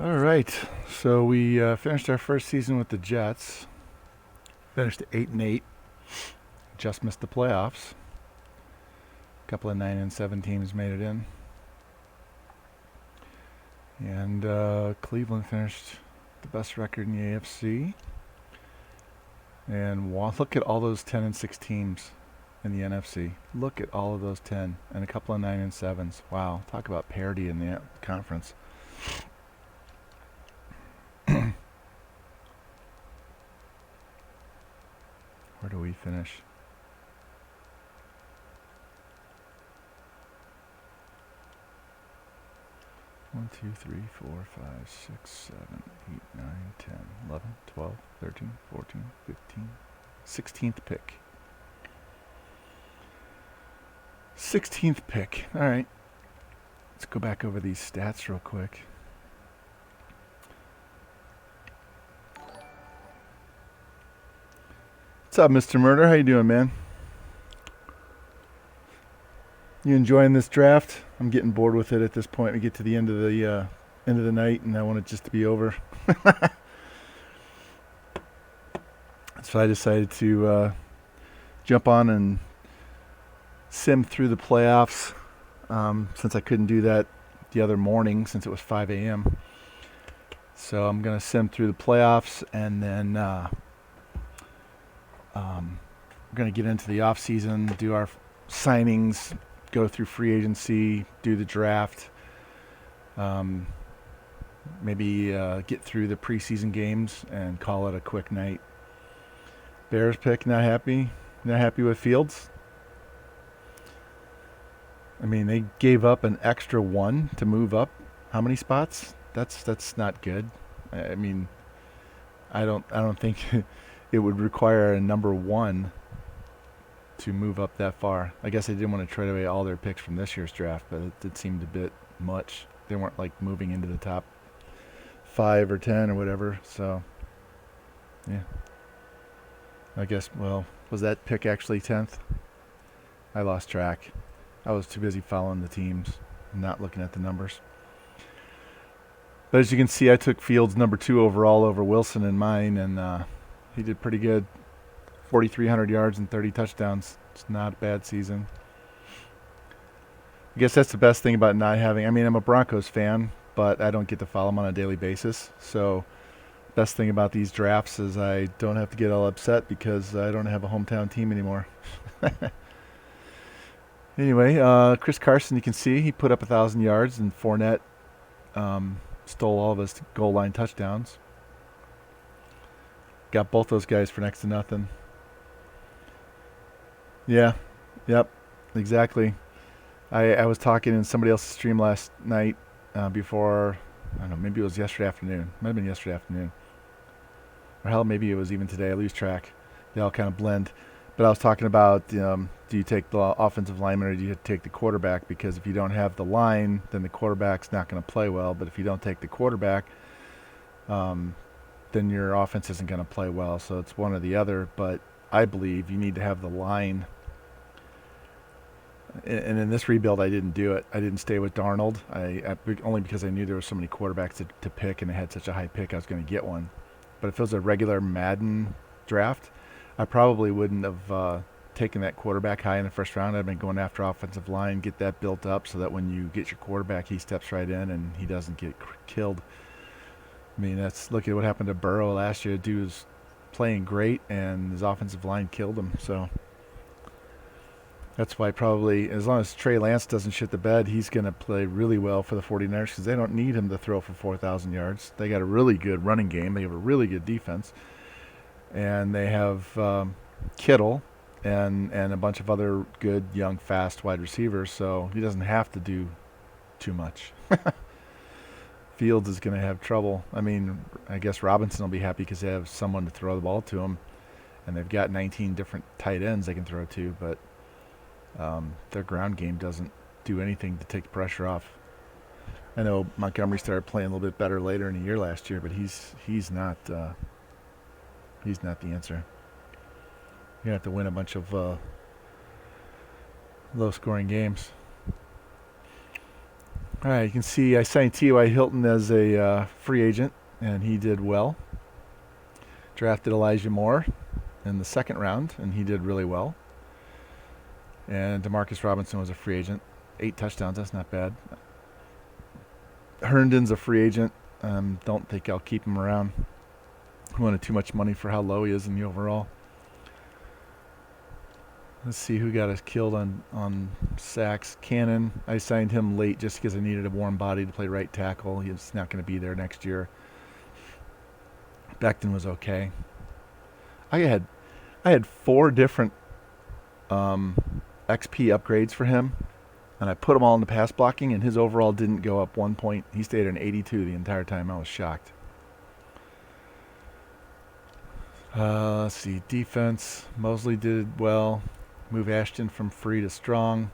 All right, so we finished our first season with the Jets. Finished 8-8. Just missed the playoffs. A couple of 9-7 teams made it in, and Cleveland finished the best record in the AFC. And look at all those 10-6 teams in the NFC. Look at all of those 10 and a couple of 9-7s. Wow, talk about parity in the conference. Where do we finish? One, 2, 3, 4, 5, 6, 7, 8, 9, 10, 11, 12, 13, 14, 15, 16th pick. 16th pick. All right. Let's go back over these stats real quick. What's up, Mr. Murder? How you doing, man? You enjoying this draft? I'm getting bored with it at this point. We get to the end of the night, and I want it just to be over. So I decided to jump on and sim through the playoffs, since I couldn't do that the other morning since it was 5 a.m. So I'm going to sim through the playoffs, and then we're going to get into the offseason, do our signings, go through free agency, do the draft, maybe get through the preseason games and call it a quick night. Bears pick, not happy? Not happy with Fields? I mean, they gave up an extra one to move up. How many spots? That's not good. I mean, I don't think it would require a number one to move up that far. I guess they didn't want to trade away all their picks from this year's draft, but it seemed a bit much. They weren't like moving into the top 5 or 10 or whatever. So, yeah. I guess, well, was that pick actually 10th? I lost track. I was too busy following the teams and not looking at the numbers. But as you can see, I took Fields number 2 overall over Wilson in mine, and he did pretty good. 4,300 yards and 30 touchdowns. It's not a bad season. I guess that's the best thing about not having... I mean, I'm a Broncos fan, but I don't get to follow them on a daily basis. So best thing about these drafts is I don't have to get all upset because I don't have a hometown team anymore. Anyway, Chris Carson, you can see he put up 1,000 yards, and Fournette stole all of his goal line touchdowns. Got both those guys for next to nothing. Yeah, yep, exactly. I was talking in somebody else's stream last night before, I don't know, maybe it was yesterday afternoon. Might have been yesterday afternoon. Or hell, maybe it was even today. I lose track. They all kind of blend. But I was talking about, do you take the offensive lineman or do you take the quarterback? Because if you don't have the line, then the quarterback's not going to play well. But if you don't take the quarterback, then your offense isn't going to play well. So it's one or the other. But I believe you need to have the line. And in this rebuild, I didn't do it. I didn't stay with Darnold. I only because I knew there were so many quarterbacks to pick, and I had such a high pick, I was going to get one. But if it was a regular Madden draft, I probably wouldn't have taken that quarterback high in the first round. I'd been going after offensive line, get that built up so that when you get your quarterback, he steps right in and he doesn't get killed. I mean, look at what happened to Burrow last year. The dude was playing great, and his offensive line killed him. So that's why probably, as long as Trey Lance doesn't shit the bed, he's going to play really well for the 49ers because they don't need him to throw for 4,000 yards. They got a really good running game. They have a really good defense. And they have Kittle and a bunch of other good, young, fast wide receivers, so he doesn't have to do too much. Fields is going to have trouble. I mean, I guess Robinson will be happy because they have someone to throw the ball to him, and they've got 19 different tight ends they can throw to, but their ground game doesn't do anything to take the pressure off. I know Montgomery started playing a little bit better later in the year last year, but he's not the answer. You're going to have to win a bunch of low-scoring games. All right, you can see I signed T.Y. Hilton as a free agent, and he did well. Drafted Elijah Moore in the second round, and he did really well. And Demarcus Robinson was a free agent. 8 touchdowns, that's not bad. Herndon's a free agent. Don't think I'll keep him around. He wanted too much money for how low he is in the overall. Let's see who got us killed on sacks. Cannon, I signed him late just because I needed a warm body to play right tackle. He's not going to be there next year. Becton was okay. I had 4 different XP upgrades for him, and I put them all in the pass blocking, and his overall didn't go up 1 point. He stayed at an 82 the entire time. I was shocked. Let's see. Defense. Mosley did well. Move Ashton from free to strong.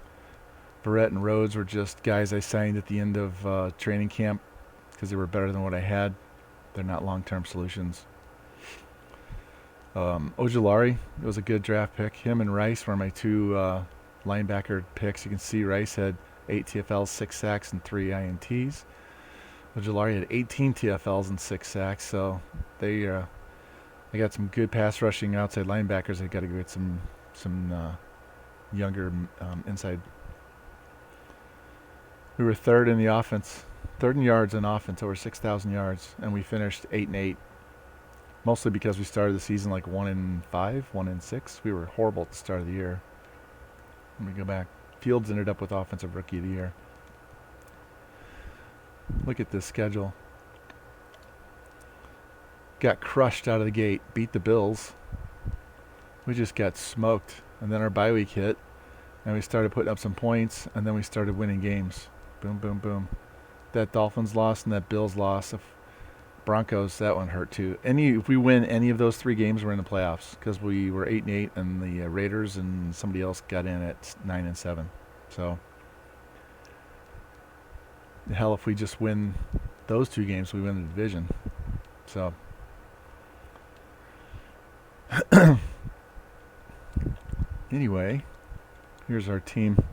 Verrett and Rhodes were just guys I signed at the end of training camp because they were better than what I had. They're not long-term solutions. Ojulari was a good draft pick. Him and Rice were my 2 linebacker picks. You can see Rice had 8 TFLs, 6 sacks, and 3 INTs. Ojulari had 18 TFLs and 6 sacks, so they got some good pass rushing outside linebackers. They got to get some younger inside. We were 3rd in the offense, 3rd in yards in offense, over 6,000 yards, and we finished 8-8. Mostly because we started the season like 1-5, 1-6. We were horrible at the start of the year. Let me go back. Fields ended up with Offensive Rookie of the Year. Look at this schedule. Got crushed out of the gate. Beat the Bills. We just got smoked. And then our bye week hit. And we started putting up some points. And then we started winning games. Boom, boom, boom. That Dolphins loss and that Bills loss. Broncos, that one hurt too. If we win any of those 3 games, we're in the playoffs because we were 8-8, and the Raiders and somebody else got in at 9-7. So, hell, if we just win those 2 games, we win the division. So, anyway, here's our team.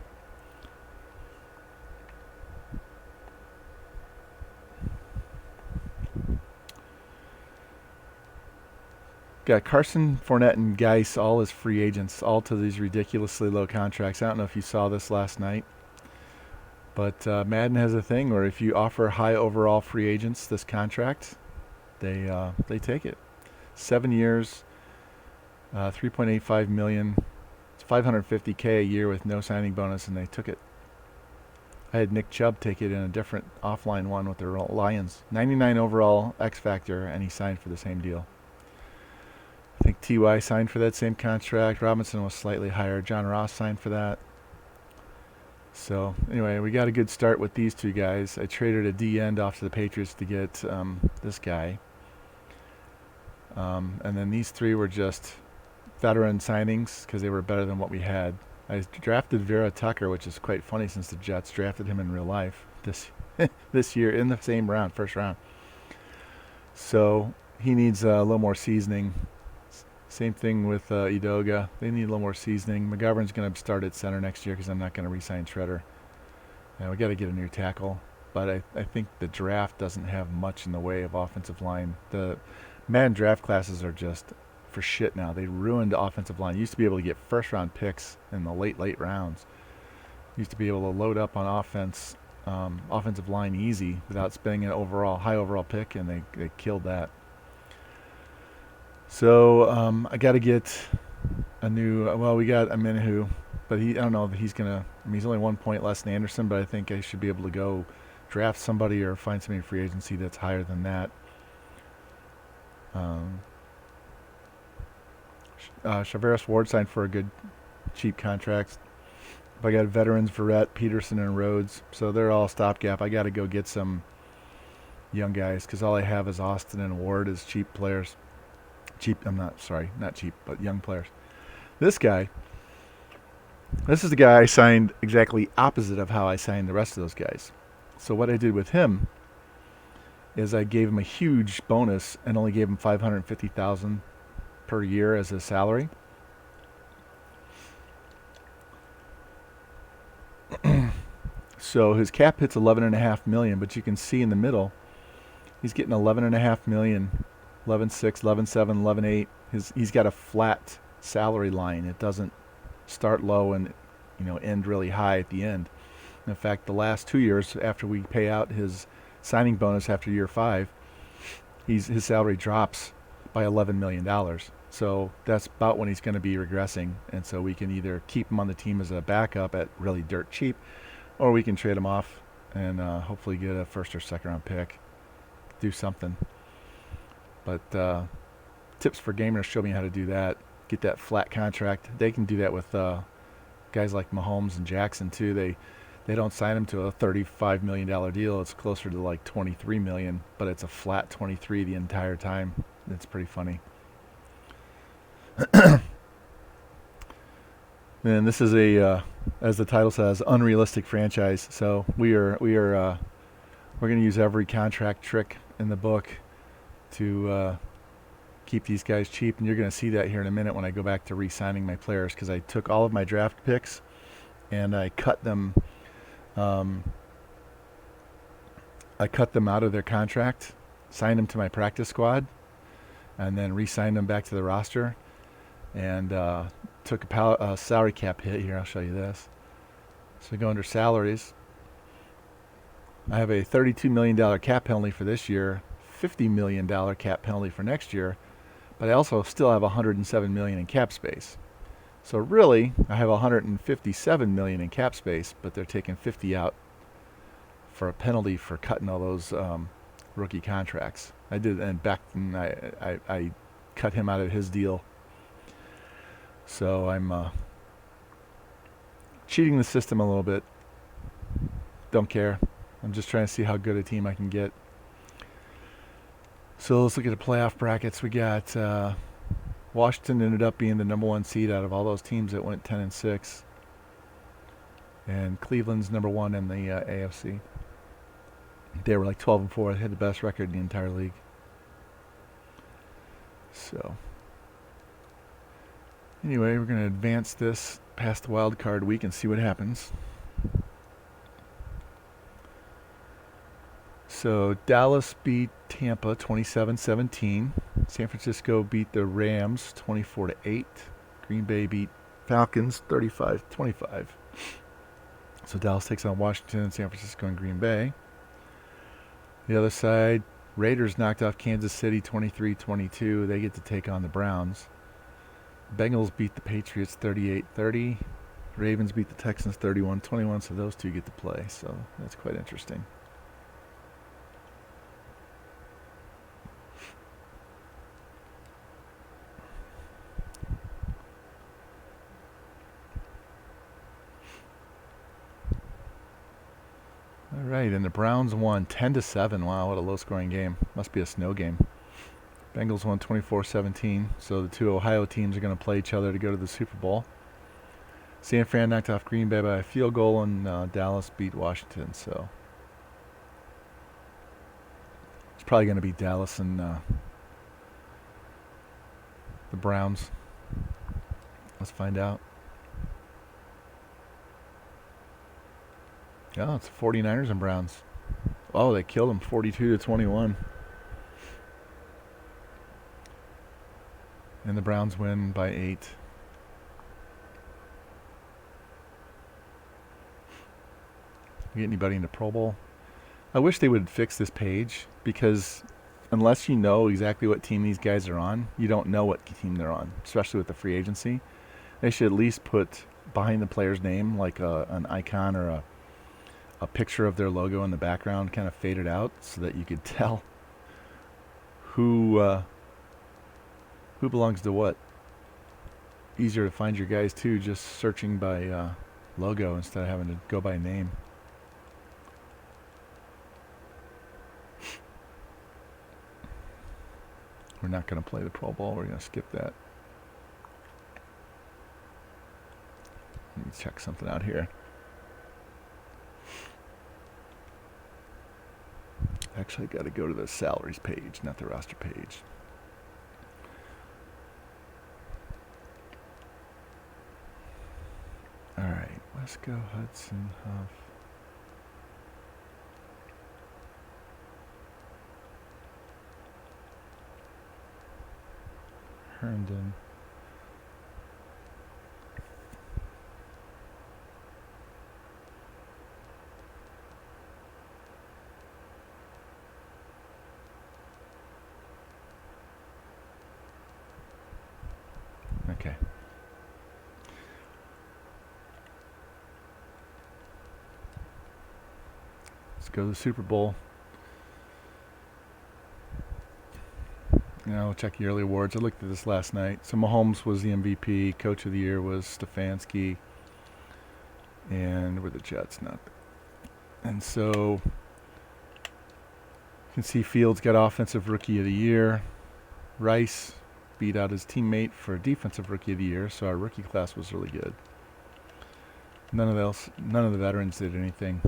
Got Carson, Fournette, and Geis all as free agents, all to these ridiculously low contracts. I don't know if you saw this last night, but Madden has a thing where if you offer high overall free agents this contract, they take it. 7 years, $3.85 million. It's $550K a year with no signing bonus, and they took it. I had Nick Chubb take it in a different offline one with the Lions. 99 overall X Factor, and he signed for the same deal. I think T.Y. signed for that same contract. Robinson was slightly higher. John Ross signed for that. So, anyway, we got a good start with these 2 guys. I traded a D-end off to the Patriots to get this guy. And then these 3 were just veteran signings because they were better than what we had. I drafted Vera Tucker, which is quite funny since the Jets drafted him in real life this year in the same round, first round. So, he needs a little more seasoning. Same thing with Edoga. They need a little more seasoning. McGovern's going to start at center next year because I'm not going to re-sign Shredder. We got to get a new tackle. But I think the draft doesn't have much in the way of offensive line. The Madden draft classes are just for shit now. They ruined the offensive line. You used to be able to get first-round picks in the late rounds. You used to be able to load up on offensive line easy without spending an high overall pick, and they killed that. So I got to get a new. Well, we got a Minahu, but I don't know if he's gonna. He's only 1 point less than Anderson, but I think I should be able to go draft somebody or find somebody in free agency that's higher than that. Charvarius Ward signed for a good, cheap contract. But I got veterans, Verrett, Peterson, and Rhodes, so they're all stopgap. I got to go get some young guys because all I have is Austin and Ward as cheap players. Not cheap, but young players. This is the guy I signed exactly opposite of how I signed the rest of those guys. So what I did with him is I gave him a huge bonus and only gave him $550,000 per year as a salary. So his cap hits 11.5 million, but you can see in the middle, he's getting 11.5 million, 11.6, 11.7, 11.8. He's got a flat salary line. It doesn't start low and end really high at the end. In fact, the last 2 years after we pay out his signing bonus after year 5, his salary drops by $11 million. So that's about when he's going to be regressing. And so we can either keep him on the team as a backup at really dirt cheap, or we can trade him off and hopefully get a first or second round pick. Do something. But tips for gamers show me how to do that. Get that flat contract. They can do that with guys like Mahomes and Jackson too. They don't sign him to a $35 million deal. It's closer to like $23 million, but it's a flat 23 the entire time. It's pretty funny. And this is as the title says, unrealistic franchise. So we're going to use every contract trick in the book to keep these guys cheap, and you're going to see that here in a minute when I go back to re-signing my players, because I took all of my draft picks and I cut them. I cut them out of their contract, signed them to my practice squad, and then re-signed them back to the roster, and took a salary cap hit here. I'll show you this. So go under salaries. I have a $32 million cap penalty for this year, $50 million cap penalty for next year, but I also still have $107 million in cap space. So really, I have $157 million in cap space, but they're taking 50 out for a penalty for cutting all those rookie contracts. I did, and I cut him out of his deal. So I'm cheating the system a little bit. Don't care. I'm just trying to see how good a team I can get. So let's look at the playoff brackets. We got Washington ended up being the number 1 seed out of all those teams that went 10-6, and Cleveland's number 1 in the AFC. They were like 12-4. They had the best record in the entire league. So anyway, we're going to advance this past the wild card week and see what happens. So Dallas beat Tampa 27-17. San Francisco beat the Rams 24-8. Green Bay beat Falcons 35-25. So Dallas takes on Washington, San Francisco, and Green Bay. The other side, Raiders knocked off Kansas City 23-22. They get to take on the Browns. Bengals beat the Patriots 38-30. Ravens beat the Texans 31-21. So those two get to play. So that's quite interesting. All right, and the Browns won 10-7. Wow, what a low-scoring game. Must be a snow game. Bengals won 24-17, so the two Ohio teams are going to play each other to go to the Super Bowl. San Fran knocked off Green Bay by a field goal, and Dallas beat Washington, so it's probably going to be Dallas and the Browns. Let's find out. Yeah, it's 49ers and Browns. Oh, they killed them 42-21. And the Browns win by 8. Get anybody in the Pro Bowl? I wish they would fix this page, because unless you know exactly what team these guys are on, you don't know what team they're on, especially with the free agency. They should at least put behind the player's name like an icon or a picture of their logo in the background, kind of faded out, so that you could tell who belongs to what. Easier to find your guys too, just searching by logo instead of having to go by name. We're not going to play the Pro Bowl. We're going to skip that. Let me check something out here. Actually, I got to go to the salaries page, not the roster page. All right, Wesco, Hudson, Huff. Herndon. Okay. Let's go to the Super Bowl. Now we'll check the early awards. I looked at this last night. So Mahomes was the MVP. Coach of the Year was Stefanski. And we're the Jets, not. And so you can see Fields got Offensive Rookie of the Year. Rice beat out his teammate for Defensive Rookie of the Year. So our rookie class was really good. None of the veterans did anything.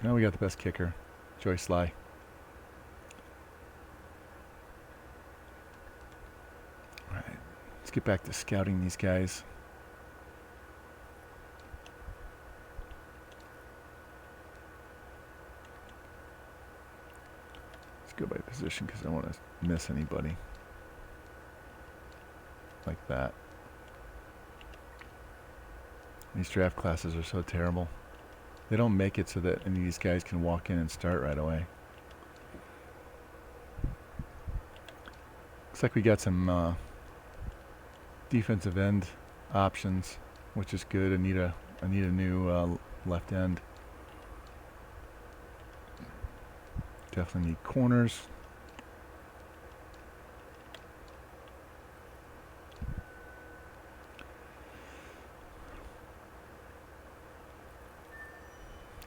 Now we got the best kicker, Joyce Sly. All right, let's get back to scouting these guys. Let's go by position because I don't want to miss anybody like that. These draft classes are so terrible. They don't make it so that any of these guys can walk in and start right away. Looks like we got some defensive end options, which is good. I need a new left end. Definitely need corners.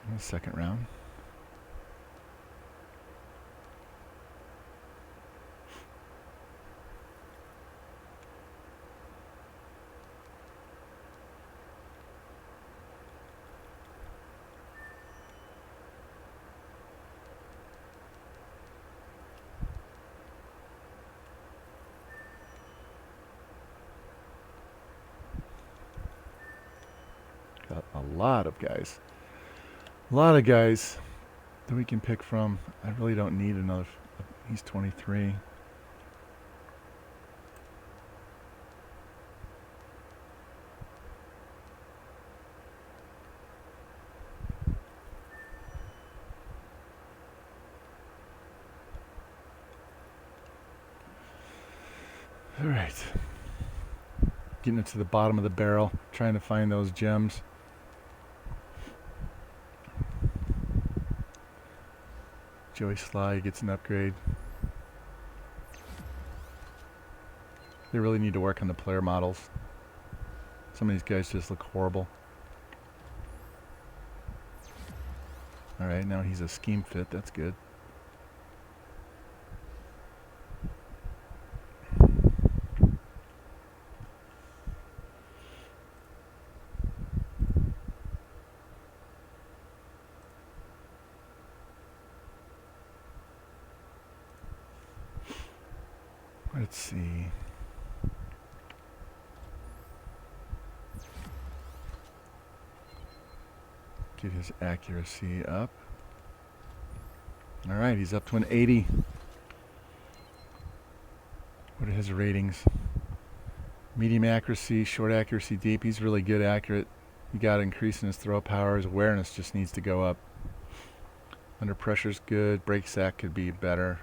In the second round. Got a lot of guys. A lot of guys that we can pick from. I really don't need another. He's 23. All right. Getting it to the bottom of the barrel, trying to find those gems. Joey Sly gets an upgrade. They really need to work on the player models. Some of these guys just look horrible. Alright, now he's a scheme fit. That's good. Let's see. Get his accuracy up. All right, he's up to an 80. What are his ratings? Medium accuracy, short accuracy, deep. He's really good accurate. He got an increase in his throw power. His awareness just needs to go up. Under pressure's good. Break sack could be better.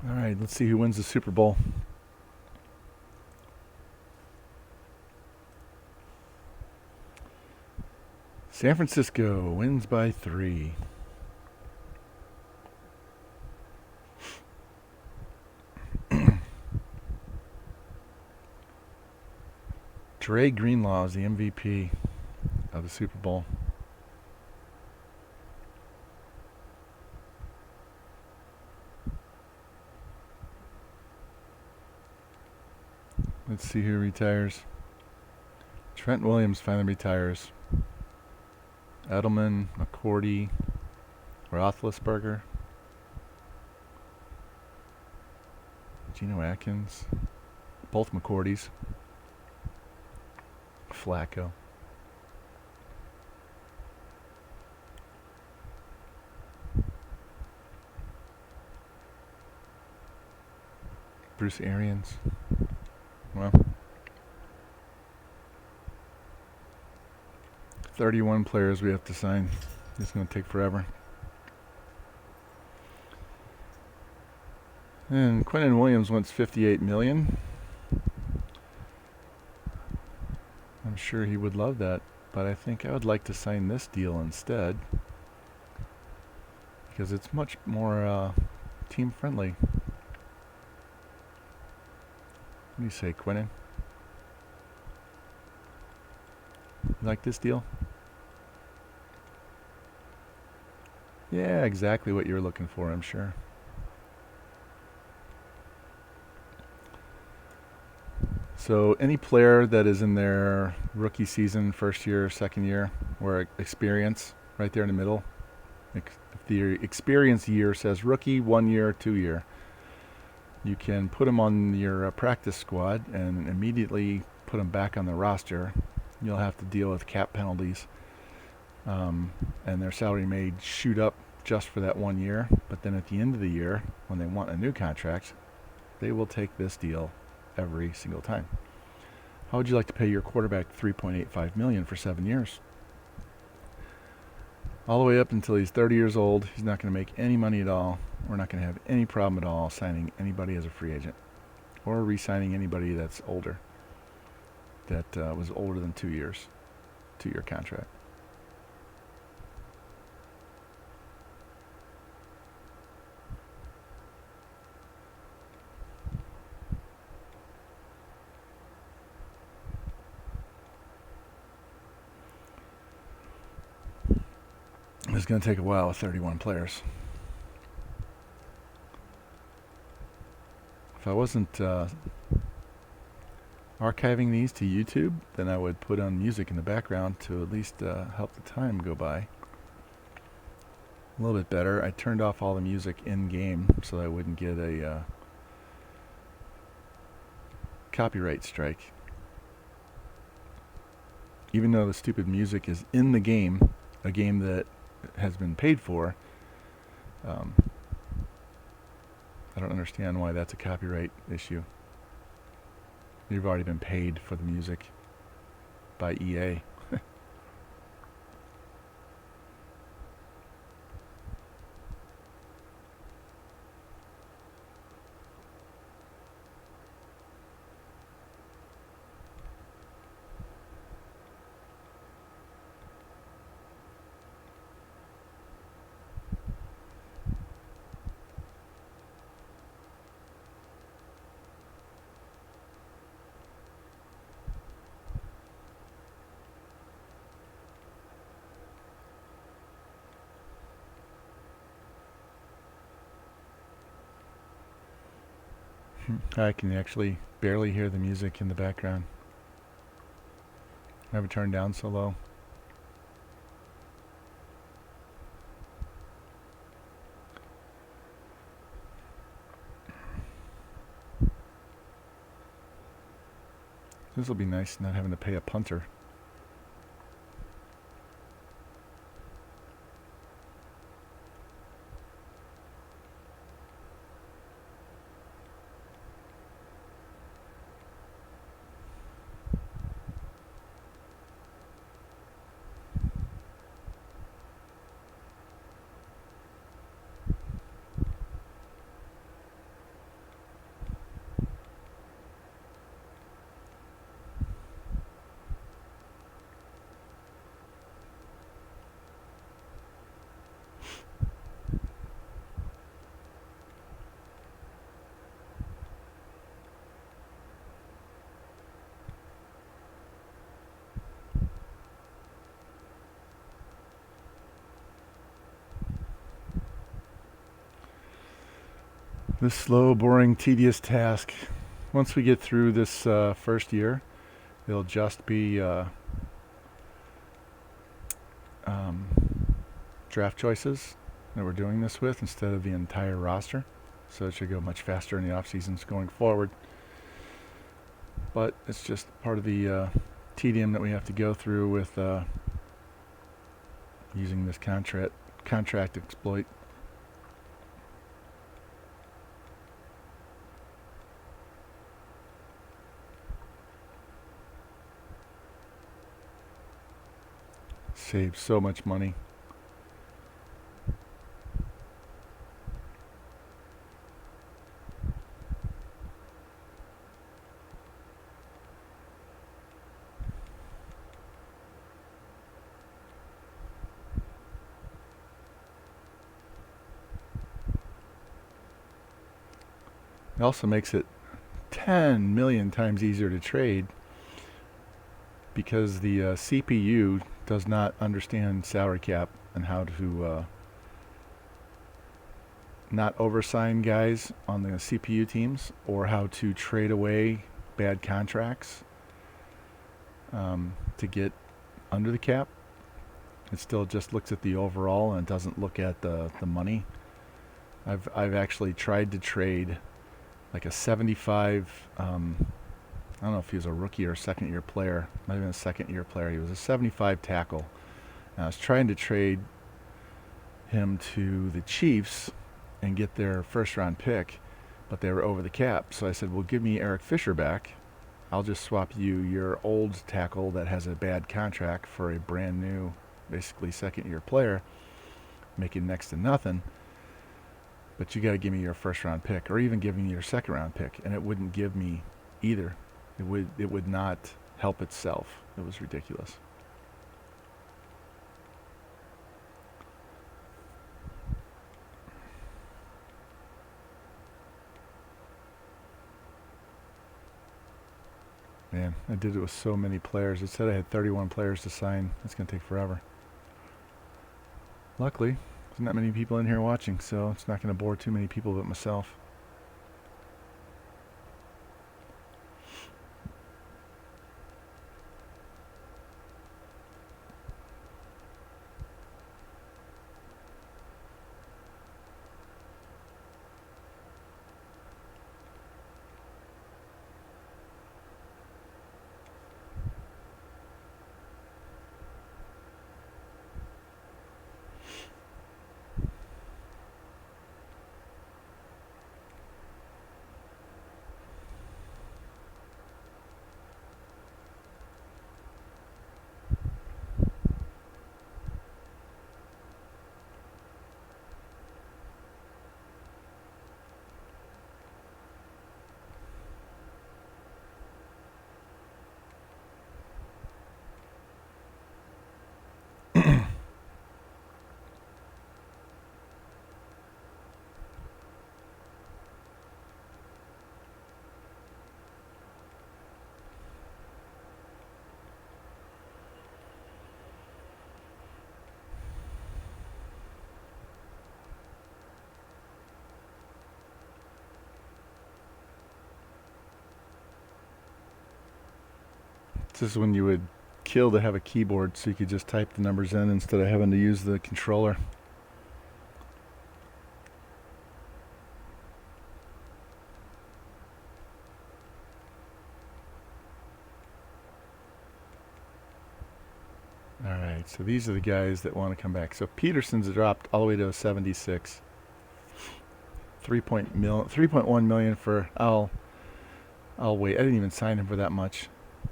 All right, let's see who wins the Super Bowl. San Francisco wins by 3. Dre Greenlaw is the MVP of the Super Bowl. Let's see who retires. Trent Williams finally retires. Edelman, McCourty, Roethlisberger, Geno Atkins, both McCourtys, Flacco. Bruce Arians. Well, 31 players we have to sign. It's going to take forever. And Quentin Williams wants $58 million. I'm sure he would love that, but I think I would like to sign this deal instead because it's much more team friendly. What do you say, Quentin? You like this deal? Yeah, exactly what you're looking for, I'm sure. So any player that is in their rookie season, first year, second year, or experience, right there in the middle. If the experience year says rookie, 1 year, 2 year, you can put them on your practice squad and immediately put them back on the roster. You'll have to deal with cap penalties, and their salary may shoot up just for that 1 year. But then at the end of the year, when they want a new contract, they will take this deal every single time. How would you like to pay your quarterback $3.85 million for 7 years? All the way up until he's 30 years old, he's not going to make any money at all. We're not going to have any problem at all signing anybody as a free agent or re-signing anybody that's older, that was older than 2 years, 2-year contract. It's going to take a while with 31 players. If I wasn't archiving these to YouTube, then I would put on music in the background to at least help the time go by a little bit better. I turned off all the music in game so I wouldn't get a copyright strike. Even though the stupid music is in the game, a game that has been paid for, I don't understand why that's a copyright issue. You've already been paid for the music by EA. I can actually barely hear the music in the background. I have it turned down so low. This will be nice, not having to pay a punter. This slow, boring, tedious task. Once we get through this first year, it'll just be draft choices that we're doing this with instead of the entire roster. So it should go much faster in the off seasons going forward. But it's just part of the tedium that we have to go through with using this contract exploit. Saved so much money. It also makes it 10 million times easier to trade because the CPU does not understand salary cap and how to not oversign guys on the CPU teams, or how to trade away bad contracts to get under the cap. It still just looks at the overall and doesn't look at the money. I've actually tried to trade like a 75. I don't know if he was a rookie or a second-year player. Might have been a second-year player. He was a 75 tackle. And I was trying to trade him to the Chiefs and get their first-round pick, but they were over the cap. So I said, well, give me Eric Fisher back. I'll just swap you your old tackle that has a bad contract for a brand new, basically second-year player, making next to nothing. But you got to give me your first-round pick, or even give me your second-round pick, and it wouldn't give me either. It would not help itself. It was ridiculous. Man, I did it with so many players. It said I had 31 players to sign. It's going to take forever. Luckily, there's not many people in here watching, so it's not going to bore too many people but myself. This is when you would kill to have a keyboard so you could just type the numbers in instead of having to use the controller. Alright, so these are the guys that want to come back. So Peterson's dropped all the way to a 76. 3.1 million for I'll wait. I didn't even sign him for that much.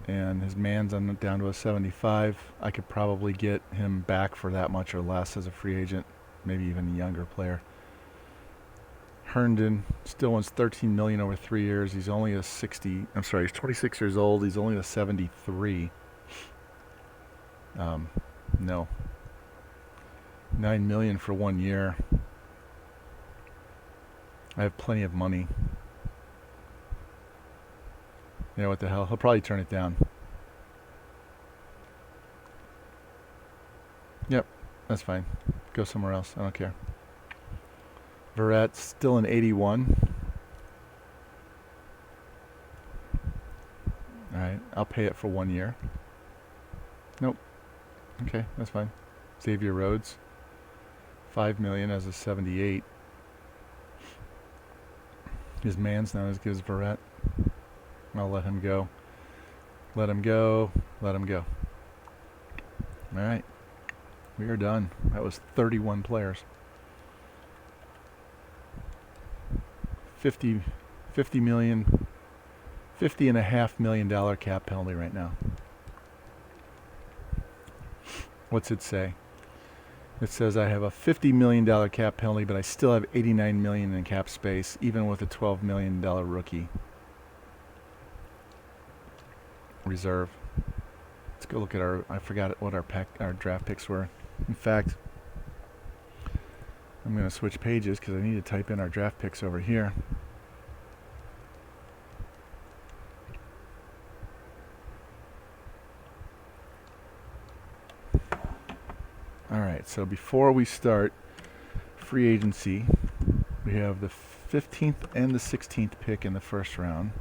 And his man's on down to a 75. I could probably get him back for that much or less as a free agent, maybe even a younger player. Herndon still wants 13 million over 3 years. He's only a 60. I'm sorry, he's 26 years old. He's only a 73. No. 9 million for 1 year. I have plenty of money. You know what the hell? He'll probably turn it down. Yep, that's fine. Go somewhere else. I don't care. Verrett's still an 81. Alright, I'll pay it for 1 year. Nope. Okay, that's fine. Xavier Rhodes, 5 million as a 78. His man's not as good as Verrett. I'll let him go. Let him go. Let him go. Alright. We are done. That was 31 players. 50 million, $50.5 million cap penalty right now. What's it say? It says I have a $50 million cap penalty, but I still have $89 million in cap space, even with a $12 million rookie reserve. Let's go look at I forgot what our draft picks were. In fact, I'm going to switch pages because I need to type in our draft picks over here. All right, so before we start free agency, we have the 15th and the 16th pick in the first round.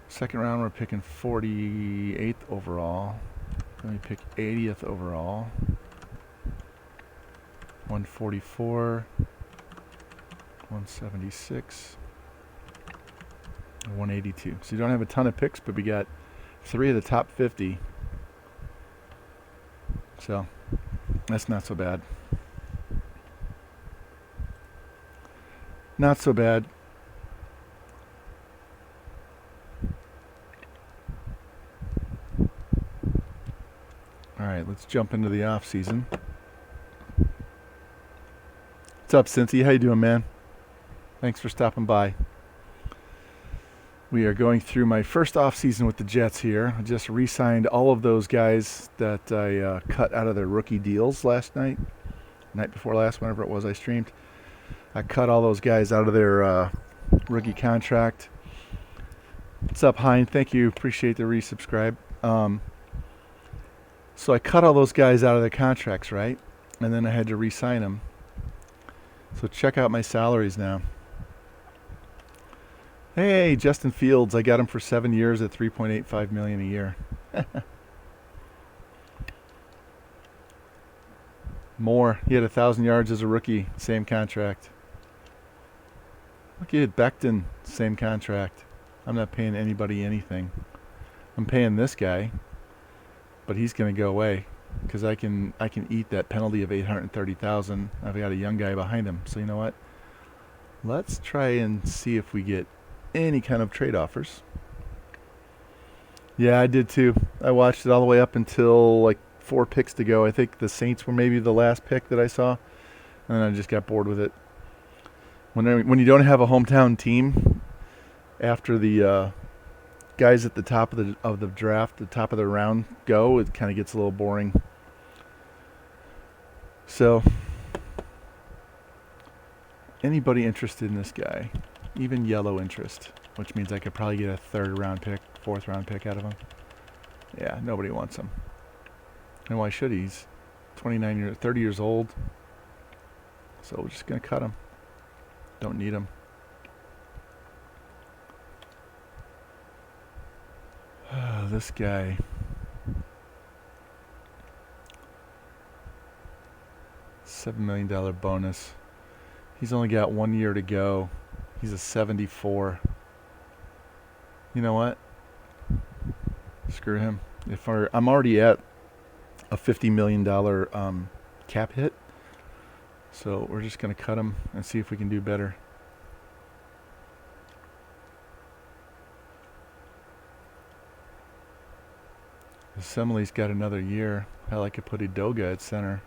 Second round, we're picking 48th overall. Then we pick 80th overall. 144, 176, 182. So you don't have a ton of picks, but we got 3 of the top 50. So that's not so bad. Not so bad. All right, let's jump into the off season. What's up, Cynthia? How you doing, man? Thanks for stopping by. We are going through my first off season with the Jets here. I just re-signed all of those guys that I cut out of their rookie deals last night before last, whenever it was I streamed. I cut all those guys out of their rookie contract. What's up, Hein? Thank you. Appreciate the resubscribe. So I cut all those guys out of their contracts, right? And then I had to re-sign them. So check out my salaries now. Hey, Justin Fields. I got him for 7 years at $3.85 million a year. More. He had 1,000 yards as a rookie. Same contract. Look at Becton. Same contract. I'm not paying anybody anything. I'm paying this guy, but he's going to go away because I can eat that penalty of $830,000. I've got a young guy behind him. So you know what? Let's try and see if we get any kind of trade offers. Yeah, I did too. I watched it all the way up until like 4 picks to go. I think the Saints were maybe the last pick that I saw, and then I just got bored with it. When you don't have a hometown team, after the guys at the top of the draft, the top of the round go, it kind of gets a little boring. So, anybody interested in this guy? Even yellow interest, which means I could probably get a 3rd round pick, 4th round pick out of him. Yeah, nobody wants him. And why should he? He's 30 years old. So we're just going to cut him. Don't need him. This guy. $7 million bonus. He's only got 1 year to go. He's a 74. You know what? Screw him. I'm already at a $50 million cap hit. So we're just going to cut him and see if we can do better. Assembly's got another year. Hell, I could put Udoga at center.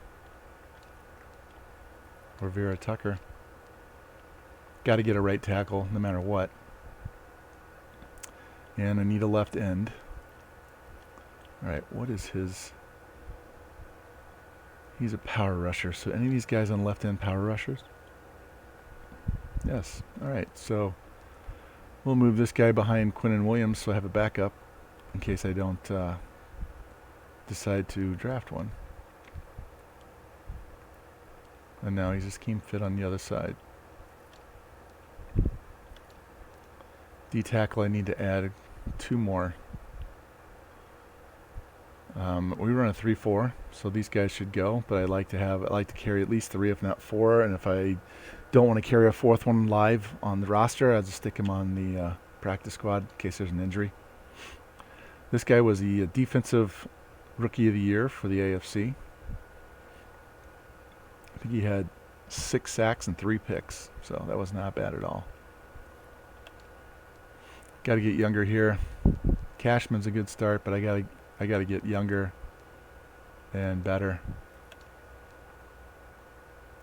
Or Vera Tucker. Got to get a right tackle no matter what. And I need a left end. Alright, what is his... He's a power rusher. So any of these guys on left end power rushers? Yes. Alright, so we'll move this guy behind Quinnen Williams so I have a backup in case I don't decide to draft one. And now he's a scheme fit on the other side. D-tackle, I need to add 2 more. We run a 3-4, so these guys should go. But I like to carry at least 3, if not 4. And if I don't want to carry a 4th one live on the roster, I'll just stick him on the practice squad in case there's an injury. This guy was the defensive rookie of the year for the AFC. I think he had 6 sacks and 3 picks, so that was not bad at all. Got to get younger here. Cashman's a good start, but I gotta get younger and better.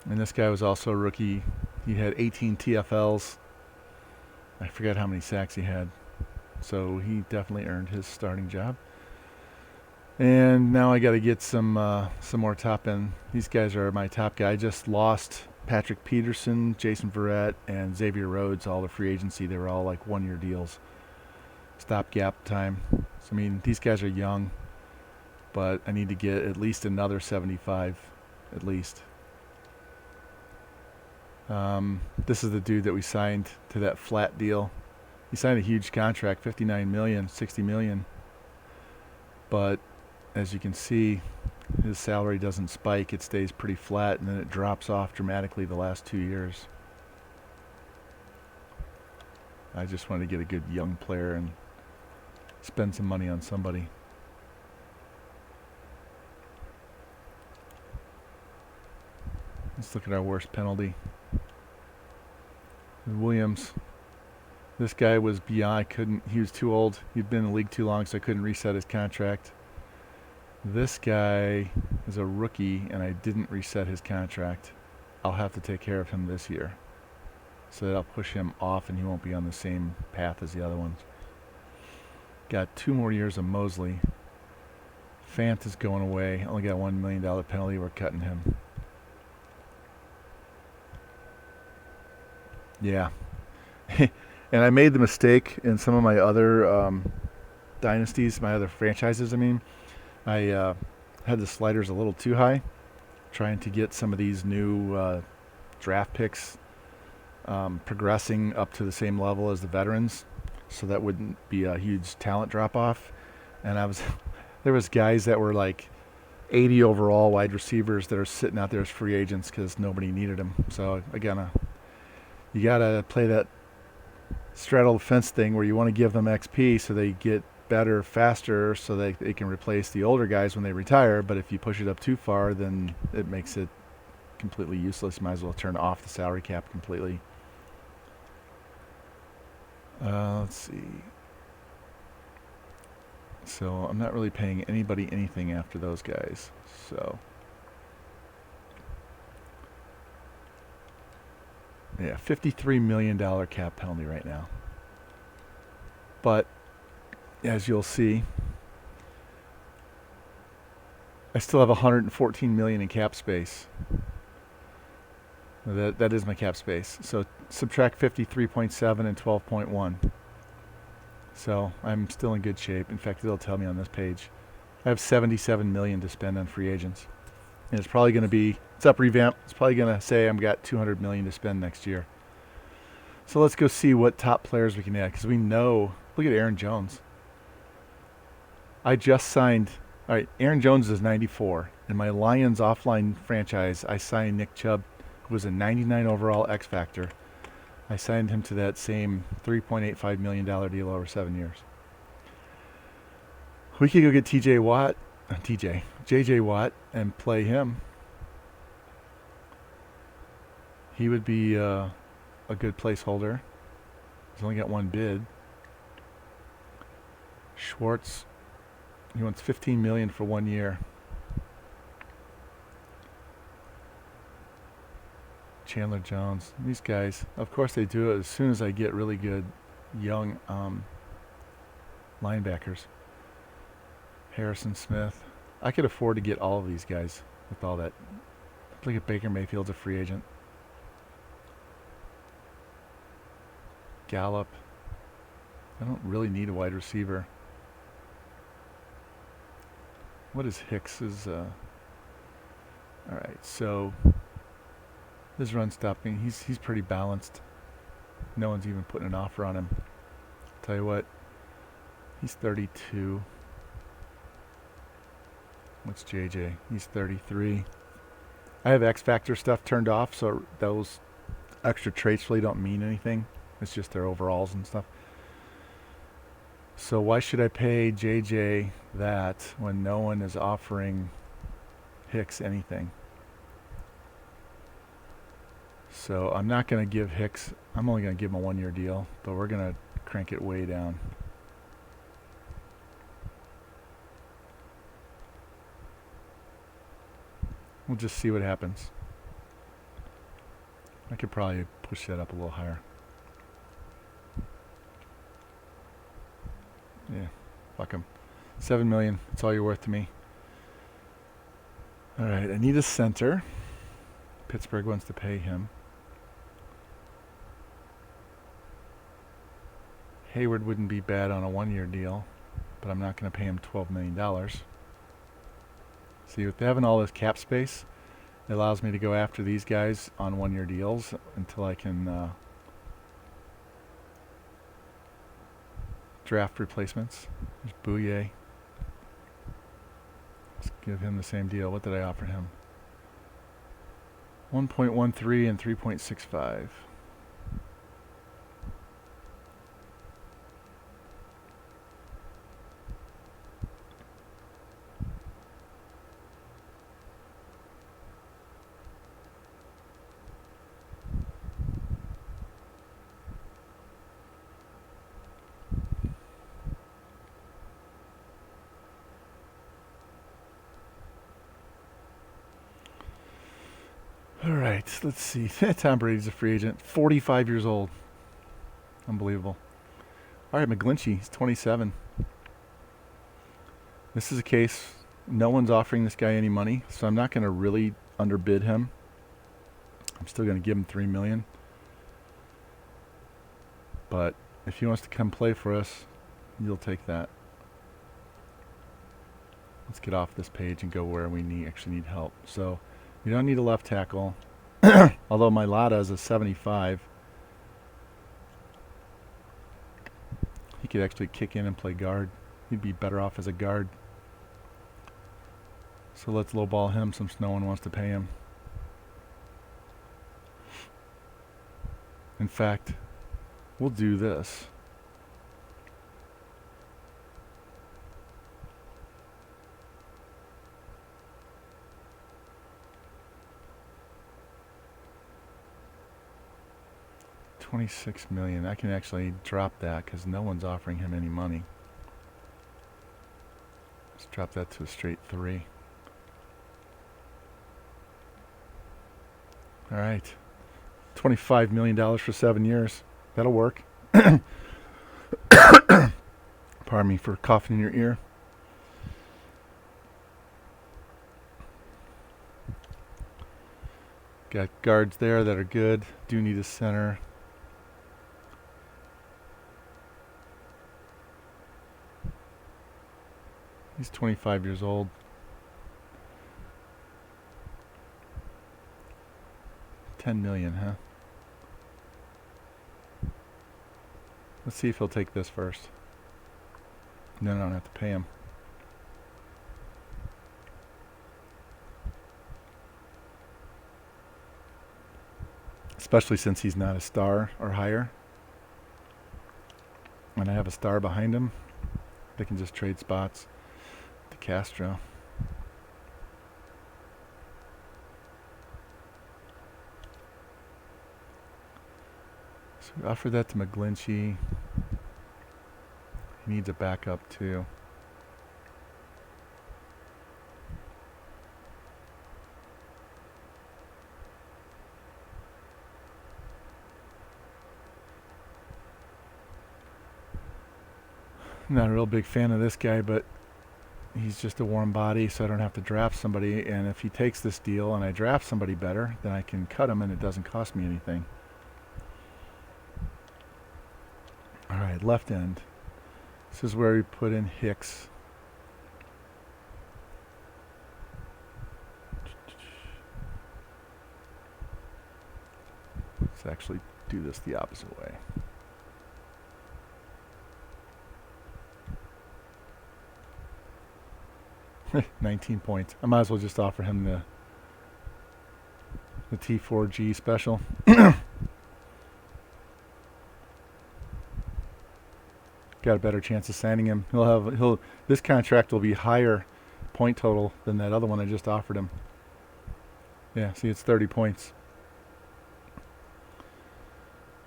And this guy was also a rookie. He had 18 TFLs. I forget how many sacks he had. So he definitely earned his starting job. And now I got to get some more top end. These guys are my top guy. I just lost Patrick Peterson, Jason Verrett, and Xavier Rhodes, all the free agency. They were all like 1-year deals. Stopgap time. So, I mean, these guys are young, but I need to get at least another 75, at least. This is the dude that we signed to that flat deal. He signed a huge contract, $59 million, $60 million. But as you can see, his salary doesn't spike. It stays pretty flat, and then it drops off dramatically the last 2 years. I just wanted to get a good young player and spend some money on somebody. Let's look at our worst penalty. Williams. This guy was beyond, he was too old. He'd been in the league too long, so I couldn't reset his contract. This guy is a rookie, and I didn't reset his contract. I'll have to take care of him this year, so that I'll push him off and he won't be on the same path as the other ones. Got 2 more years of Mosley. Fant is going away. Only got $1 million penalty. We're cutting him. Yeah. And I made the mistake in some of my other dynasties, my other franchises, I mean. I had the sliders a little too high, trying to get some of these new draft picks progressing up to the same level as the veterans, so that wouldn't be a huge talent drop-off. And there was guys that were like 80 overall wide receivers that are sitting out there as free agents because nobody needed them. So again, you gotta play that straddle the fence thing where you want to give them XP so they get better faster, so they can replace the older guys when they retire. But if you push it up too far, then it makes it completely useless. You might as well turn off the salary cap completely. Let's see. So I'm not really paying anybody anything after those guys. So yeah, $53 million cap penalty right now. But as you'll see, I still have $114 million in cap space. That is my cap space. So subtract 53.7 and 12.1. So I'm still in good shape. In fact, it'll tell me on this page. I have $77 million to spend on free agents. And it's probably going to be, it's up revamp. It's probably going to say I've got $200 million to spend next year. So let's go see what top players we can add, because we know, look at Aaron Jones. I just signed, all right, Aaron Jones is 94. In my Lions offline franchise, I signed Nick Chubb, who was a 99 overall X Factor. I signed him to that same $3.85 million deal over 7 years. We could go get JJ Watt, and play him. He would be a good placeholder. He's only got one bid. Schwartz, he wants $15 million for 1 year. Chandler Jones, these guys, of course they do it as soon as I get really good young linebackers. Harrison Smith. I could afford to get all of these guys with all that. Look at Baker Mayfield's a free agent. Gallup. I don't really need a wide receiver. What is Hicks's? All right, so his run stopping, he's pretty balanced. No one's even putting an offer on him. Tell you what, he's 32. What's JJ? He's 33. I have X Factor stuff turned off, so those extra traits really don't mean anything. It's just their overalls and stuff. So why should I pay JJ that when no one is offering Hicks anything? So I'm not going to give Hicks, I'm only going to give him a 1 year deal, but we're going to crank it way down. We'll just see what happens. I could probably push that up a little higher. Yeah, fuck him. 7 million. That's all you're worth to me. All right, I need a center. Pittsburgh wants to pay him. Hayward wouldn't be bad on a 1-year deal, but I'm not going to pay him $12 million. See, with having all this cap space, it allows me to go after these guys on 1-year deals until I can draft replacements. There's Bouye. Let's give him the same deal. What did I offer him? 1.13 and 3.65. All right, let's see. Tom Brady's a free agent. 45 years old. Unbelievable. All right, McGlinchey. He's 27. This is a case, no one's offering this guy any money, so I'm not going to really underbid him. I'm still going to give him $3 million. But if he wants to come play for us, you'll take that. Let's get off this page and go where we actually need help. So we don't need a left tackle, although my Lada is a 75. He could actually kick in and play guard. He'd be better off as a guard. So let's lowball him since no one wants to pay him. In fact, we'll do this. $26 million. I can actually drop that because no one's offering him any money. Let's drop that to a straight 3. All right. $25 million for 7 years. That'll work. Pardon me for coughing in your ear. Got guards there that are good. Do need a center. He's 25 years old. $10 million, huh? Let's see if he'll take this first. Then I don't have to pay him. Especially since he's not a star or higher. When I have a star behind him, they can just trade spots to Castro. So we offered that to McGlinchey. He needs a backup too. Not a real big fan of this guy, but he's just a warm body, so I don't have to draft somebody. And if he takes this deal and I draft somebody better, then I can cut him and it doesn't cost me anything. All right, left end. This is where we put in Hicks. Let's actually do this the opposite way. $19 points. I might as well just offer him the T4G special. Got a better chance of signing him. This contract will be higher point total than that other one I just offered him. Yeah, see, it's 30 points.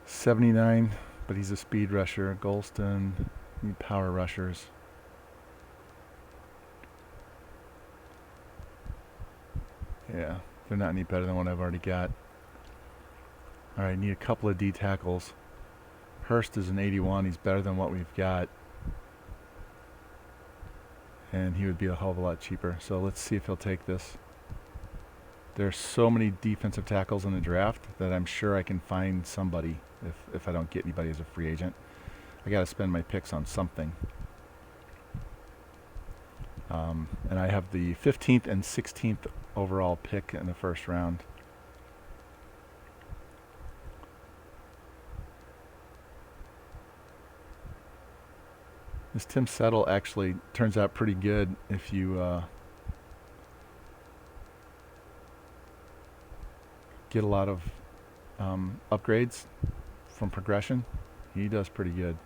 79, but he's a speed rusher. Golston, need power rushers. Yeah, they're not any better than what I've already got. All right, need a couple of D tackles. Hurst is an 81. He's better than what we've got. And he would be a hell of a lot cheaper. So let's see if he'll take this. There's so many defensive tackles in the draft that I'm sure I can find somebody if I don't get anybody as a free agent. I got to spend my picks on something. And I have the 15th and 16th overall pick in the first round. This Tim Settle actually turns out pretty good if you get a lot of upgrades from progression. He does pretty good.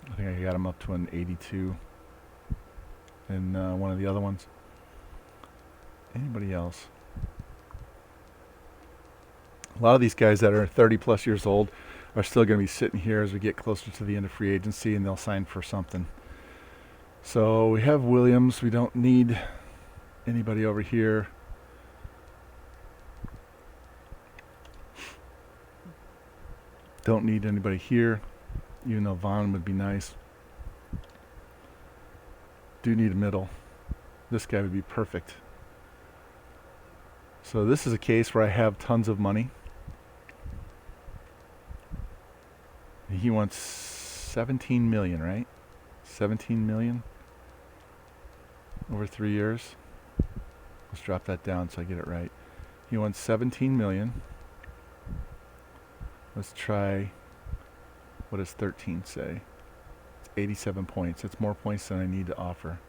I think I got him up to an 82 in one of the other ones. Anybody else? A lot of these guys that are 30 plus years old are still going to be sitting here as we get closer to the end of free agency, and they'll sign for something. So we have Williams. We don't need anybody over here. Don't need anybody here, even though Vaughn would be nice. Do need a middle. This guy would be perfect. So this is a case where I have tons of money. He wants 17 million, right? 17 million over 3 years. Let's drop that down so I get it right. He wants 17 million. Let's try, what does 13 say? It's 87 points. It's more points than I need to offer.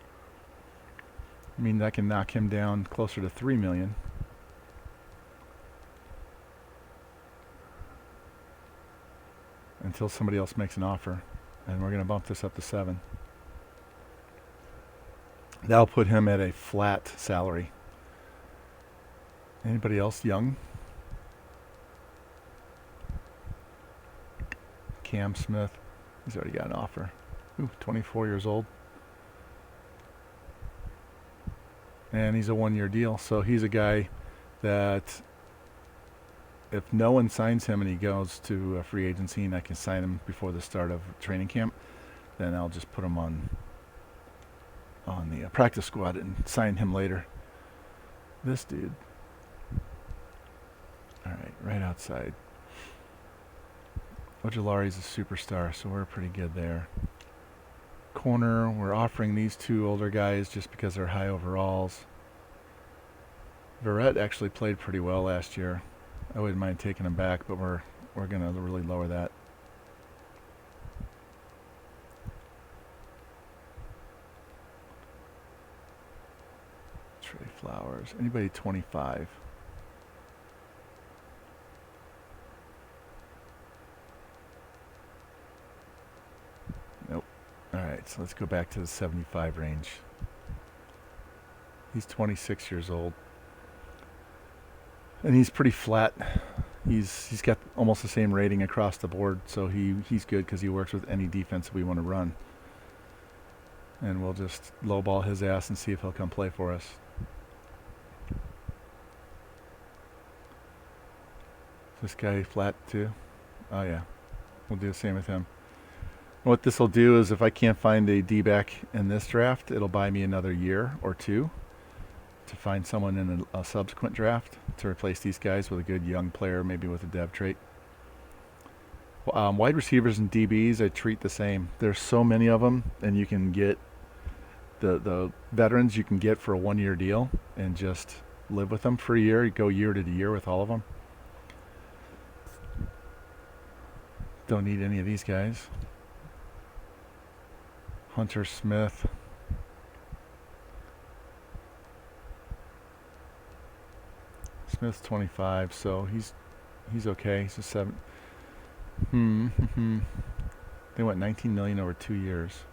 I mean, that can knock him down closer to 3 million. Until somebody else makes an offer. And we're going to bump this up to 7. That'll put him at a flat salary. Anybody else young? Cam Smith. He's already got an offer. Ooh, 24 years old. And he's a 1-year deal. So he's a guy that if no one signs him and he goes to a free agency and I can sign him before the start of training camp, then I'll just put him on the practice squad and sign him later. This dude. All right, right outside. Ojolari's a superstar, so we're pretty good there. Corner, we're offering these two older guys just because they're high overalls. Verrett actually played pretty well last year. I wouldn't mind taking him back, but we're going to really lower that. Trey Flowers. Anybody 25? Nope. All right, so let's go back to the 75 range. He's 26 years old. And he's pretty flat. He's got almost the same rating across the board, so he's good because he works with any defense we want to run. And we'll just lowball his ass and see if he'll come play for us. This guy flat too? Oh yeah, we'll do the same with him. What this will do is if I can't find a D-back in this draft, it'll buy me another year or two to find someone in a subsequent draft to replace these guys with a good young player, maybe with a dev trait. Wide receivers and DBs, I treat the same. There's so many of them, and you can get the veterans you can get for a 1-year deal and just live with them for a year. You go year to year with all of them. Don't need any of these guys. Hunter Smith. Smith's 25, so he's okay. He's a 7. They went 19 million over 2 years.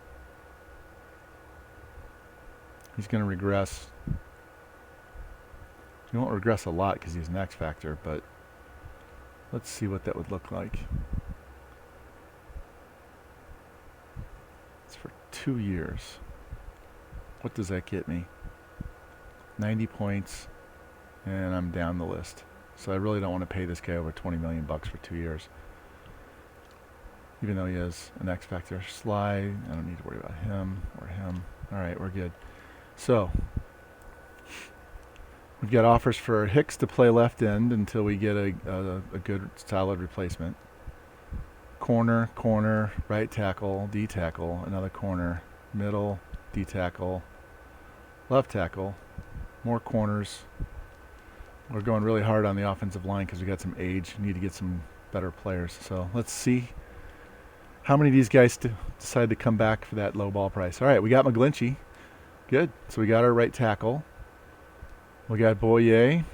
He's going to regress. He won't regress a lot because he's an X factor, but let's see what that would look like. It's for 2 years. What does that get me? 90 points, and I'm down the list. So I really don't want to pay this guy over 20 million bucks for 2 years. Even though he has an X Factor slide, I don't need to worry about him or him. All right, we're good. So we've got offers for Hicks to play left end until we get a good, solid replacement. Corner, corner, right tackle, D tackle, another corner, middle, D tackle, left tackle, more corners. We're going really hard on the offensive line because we got some age. Need to get some better players. So let's see how many of these guys decide to come back for that low ball price. All right, we got McGlinchey. Good. So we got our right tackle. We got Boyer.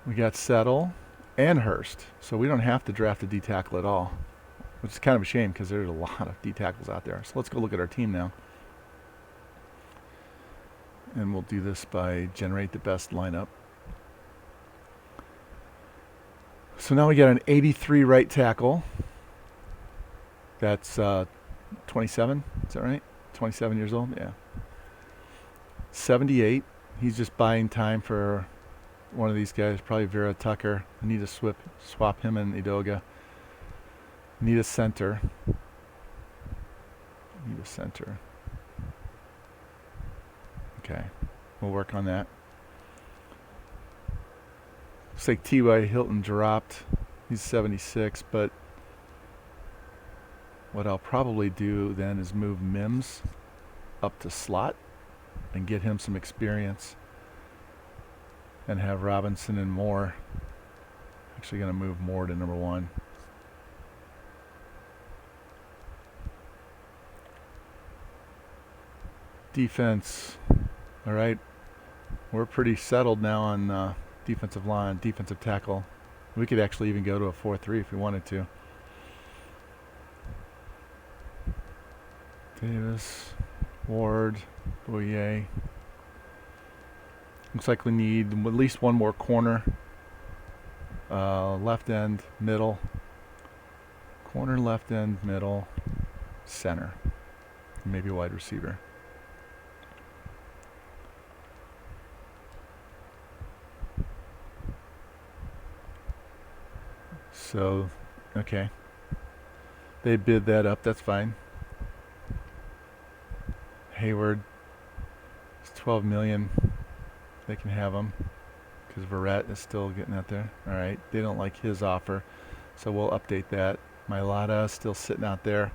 We got Settle and Hurst. So we don't have to draft a D tackle at all, which is kind of a shame because there's a lot of D tackles out there. So let's go look at our team now. And we'll do this by generate the best lineup. So now we got an 83 right tackle. That's 27, is that right? 27 years old, yeah. 78, he's just buying time for one of these guys, probably Vera Tucker. I need to swap him and Idoga. Need a center. Okay, we'll work on that. Looks like T.Y. Hilton dropped. He's 76, but what I'll probably do then is move Mims up to slot and get him some experience and have Robinson and Moore. Actually going to move Moore to number 1. Defense. All right. We're pretty settled now on defensive line, defensive tackle. We could actually even go to a 4-3 if we wanted to. Davis, Ward, Boyer. Looks like we need at least one more corner. Left end, middle. Corner, left end, middle, center. Maybe a wide receiver. So, okay. They bid that up, that's fine. Hayward, it's 12 million. They can have him because Verrett is still getting out there. All right, they don't like his offer, so we'll update that. Mailata is still sitting out there.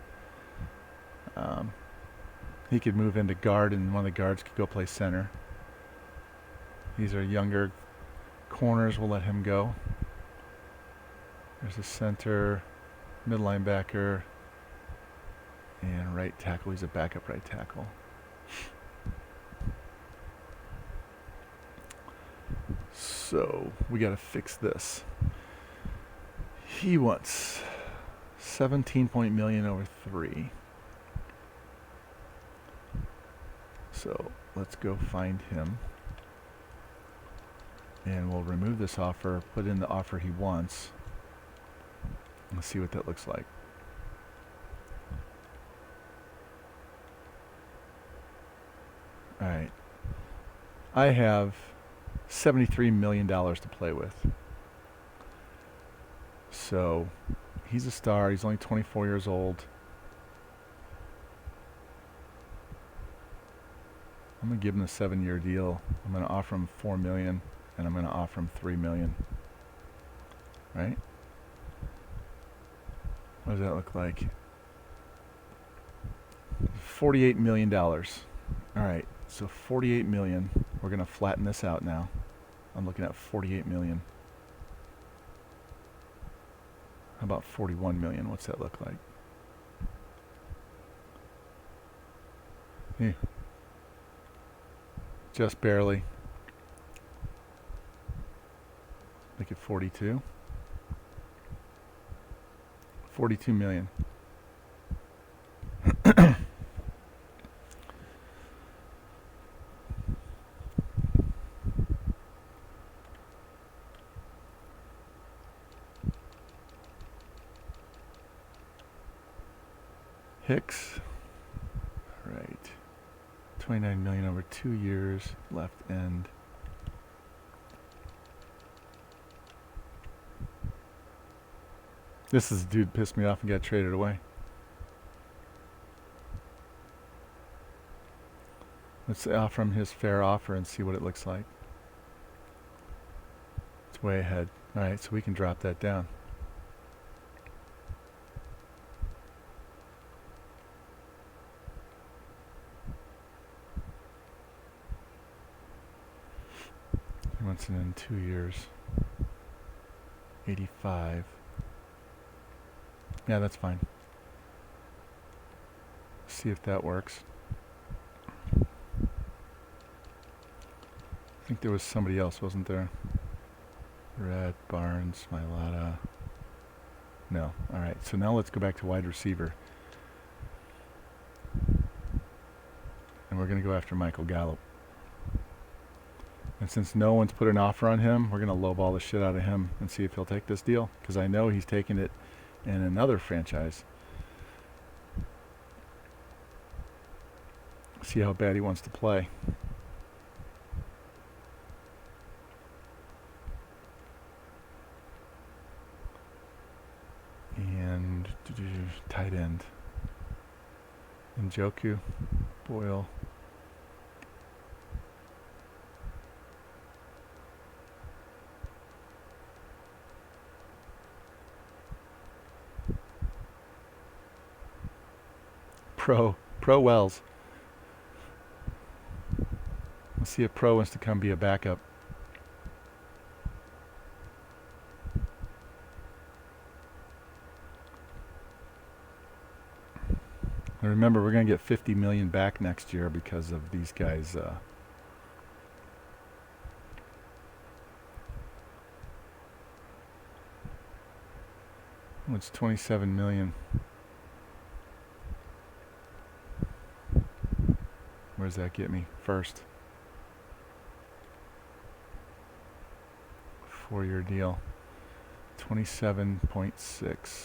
He could move into guard, and one of the guards could go play center. These are younger corners. We'll let him go. There's a center, middle linebacker, and right tackle. He's a backup right tackle. So we got to fix this. He wants 17 million over 3. So let's go find him. And we'll remove this offer, put in the offer he wants. Let's see what that looks like. All right. I have $73 million to play with. So he's a star. He's only 24 years old. I'm going to give him a 7-year deal. I'm going to offer him $4 million, and I'm going to offer him $3 million. Right? What does that look like? $48 million. All right. So $48 million. We're going to flatten this out now. I'm looking at $48 million. How about $41 million? What's that look like? Yeah. Just barely. Make it 42. 42 million. Hicks. Right. $29 million over 2 years. Left end. This is the dude pissed me off and got traded away. Let's offer him his fair offer and see what it looks like. It's way ahead. Alright, so we can drop that down. He wants it in 2 years. 85. Yeah, that's fine. See if that works. I think there was somebody else, wasn't there? Red, Barnes, Mailata. No. Alright, so now let's go back to wide receiver. And we're going to go after Michael Gallup. And since no one's put an offer on him, we're going to lowball the shit out of him and see if he'll take this deal. Because I know he's taking it in another franchise. See how bad he wants to play. And tight end. Njoku, Boyle. Pro Wells. Let's see if Pro wants to come be a backup. And remember, we're going to get $50 million back next year because of these guys. It's $27 million. Where does that get me? First. 4-year deal. 27.6.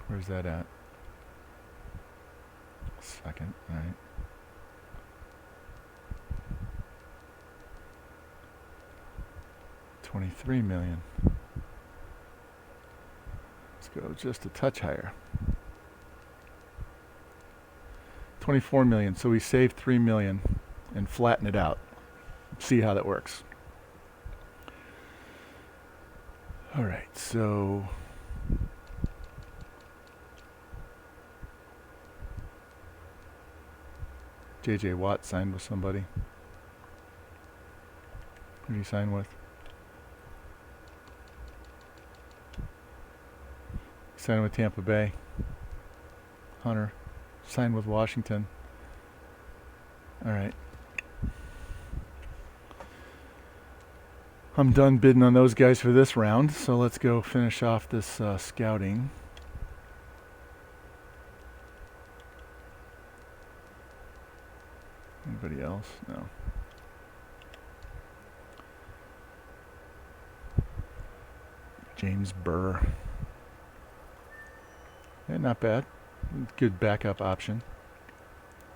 Where's that at? Second, all right. $23 million. Let's go just a touch higher. $24 million. So we saved $3 million and flatten it out. See how that works. All right, so J.J. Watt signed with somebody. Who did he sign with? He signed with Tampa Bay. Hunter signed with Washington. All right. I'm done bidding on those guys for this round, so let's go finish off this scouting. Anybody else? No. James Burr. Yeah, not bad. Good backup option.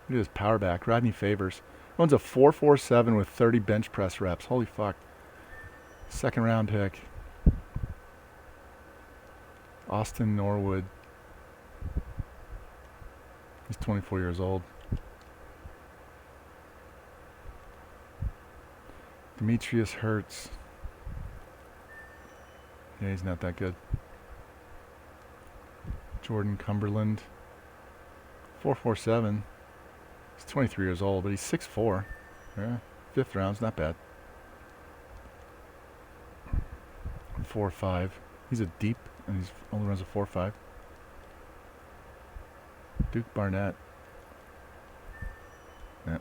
Look at this power back. Rodney Favors. Runs a 4.47 with 30 bench press reps. Holy fuck. Second round pick. Austin Norwood. He's 24 years old. Demetrius Hurts. Yeah, he's not that good. Jordan Cumberland. 4.47. He's 23 years old, but he's 6'4". Yeah, 5th round's not bad. 4.5. He's a deep, and he's only runs a 4.5. Duke Barnett. Yeah.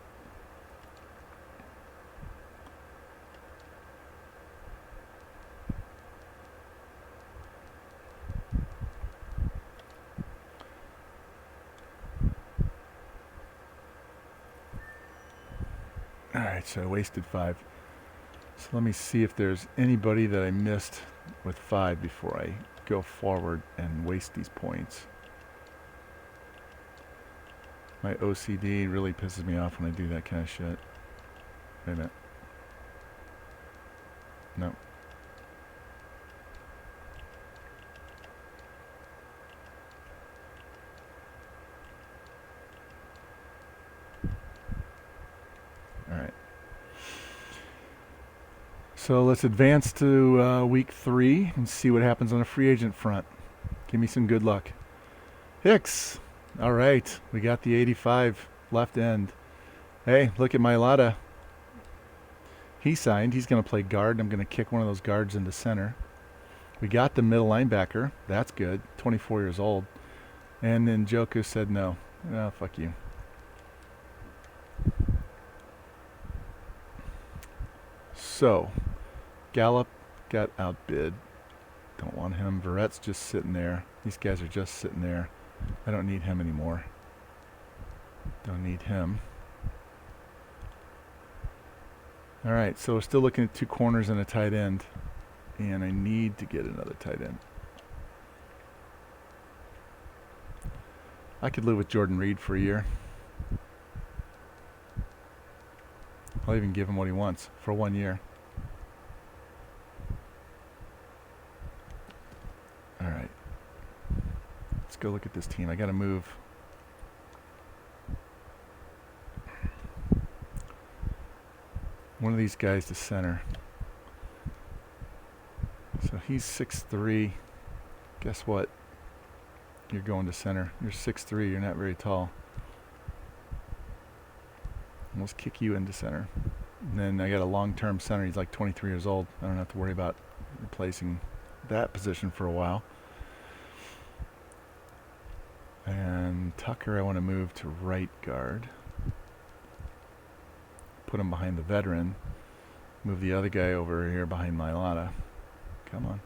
All right, so I wasted 5. So let me see if there's anybody that I missed with 5 before I go forward and waste these points. My OCD really pisses me off when I do that kind of shit. Wait a minute. No. Alright. So let's advance to week 3 and see what happens on the free agent front. Give me some good luck. Hicks! Alright, we got the 85 left end. Hey, look at Mailata. He signed. He's going to play guard. I'm going to kick one of those guards into center. We got the middle linebacker. That's good. 24 years old. And then Joku said no. Oh, fuck you. So, Gallup got outbid. Don't want him. Verrett's just sitting there. These guys are just sitting there. I don't need him anymore. Don't need him. Alright, so we're still looking at 2 corners and a tight end. And I need to get another tight end. I could live with Jordan Reed for a year. I'll even give him what he wants for 1 year. Alright. Let's go look at this team. I gotta move. One of these guys to center. So he's 6'3". Guess what? You're going to center. You're 6'3". You're not very tall. Let's kick you into center. And then I got a long-term center. He's like 23 years old. I don't have to worry about replacing that position for a while. And Tucker I want to move to right guard. Put him behind the veteran. Move the other guy over here behind Mailata. Come on.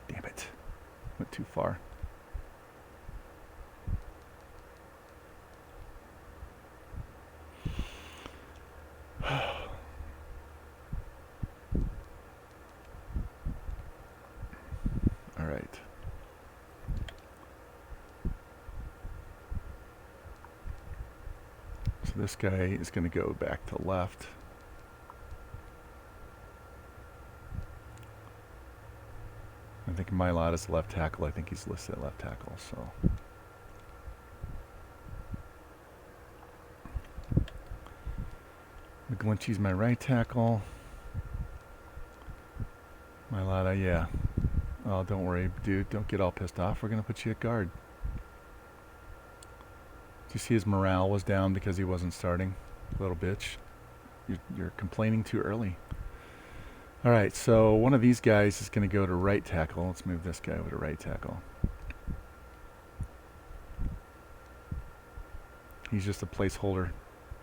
Damn it. Went too far. All right. So this guy is going to go back to left. I think Mailata's left tackle. I think he's listed at left tackle, so. McGlinchey's my right tackle. Mailata, yeah. Oh, don't worry, dude. Don't get all pissed off. We're going to put you at guard. Did you see his morale was down because he wasn't starting? Little bitch. You're complaining too early. All right, so one of these guys is going to go to right tackle. Let's move this guy over to right tackle. He's just a placeholder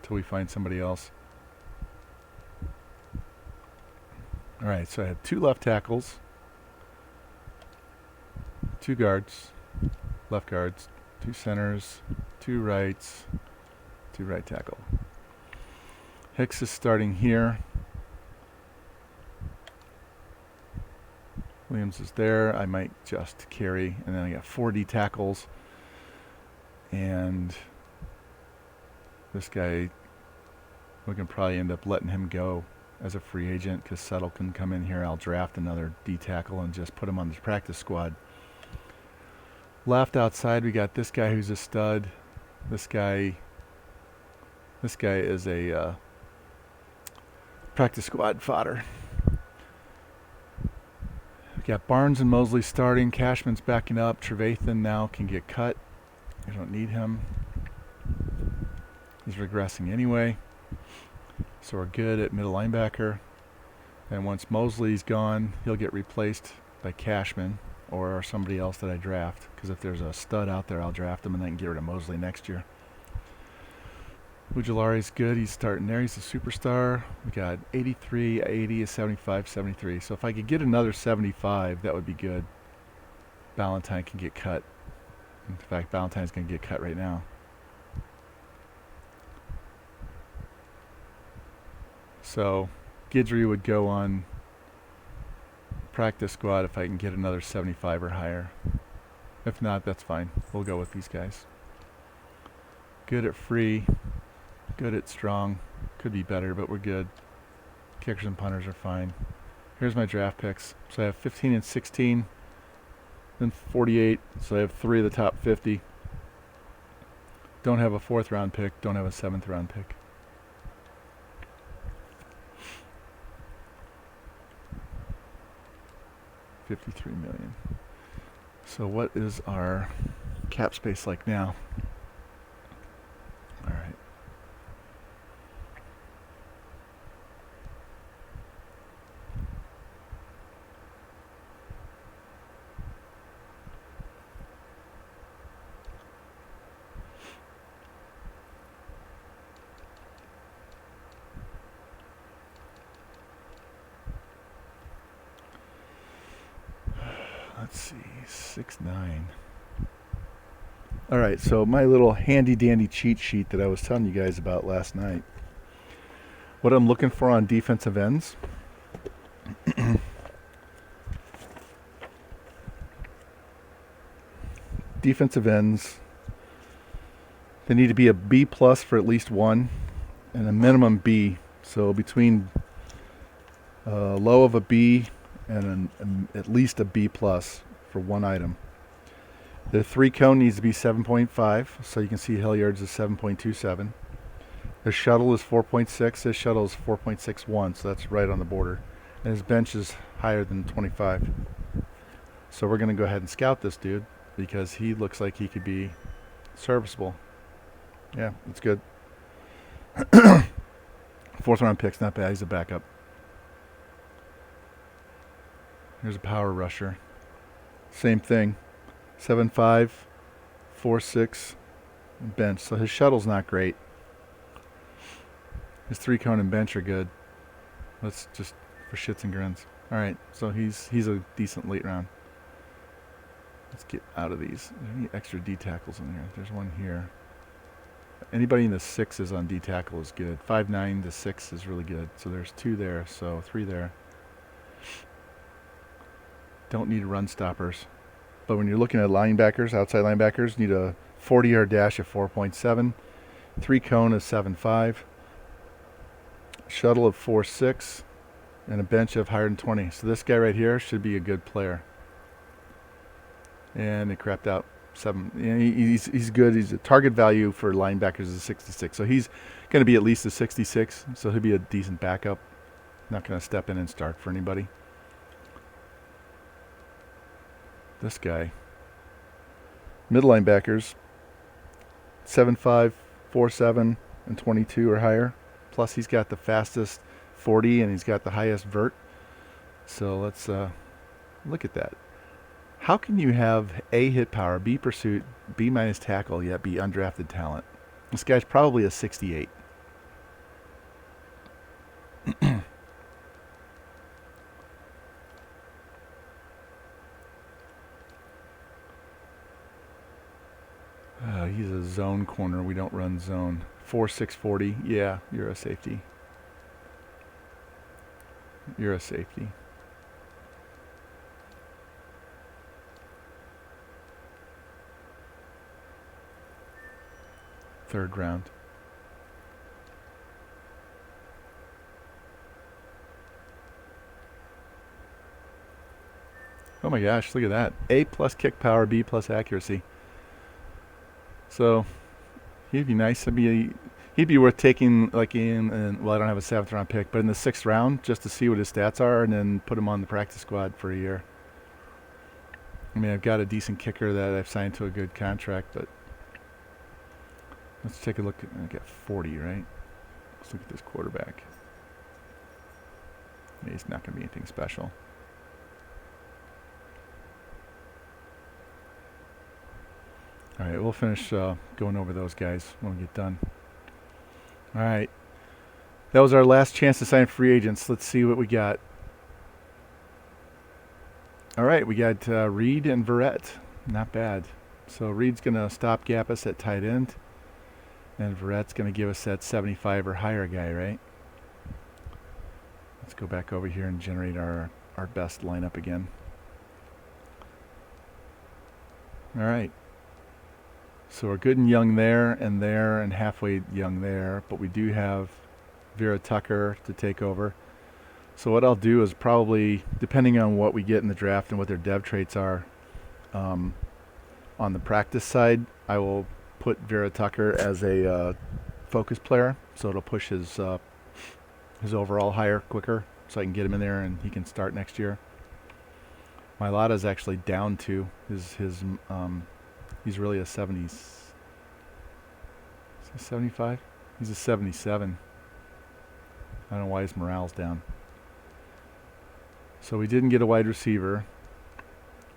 till we find somebody else. All right, so I have 2 left tackles, 2 guards, left guards, 2 centers, 2 rights, 2 right tackle. Hicks is starting here. Williams is there. I might just carry. And then I got 4 D tackles. And this guy, we can probably end up letting him go as a free agent because Settle can come in here. I'll draft another D tackle and just put him on the practice squad. Left outside, we got this guy who's a stud. This guy is a practice squad fodder. We got Barnes and Mosley starting. Cashman's backing up. Trevathan now can get cut. I don't need him. He's regressing anyway. So we're good at middle linebacker. And once Mosley's gone, he'll get replaced by Cashman or somebody else that I draft. Because if there's a stud out there, I'll draft him and then get rid of Mosley next year. Ujulari's good. He's starting there. He's a superstar. We got 83, 80, 75, 73. So if I could get another 75, that would be good. Ballantyne can get cut. In fact, Ballantyne's going to get cut right now. So Guidry would go on practice squad if I can get another 75 or higher. If not, that's fine. We'll go with these guys. Good at free, good at strong. Could be better, but we're good. Kickers and punters are fine. Here's my draft picks. So I have 15 and 16, then 48. So I have 3 of the top 50. Don't have a 4th round pick, don't have a 7th round pick. $53 million. So what is our cap space like now? All right. Let's see, 6'9". All right, so my little handy dandy cheat sheet that I was telling you guys about last night. What I'm looking for on defensive ends. Defensive ends, they need to be a B plus for at least one, and a minimum B. So between low of a B and at least a B plus for one item. The 3 cone needs to be 7.5, so you can see Hilliard's is 7.27. The shuttle is 4.6. This shuttle is 4.61, so that's right on the border. And his bench is higher than 25. So we're going to go ahead and scout this dude because he looks like he could be serviceable. Yeah, it's good. 4th round pick's not bad. He's a backup. Here's a power rusher. Same thing. 7.5, 4.6 bench. So his shuttle's not great. His 3 cone and bench are good. Let's just for shits and grins. All right, so he's a decent late round. Let's get out of these. Are there any extra D tackles in here? There's one here. Anybody in the 6s on D tackle is good. 5'9" to 6 is really good. So there's 2 there, so 3 there. Don't need run stoppers. But when you're looking at linebackers, outside linebackers, need a 40-yard dash of 4.7, 3 cone of 7.5, shuttle of 4.6, and a bench of higher than 20. So this guy right here should be a good player. And it crapped out 7. He's good. He's a target value for linebackers is 66. So he's going to be at least a 66. So he'll be a decent backup. Not going to step in and start for anybody. This guy. Middle linebackers, 7.5, 4.7, and 22 or higher. Plus he's got the fastest 40 and he's got the highest vert. So let's look at that. How can you have A, hit power, B, pursuit, B minus tackle, yet be undrafted talent? This guy's probably a 68. He's a zone corner. We don't run zone. 4.640. Yeah, you're a safety. You're a safety. Third round. Oh my gosh, look at that. A plus kick power, B plus accuracy. So he'd be nice. He'd be worth taking like well, I don't have a 7th round pick, but in the 6th round just to see what his stats are and then put him on the practice squad for a year. I mean, I've got a decent kicker that I've signed to a good contract, but let's take a look. I got 40, right? Let's look at this quarterback. Yeah, he's not going to be anything special. All right, we'll finish going over those guys when we get done. All right. That was our last chance to sign free agents. Let's see what we got. All right, we got Reed and Verrett. Not bad. So Reed's going to stopgap us at tight end, and Verrett's going to give us that 75 or higher guy, right? Let's go back over here and generate our best lineup again. All right. So we're good and young there, and halfway young there, but we do have Vera Tucker to take over. So what I'll do is probably, depending on what we get in the draft and what their dev traits are, on the practice side, I will put Vera Tucker as a focus player, so it'll push his overall higher quicker, so I can get him in there and he can start next year. Mailata's actually down to he's really a 70. Is he 75? He's a 77. I don't know why his morale's down. So we didn't get a wide receiver.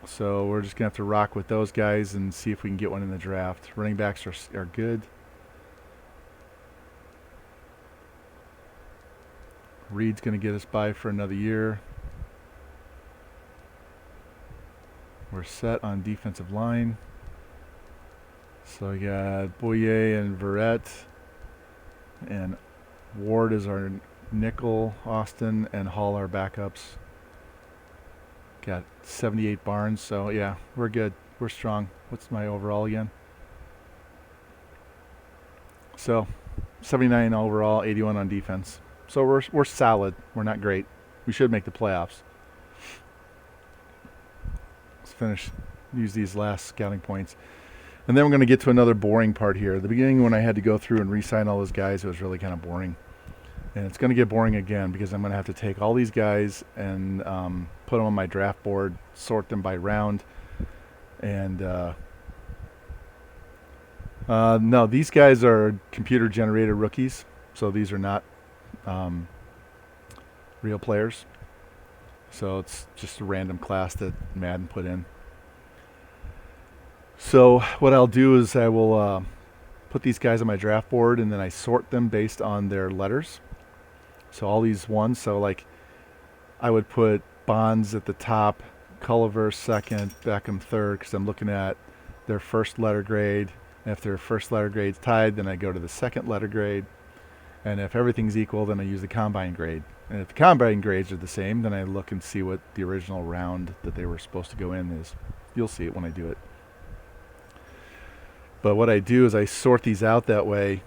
So we're just going to have to rock with those guys and see if we can get one in the draft. Running backs are good. Reed's going to get us by for another year. We're set on defensive line. So we got Boyer and Verrett. And Ward is our nickel. Austin and Hall our backups. Got 78 Barnes, so yeah, we're good. We're strong. What's my overall again? So 79 overall, 81 on defense. So we're solid. We're not great. We should make the playoffs. Let's use these last scouting points. And then we're going to get to another boring part here. At the beginning, when I had to go through and re-sign all those guys, it was really kind of boring. And it's going to get boring again because I'm going to have to take all these guys and put them on my draft board, sort them by round. And no, these guys are computer-generated rookies, so these are not real players. So it's just a random class that Madden put in. So what I'll do is I will put these guys on my draft board, and then I sort them based on their letters. So all these ones, so like I would put Bonds at the top, Culliver second, Beckham third, because I'm looking at their first letter grade. And if their first letter grade's tied, then I go to the second letter grade. And if everything's equal, then I use the combine grade. And if the combine grades are the same, then I look and see what the original round that they were supposed to go in is. You'll see it when I do it. But what I do is I sort these out that way.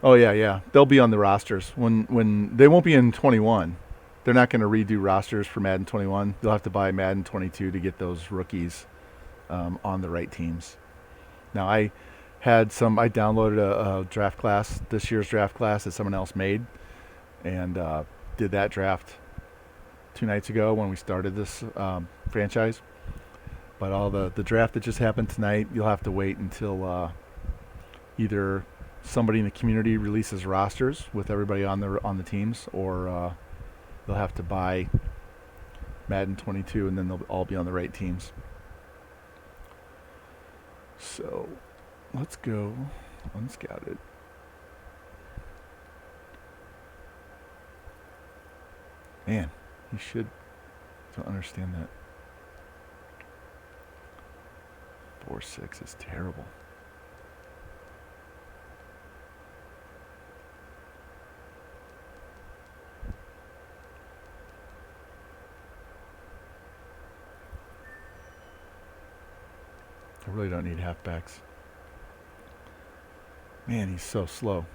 Oh yeah. They'll be on the rosters when they won't be in 21. They're not going to redo rosters for Madden 21. They'll have to buy Madden 22 to get those rookies on the right teams. Now I downloaded a draft class, this year's draft class that someone else made, and did that draft 2 nights ago when we started this franchise. But all the draft that just happened tonight, you'll have to wait until either somebody in the community releases rosters with everybody on the teams, or they'll have to buy Madden 22, and then they'll all be on the right teams. So let's go unscouted. Man, you should don't understand that. 4-6 is terrible. I really don't need halfbacks. Man, he's so slow.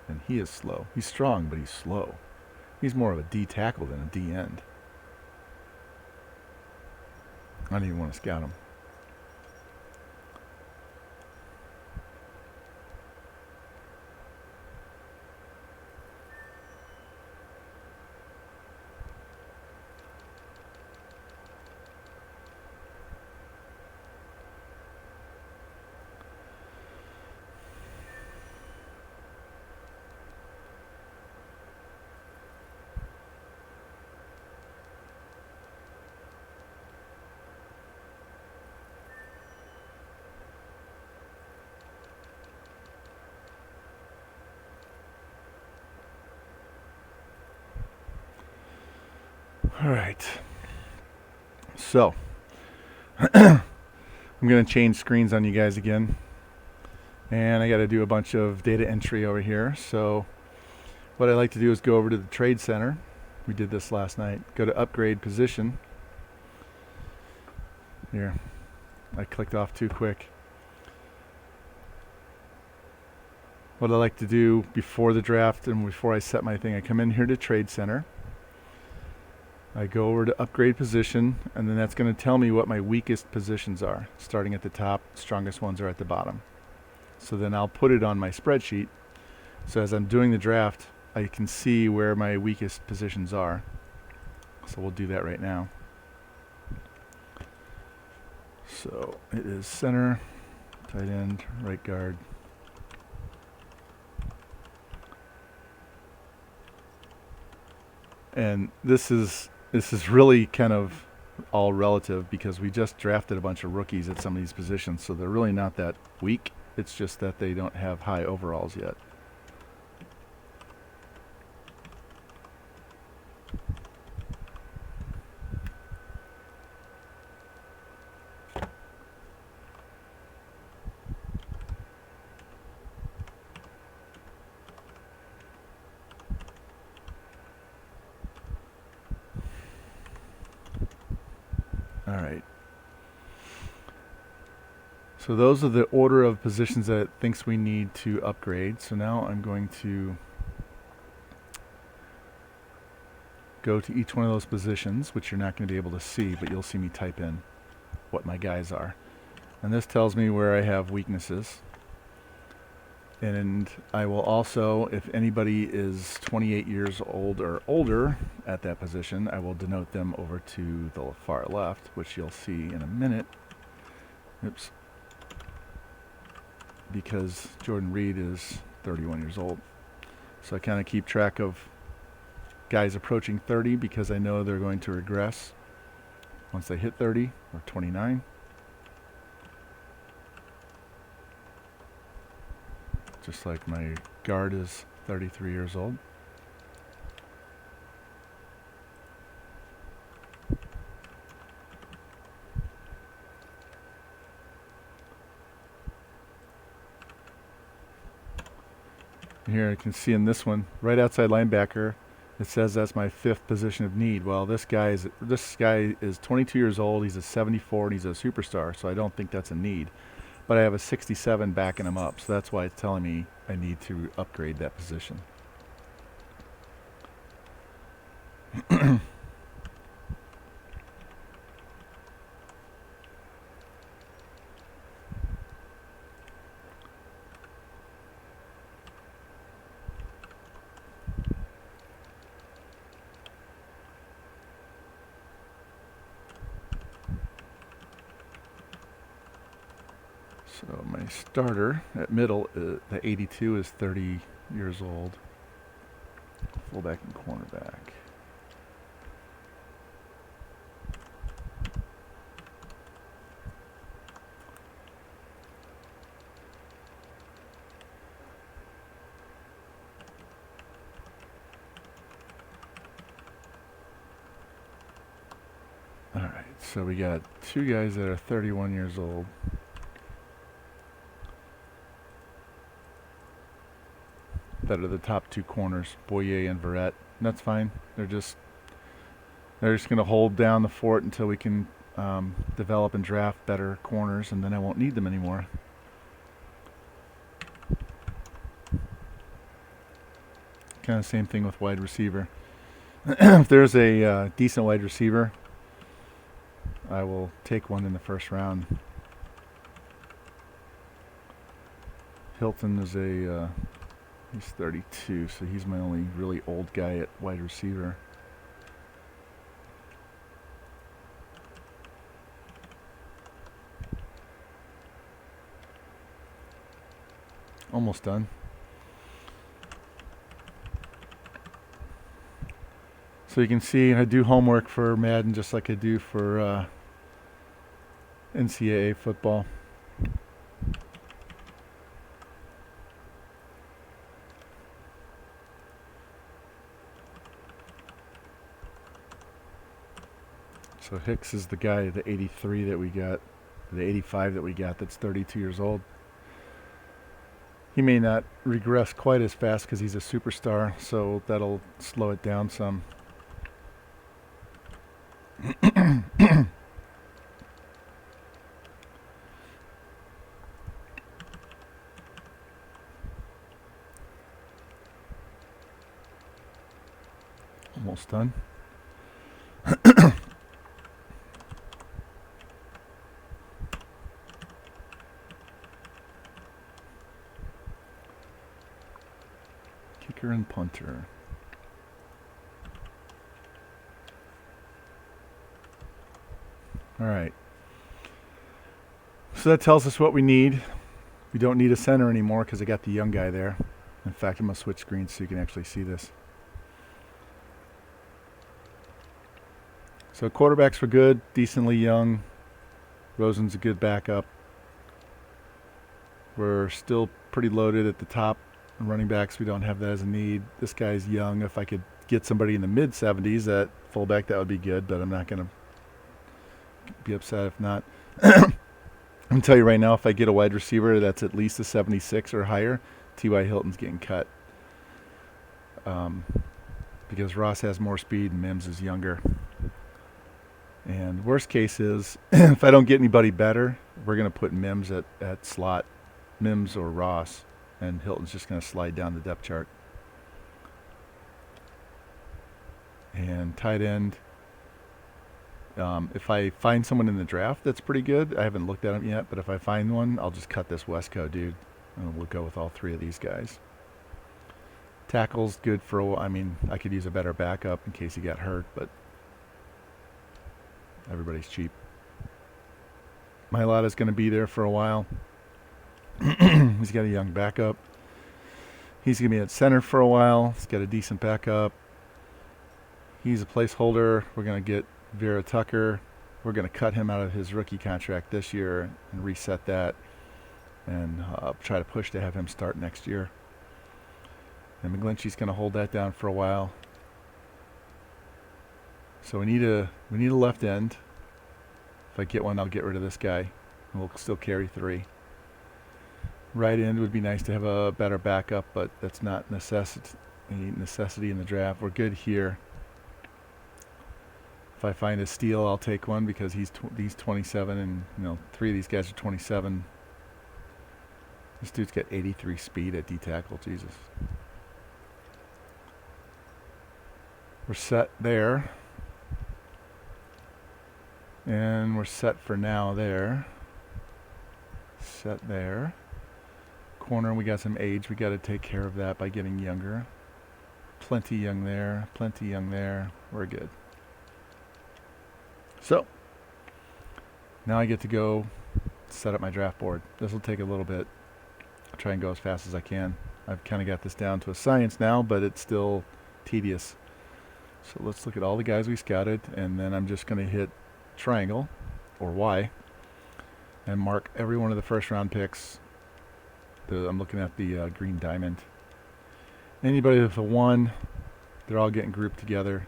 And he is slow. He's strong, but he's slow. He's more of a D tackle than a D end. I don't even want to scout him. All right. So, I'm going to change screens on you guys again. And I got to do a bunch of data entry over here. So, what I like to do is go over to the Trade Center. We did this last night. Go to Upgrade Position. Here. I clicked off too quick. What I like to do before the draft and before I set my thing, I come in here to Trade Center. I go over to Upgrade Position, and then that's going to tell me what my weakest positions are. Starting at the top, strongest ones are at the bottom. So then I'll put it on my spreadsheet. So as I'm doing the draft, I can see where my weakest positions are. So we'll do that right now. So it is center, tight end, right guard. And this is really kind of all relative because we just drafted a bunch of rookies at some of these positions, so they're really not that weak. It's just that they don't have high overalls yet. All right. So those are the order of positions that it thinks we need to upgrade. So now I'm going to go to each one of those positions, which you're not going to be able to see, but you'll see me type in what my guys are. And this tells me where I have weaknesses. And I will also, if anybody is 28 years old or older at that position, I will denote them over to the far left, which you'll see in a minute. Oops. Because Jordan Reed is 31 years old. So I kind of keep track of guys approaching 30 because I know they're going to regress once they hit 30 or 29. Just like my guard is 33 years old. Here I can see in this one, right outside linebacker, it says that's my 5th position of need. Well, this guy is 22 years old. He's a 74 and he's a superstar, so I don't think that's a need. But I have a 67 backing him up, so that's why it's telling me I need to upgrade that position. So my starter at middle, the 82 is 30 years old. Fullback and cornerback. All right, so we got 2 guys that are 31 years old. That are the top 2 corners, Boyer and Verrett. And that's fine. They're just going to hold down the fort until we can develop and draft better corners, and then I won't need them anymore. Kind of same thing with wide receiver. If there's a decent wide receiver, I will take one in the first round. Hilton is he's 32, so he's my only really old guy at wide receiver. Almost done. So you can see I do homework for Madden just like I do for NCAA football. So Hicks is the guy, the 83 that we got, the 85 that we got, that's 32 years old. He may not regress quite as fast because he's a superstar, so that'll slow it down some. Almost done. Kicker and punter. All right. So that tells us what we need. We don't need a center anymore because I got the young guy there. In fact, I'm going to switch screens so you can actually see this. So quarterbacks were good, decently young. Rosen's a good backup. We're still pretty loaded at the top. Running backs, we don't have that as a need. This guy's young. If I could get somebody in the mid-70s at fullback, that would be good, but I'm not going to be upset if not. I'm going to tell you right now, if I get a wide receiver that's at least a 76 or higher, T.Y. Hilton's getting cut. Because Ross has more speed and Mims is younger. And worst case is, if I don't get anybody better, we're going to put Mims at slot. Mims or Ross. And Hilton's just going to slide down the depth chart. And tight end. If I find someone in the draft that's pretty good, I haven't looked at them yet, but if I find one, I'll just cut this Westco dude. And we'll go with all three of these guys. Tackle's good for a while. I mean, I could use a better backup in case he got hurt, but everybody's cheap. Mailata's going to be there for a while. He's got a young backup. He's going to be at center for a while. He's got a decent backup. He's a placeholder. We're going to get Vera Tucker. We're going to cut him out of his rookie contract this year and reset that and try to push to have him start next year. And McGlinchey's going to hold that down for a while. So we need a left end. If I get one, I'll get rid of this guy. And we'll still carry three. Right end would be nice to have a better backup, but that's not necessity in the draft. We're good here. If I find a steal, I'll take one because he's 27, and three of these guys are 27. This dude's got 83 speed at D tackle. Jesus. We're set there. And we're set for now there. Set there. Corner, we got some age. We got to take care of that by getting younger. Plenty young there. Plenty young there. We're good. So, now I get to go set up my draft board. This will take a little bit. I'll try and go as fast as I can. I've kind of got this down to a science now, but it's still tedious. So let's look at all the guys we scouted, and then I'm just going to hit triangle, or Y, and mark every one of the first round picks. I'm looking at the green diamond. Anybody with a 1, they're all getting grouped together.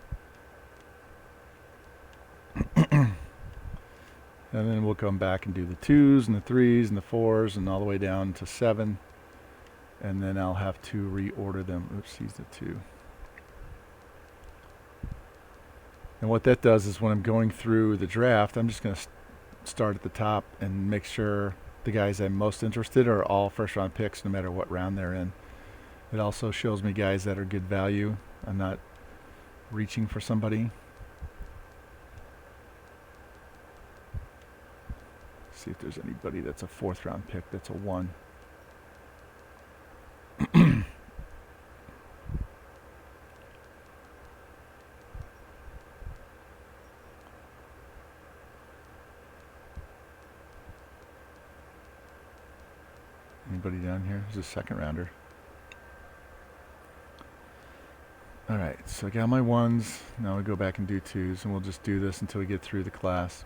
And then we'll come back and do the 2s and the 3s and the 4s and all the way down to 7. And then I'll have to reorder them. Oops, he's the 2. And what that does is when I'm going through the draft, I'm just going to start at the top and make sure the guys I'm most interested in are all first-round picks no matter what round they're in. It also shows me guys that are good value. I'm not reaching for somebody. See if there's anybody that's a 4th-round pick that's a 1. Anybody down here? Who's a 2nd rounder? Alright, so I got my 1s. Now I'll go back and do 2s, and we'll just do this until we get through the class.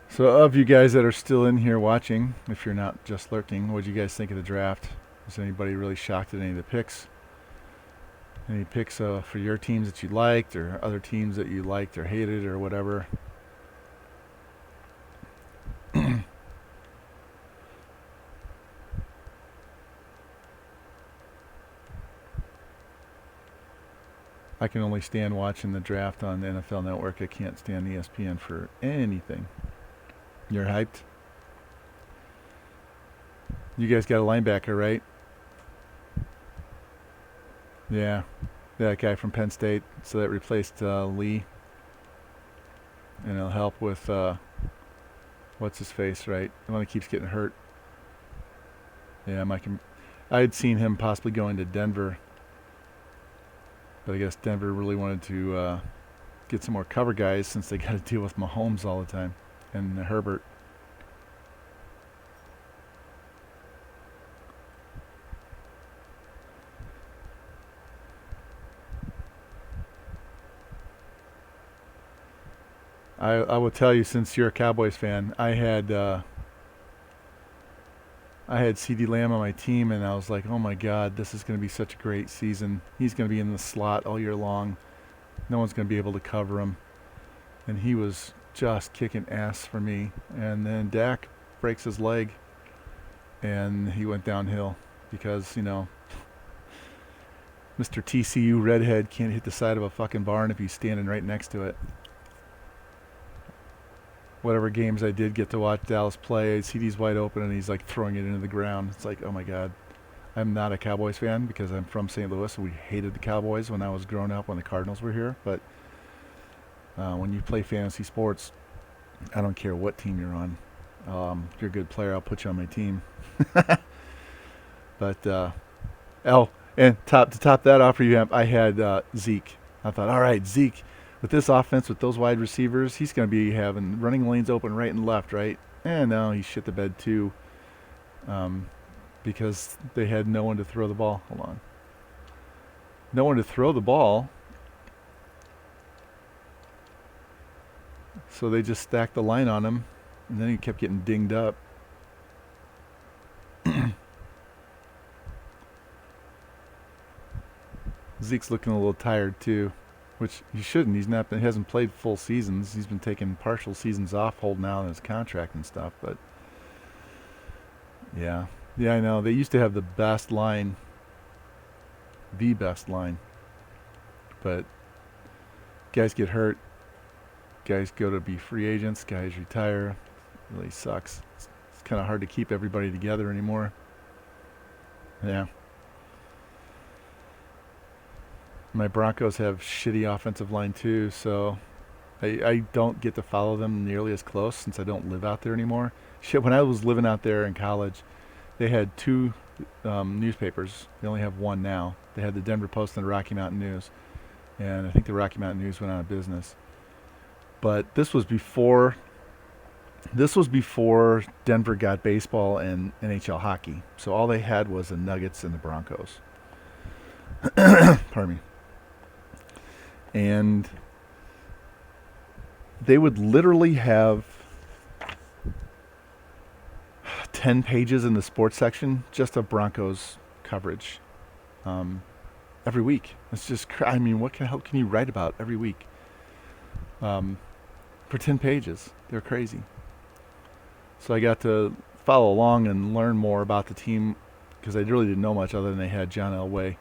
So of you guys that are still in here watching, if you're not just lurking, what do you guys think of the draft? Was anybody really shocked at any of the picks? Any picks for your teams that you liked, or other teams that you liked or hated, or whatever? I can only stand watching the draft on the NFL Network. I can't stand ESPN for anything. You're hyped? You guys got a linebacker, right? Yeah. That guy from Penn State. So that replaced Lee. And it'll help with, what's his face, right? The one that keeps getting hurt. Yeah, I had seen him possibly going to Denver. But I guess Denver really wanted to get some more cover guys since they got to deal with Mahomes all the time. And Herbert. I will tell you, since you're a Cowboys fan, I had CD Lamb on my team, and I was like, oh my God, this is going to be such a great season. He's going to be in the slot all year long. No one's going to be able to cover him. And he was just kicking ass for me. And then Dak breaks his leg, and he went downhill because, Mr. TCU redhead can't hit the side of a fucking barn if he's standing right next to it. Whatever games I did get to watch Dallas play, CD's wide open and he's like throwing it into the ground. It's like, oh my God. I'm not a Cowboys fan because I'm from St. Louis and we hated the Cowboys when I was growing up when the Cardinals were here. But when you play fantasy sports, I don't care what team you're on. If you're a good player, I'll put you on my team. But, and to top that off for you, I had Zeke. I thought, all right, Zeke. With this offense, with those wide receivers, he's going to be having running lanes open right and left, right? And no, he shit the bed too, because they had no one to throw the ball. Hold on. No one to throw the ball. So they just stacked the line on him, and then he kept getting dinged up. Zeke's looking a little tired too. Which he shouldn't. He hasn't played full seasons. He's been taking partial seasons off, holding out on his contract and stuff. But yeah, I know. They used to have the best line. But guys get hurt. Guys go to be free agents. Guys retire. It really sucks. It's kind of hard to keep everybody together anymore. Yeah. My Broncos have shitty offensive line too, so I don't get to follow them nearly as close since I don't live out there anymore. Shit, when I was living out there in college, they had two newspapers. They only have one now. They had the Denver Post and the Rocky Mountain News, and I think the Rocky Mountain News went out of business. But this was before Denver got baseball and NHL hockey. So all they had was the Nuggets and the Broncos. Pardon me. And they would literally have 10 pages in the sports section just of Broncos coverage every week. It's just, what the hell can you write about every week for 10 pages? They're crazy. So I got to follow along and learn more about the team because I really didn't know much other than they had John Elway.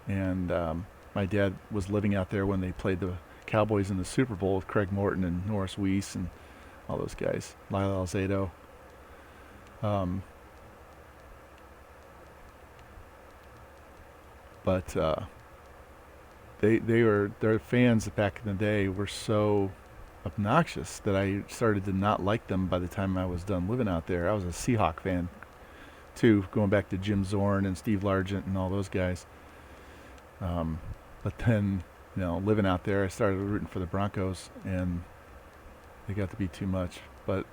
And my dad was living out there when they played the Cowboys in the Super Bowl with Craig Morton and Norris Weiss and all those guys, Lyle Alzado. But their fans back in the day were so obnoxious that I started to not like them by the time I was done living out there. I was a Seahawk fan too, going back to Jim Zorn and Steve Largent and all those guys. But then, living out there, I started rooting for the Broncos, and they got to be too much. But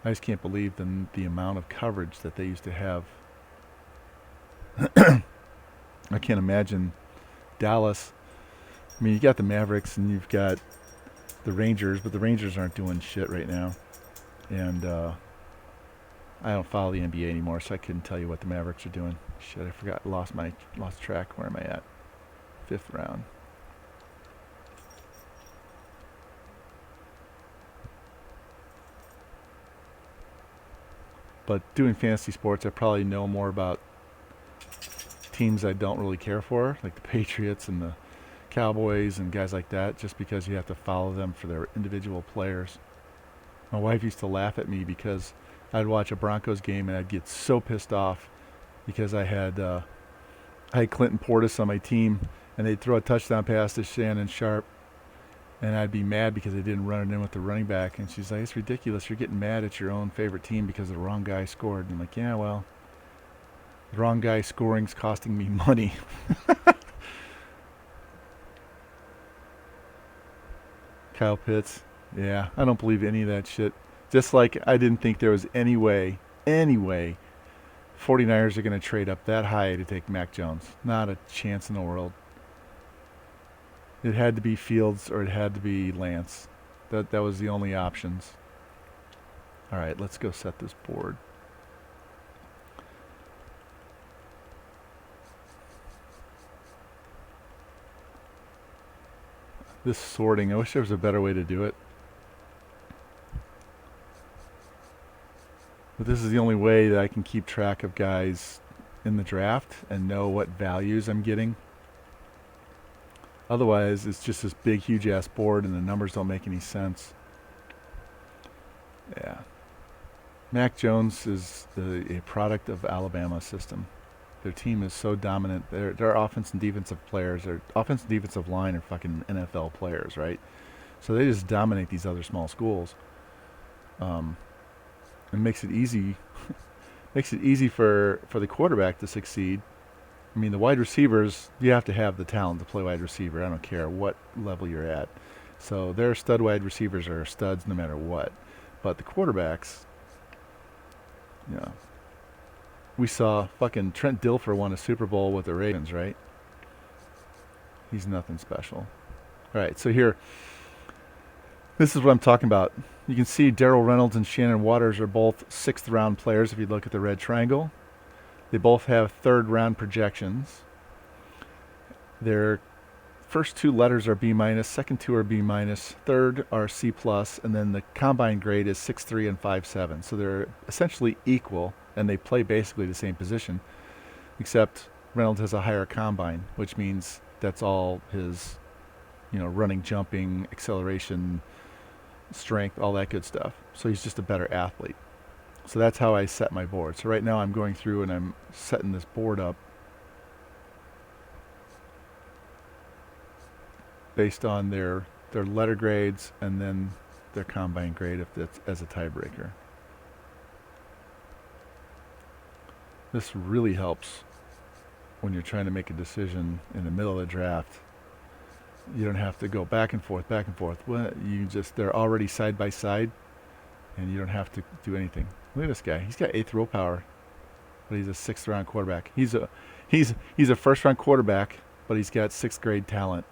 I just can't believe the amount of coverage that they used to have. I can't imagine Dallas. I mean, you got the Mavericks and you've got the Rangers, but the Rangers aren't doing shit right now. And I don't follow the NBA anymore, so I couldn't tell you what the Mavericks are doing. Shit, I forgot. Lost track. Where am I at? 5th round. But doing fantasy sports, I probably know more about teams I don't really care for, like the Patriots and the Cowboys and guys like that, just because you have to follow them for their individual players. My wife used to laugh at me because I'd watch a Broncos game and I'd get so pissed off because I had Clinton Portis on my team and they'd throw a touchdown pass to Shannon Sharp and I'd be mad because they didn't run it in with the running back. And she's like, it's ridiculous. You're getting mad at your own favorite team because the wrong guy scored. And I'm like, yeah, well, the wrong guy scoring's costing me money. Kyle Pitts. Yeah, I don't believe any of that shit. Just like I didn't think there was any way 49ers are going to trade up that high to take Mac Jones. Not a chance in the world. It had to be Fields or it had to be Lance. That was the only options. All right, let's go set this board. This sorting, I wish there was a better way to do it. But this is the only way that I can keep track of guys in the draft and know what values I'm getting. Otherwise, it's just this big, huge ass board and the numbers don't make any sense. Yeah. Mac Jones is a product of Alabama system. Their team is so dominant. Their offense and defensive players, their offense and defensive line are fucking NFL players, right? So they just dominate these other small schools. It makes it easy for the quarterback to succeed. I mean, the wide receivers, you have to have the talent to play wide receiver. I don't care what level you're at. So their stud wide receivers are studs no matter what. But the quarterbacks, you know, we saw fucking Trent Dilfer won a Super Bowl with the Ravens, right? He's nothing special. All right, so here, this is what I'm talking about. You can see Darrell Reynolds and Shannon Waters are both 6th round players if you look at the red triangle. They both have 3rd round projections. Their first 2 letters are B minus, second 2 are B minus, third are C plus, and then the combine grade is 6.3 and 5.7. So they're essentially equal, and they play basically the same position, except Reynolds has a higher combine, which means that's all his, running, jumping, acceleration, strength, all that good stuff. So he's just a better athlete. So that's how I set my board. So right now I'm going through and I'm setting this board up based on their letter grades and then their combine grade if that's as a tiebreaker. This really helps when you're trying to make a decision in the middle of the draft. You don't have to go back and forth. Well, they're already side by side and you don't have to do anything. Look at this guy. He's got 8th row power, but he's a 6th round quarterback. He's a 1st round quarterback, but he's got 6th grade talent.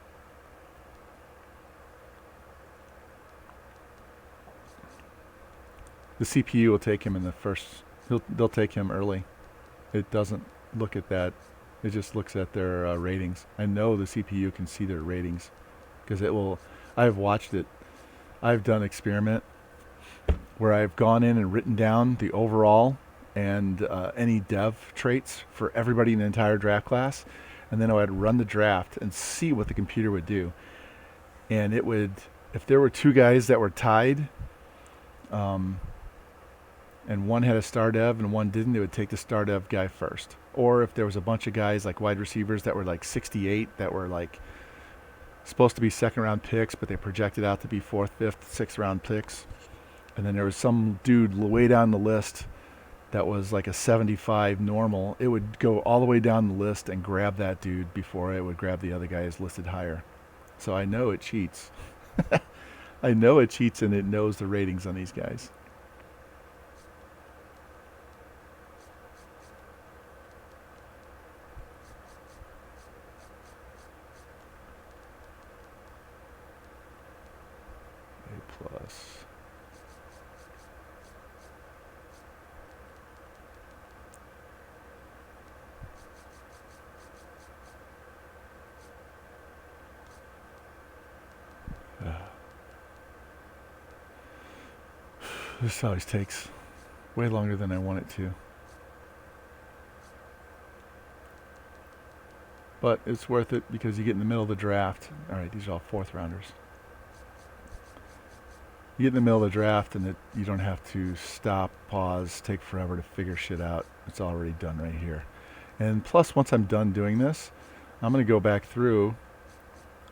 The CPU will take him in the first. They'll take him early. It doesn't look at that. It just looks at their ratings. I know the CPU can see their ratings because it will. I've watched it. I've done experiment where I've gone in and written down the overall and any dev traits for everybody in the entire draft class, and then I would run the draft and see what the computer would do. And it would, if there were 2 guys that were tied, and one had a star dev and one didn't, it would take the star dev guy first. Or if there was a bunch of guys like wide receivers that were like 68 that were like supposed to be 2nd round picks, but they projected out to be 4th, 5th, 6th round picks. And then there was some dude way down the list that was like a 75 normal. It would go all the way down the list and grab that dude before it would grab the other guys listed higher. So I know it cheats. I know it cheats and it knows the ratings on these guys. A plus. This always takes way longer than I want it to. But it's worth it because you get in the middle of the draft. Alright, these are all fourth rounders. You get in the middle of the draft and you don't have to stop, pause, take forever to figure shit out. It's already done right here. And plus, once I'm done doing this, I'm going to go back through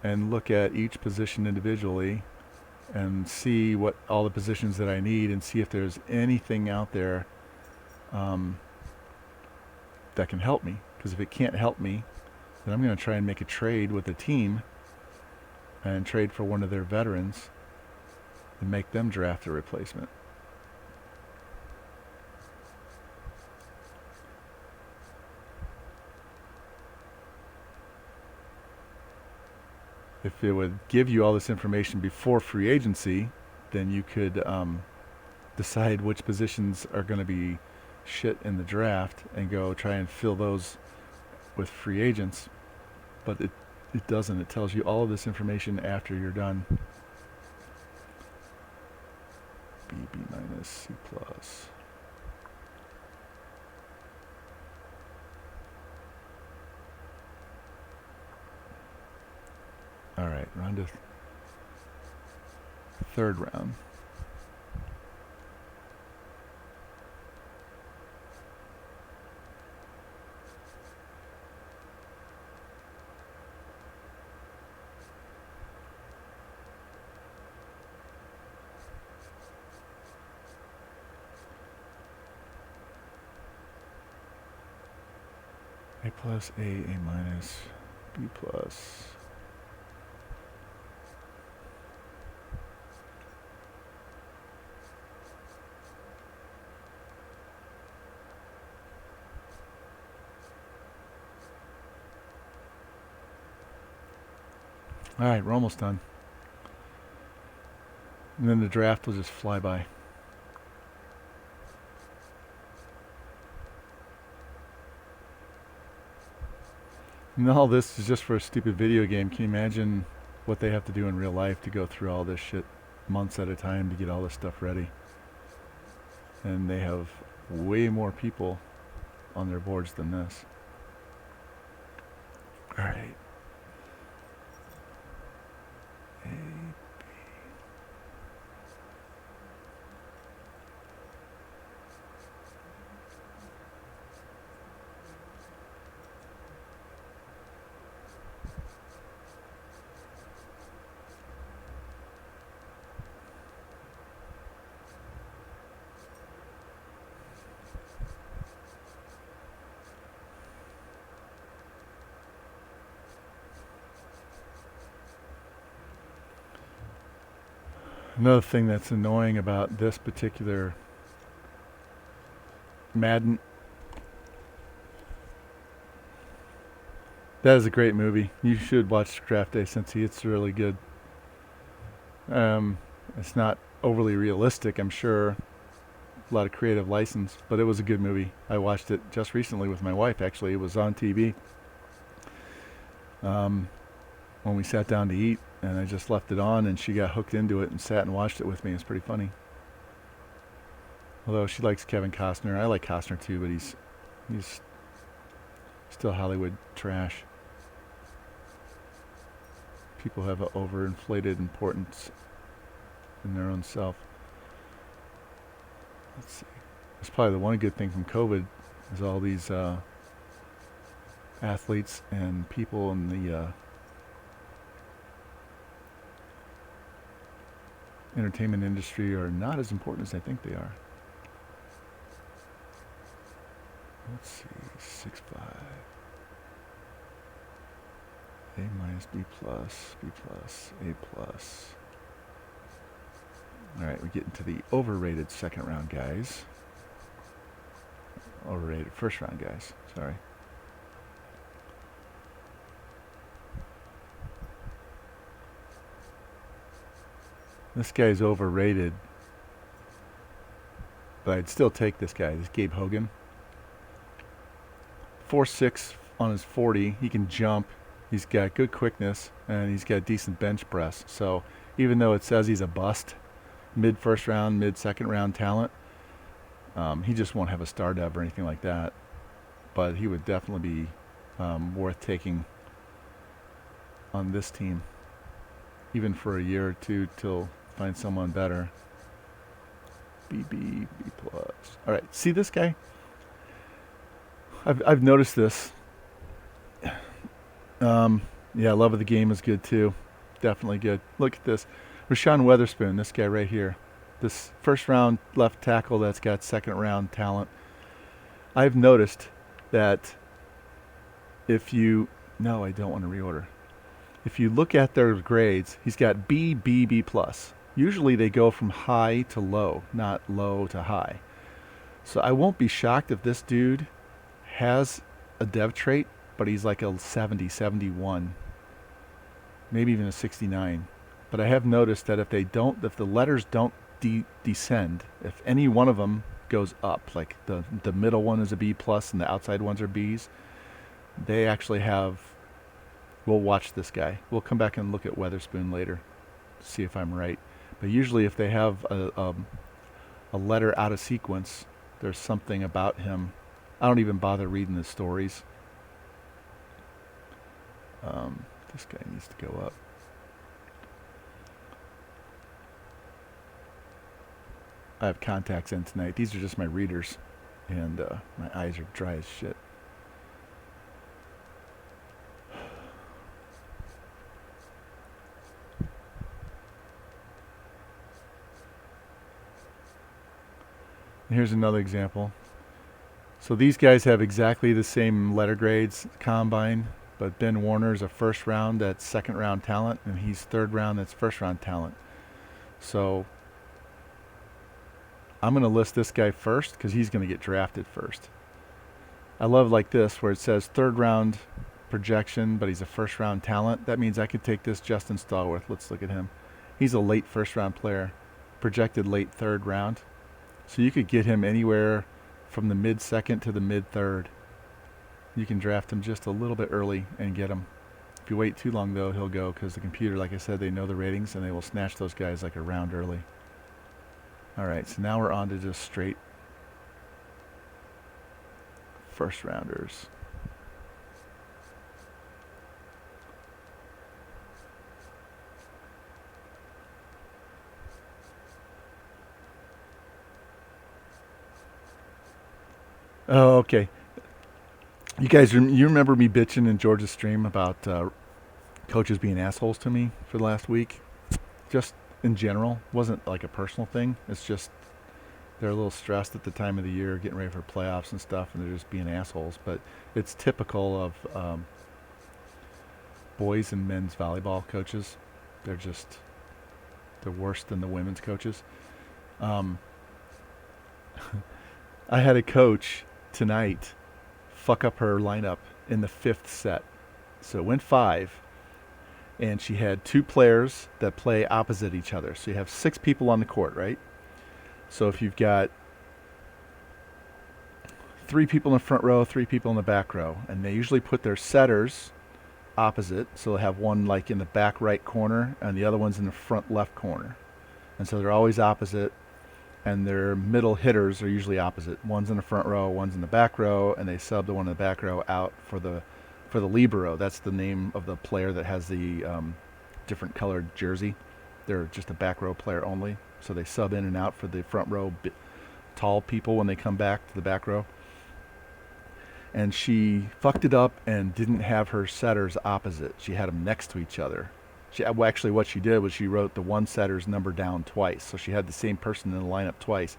and look at each position individually and see what all the positions that I need and see if there's anything out there that can help me. Because if it can't help me, then I'm going to try and make a trade with a team and trade for one of their veterans and make them draft a replacement. If it would give you all this information before free agency, then you could decide which positions are going to be shit in the draft and go try and fill those with free agents. But it doesn't. It tells you all of this information after you're done. B minus, C plus. All right, we're on to third round. A plus, A minus, B plus. All right, we're almost done. And then the draft will just fly by. And all this is just for a stupid video game. Can you imagine what they have to do in real life to go through all this shit months at a time to get all this stuff ready? And they have way more people on their boards than this. All right. A, B. Another thing that's annoying about this particular Madden, that is a great movie. You should watch Draft Day since it's really good. It's not overly realistic, I'm sure. A lot of creative license, but it was a good movie. I watched it just recently with my wife, actually. It was on TV when we sat down to eat, and I just left it on, and she got hooked into it and sat and watched it with me. It's pretty funny. Although she likes Kevin Costner. I like Costner too, but he's still Hollywood trash. People have an overinflated importance in their own self. Let's see. That's probably the one good thing from COVID is all these athletes and people in the entertainment industry are not as important as I think they are. Let's see, 6.5. A minus, B plus, B plus, A plus. Alright, we're getting to the overrated second round guys. Overrated first round guys, sorry. This guy's overrated, but I'd still take this guy. This Gabe Hogan. 4.6 on his 40. He can jump. He's got good quickness, and he's got decent bench press. So even though it says he's a bust, mid first round, mid second round talent. He just won't have a star dev or anything like that, but he would definitely be worth taking on this team, even for a year or two till find someone better. B plus. All right, see this guy? I've noticed this. Yeah, love of the game is good too. Definitely good. Look at this. Rashawn Weatherspoon, this guy right here. This first round left tackle that's got second round talent. I've noticed that if you... No, I don't want to reorder. If you look at their grades, he's got B plus. Usually they go from high to low, not low to high. So I won't be shocked if this dude has a dev trait, but he's like a 70, 71, maybe even a 69. But I have noticed that if the letters don't descend, if any one of them goes up, like the middle one is a B plus and the outside ones are Bs, they actually have... We'll watch this guy. We'll come back and look at Weatherspoon later to see if I'm right. But usually if they have a letter out of sequence, there's something about him. I don't even bother reading the stories. This guy needs to go up. I have contacts in tonight. These are just my readers, and my eyes are dry as shit. And here's another example. So these guys have exactly the same letter grades combine, but Ben Warner's a first round, that's second round talent, and he's third round, that's first round talent. So I'm going to list this guy first because he's going to get drafted first. I love like this where it says third round projection, but he's a first round talent. That means I could take this Justin Stallworth. Let's look at him. He's a late first round player, projected late third round. So you could get him anywhere from the mid second to the mid third. You can draft him just a little bit early and get him. If you wait too long though, he'll go because the computer, like I said, they know the ratings and they will snatch those guys like a round early. Alright, so now we're on to just straight first rounders. Oh, okay. You guys, you remember me bitching in George's stream about coaches being assholes to me for the last week? Just in general. Wasn't like a personal thing. It's just they're a little stressed at the time of the year, getting ready for playoffs and stuff, and they're just being assholes. But it's typical of boys and men's volleyball coaches. They're worse than the women's coaches. I had a coach tonight fuck up her lineup in the fifth set. So it went 5, and she had 2 players that play opposite each other. So you have 6 people on the court, right? So if you've got 3 people in the front row, 3 people in the back row, and they usually put their setters opposite, so they'll have one like in the back right corner and the other one's in the front left corner. And so they're always opposite, and their middle hitters are usually opposite. One's in the front row, one's in the back row, and they sub the one in the back row out for the libero. That's the name of the player that has the different colored jersey. They're just a back row player only, so they sub in and out for the front row tall people when they come back to the back row. And she fucked it up and didn't have her setters opposite. She had them next to each other. Actually, what she did was she wrote the one setter's number down twice. So she had the same person in the lineup twice.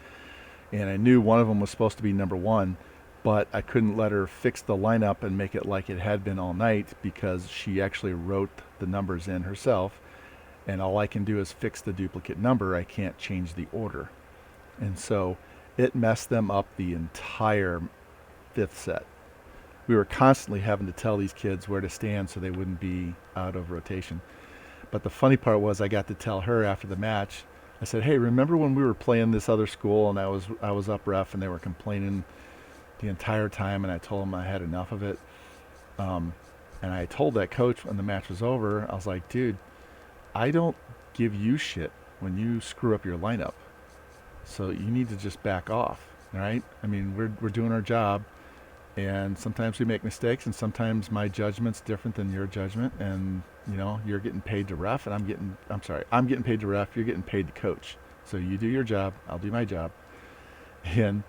And I knew one of them was supposed to be number 1, but I couldn't let her fix the lineup and make it like it had been all night because she actually wrote the numbers in herself. And all I can do is fix the duplicate number. I can't change the order. And so it messed them up the entire 5th set. We were constantly having to tell these kids where to stand so they wouldn't be out of rotation. But the funny part was I got to tell her after the match. I said, "Hey, remember when we were playing this other school and I was up ref and they were complaining the entire time, and I told them I had enough of it." And I told that coach when the match was over, I was like, "Dude, I don't give you shit when you screw up your lineup. So you need to just back off, right? I mean, we're doing our job, and sometimes we make mistakes, and sometimes my judgment's different than your judgment, and you're getting paid to ref, and I'm getting paid to ref, you're getting paid to coach. So you do your job, I'll do my job. And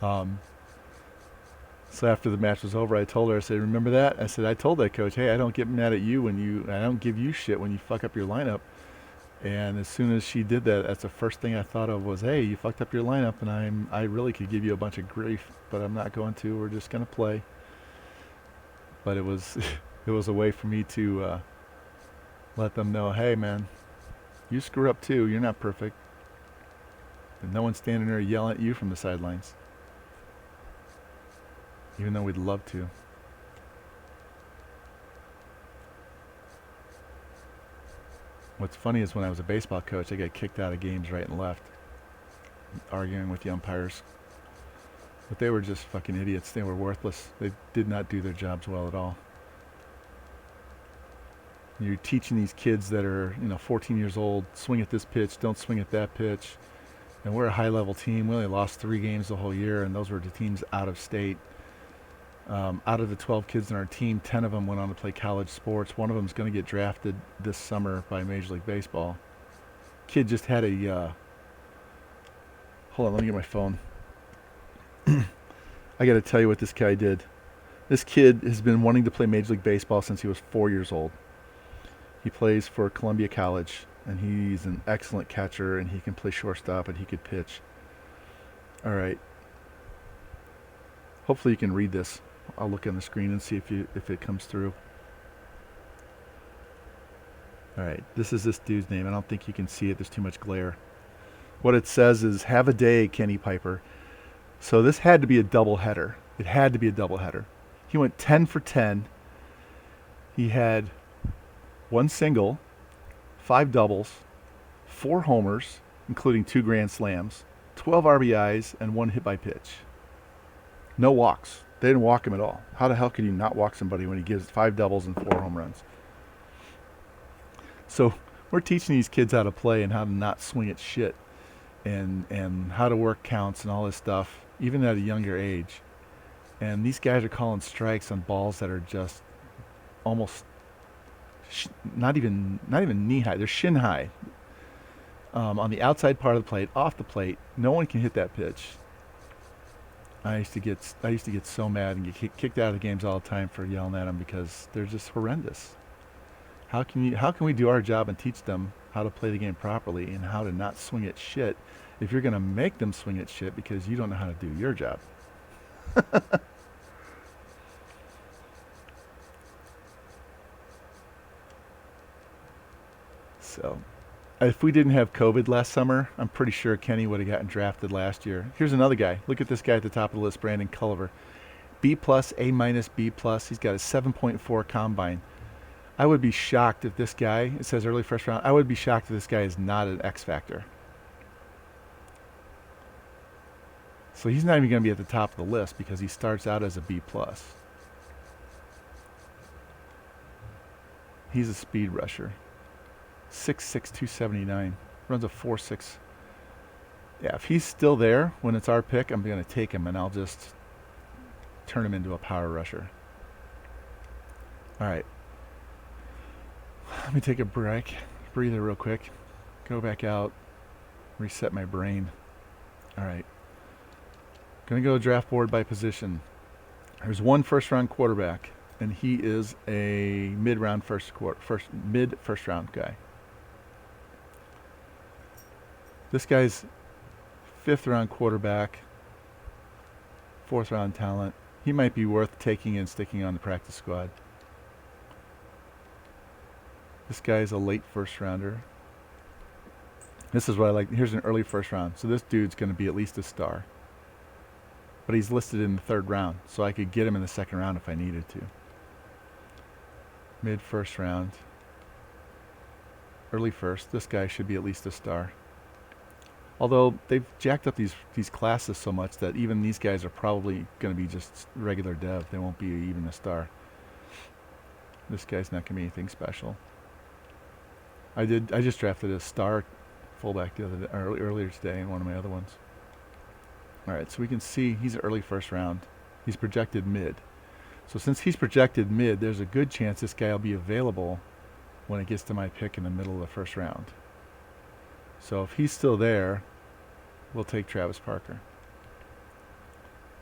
so after the match was over, I told her, I said, remember that? I said, I told that coach, hey, I don't get mad at you I don't give you shit when you fuck up your lineup. And as soon as she did that, that's the first thing I thought of was, hey, you fucked up your lineup, and I really could give you a bunch of grief, but I'm not going to. We're just going to play. But it was it was a way for me to let them know, hey, man, you screw up too. You're not perfect. And no one's standing there yelling at you from the sidelines, even though we'd love to. What's funny is when I was a baseball coach, I got kicked out of games right and left, arguing with the umpires. But they were just fucking idiots. They were worthless. They did not do their jobs well at all. You're teaching these kids that are, 14 years old, swing at this pitch, don't swing at that pitch. And we're a high-level team. We only lost 3 games the whole year, and those were the teams out of state. Out of the 12 kids in our team, 10 of them went on to play college sports. One of them is going to get drafted this summer by Major League Baseball. Kid just had a... hold on, let me get my phone. I got to tell you what this guy did. This kid has been wanting to play Major League Baseball since he was 4 years old. He plays for Columbia College, and he's an excellent catcher, and he can play shortstop, and he could pitch. All right. Hopefully you can read this. I'll look on the screen and see if it comes through. All right, this is this dude's name. I don't think you can see it. There's too much glare. What it says is, have a day, Kenny Piper. So this had to be a doubleheader. It had to be a doubleheader. He went 10 for 10. He had 1 single, 5 doubles, 4 homers, including 2 grand slams, 12 RBIs, and 1 hit by pitch. No walks. They didn't walk him at all. How the hell could you not walk somebody when he gives 5 doubles and 4 home runs? So we're teaching these kids how to play and how to not swing at shit and how to work counts and all this stuff, even at a younger age. And these guys are calling strikes on balls that are just almost not even knee high. They're shin high. On the outside part of the plate, off the plate, no one can hit that pitch. I used to get so mad and get kicked out of the games all the time for yelling at them because they're just horrendous. How can we do our job and teach them how to play the game properly and how to not swing at shit if you're going to make them swing at shit because you don't know how to do your job? So, if we didn't have COVID last summer, I'm pretty sure Kenny would have gotten drafted last year. Here's another guy. Look at this guy at the top of the list, Brandon Culliver. B+, A-, B+. He's got a 7.4 combine. I would be shocked if this guy, it says early first round, I would be shocked if this guy is not an X factor. So he's not even going to be at the top of the list because he starts out as a B+. He's a speed rusher. 6'6", 279. Runs a 4.6. Yeah, if he's still there when it's our pick, I'm going to take him and I'll just turn him into a power rusher. All right. Let me take a breather real quick. Go back out. Reset my brain. All right. Going to go draft board by position. There's one first-round quarterback, and he is a mid-first round guy. This guy's 5th-round quarterback, 4th-round talent. He might be worth taking and sticking on the practice squad. This guy's a late first-rounder. This is what I like. Here's an early first round. So this dude's going to be at least a star. But he's listed in the 3rd round, so I could get him in the 2nd round if I needed to. Mid-first round. Early first. This guy should be at least a star. Although they've jacked up these classes so much that even these guys are probably going to be just regular dev. They won't be even a star. This guy's not going to be anything special. I just drafted a star fullback the other day, earlier today in one of my other ones. All right, so we can see he's early first round. He's projected mid. So since he's projected mid, there's a good chance this guy will be available when it gets to my pick in the middle of the first round. So if he's still there, we'll take Travis Parker.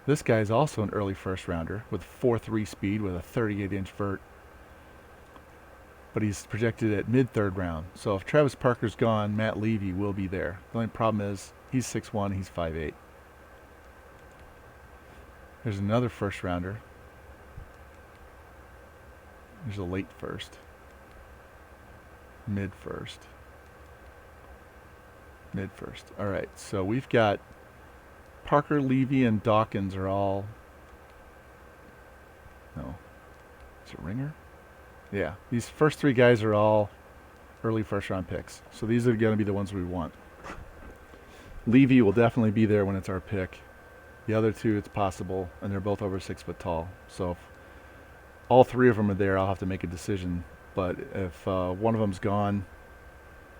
This guy is also an early first rounder with 4.3 speed with a 38-inch vert. But he's projected at mid-third round. So if Travis Parker's gone, Matt Levy will be there. The only problem is he's 6'1", he's 5'8". There's another first rounder. There's a late first. Mid first. Mid first. All right, so we've got Parker, Levy, and Dawkins are all... No. Is it Ringer? Yeah, these first three guys are all early first round picks. So these are going to be the ones we want. Levy will definitely be there when it's our pick. The other two, it's possible, and they're both over 6 foot tall. So if all three of them are there, I'll have to make a decision. But if one of them's gone,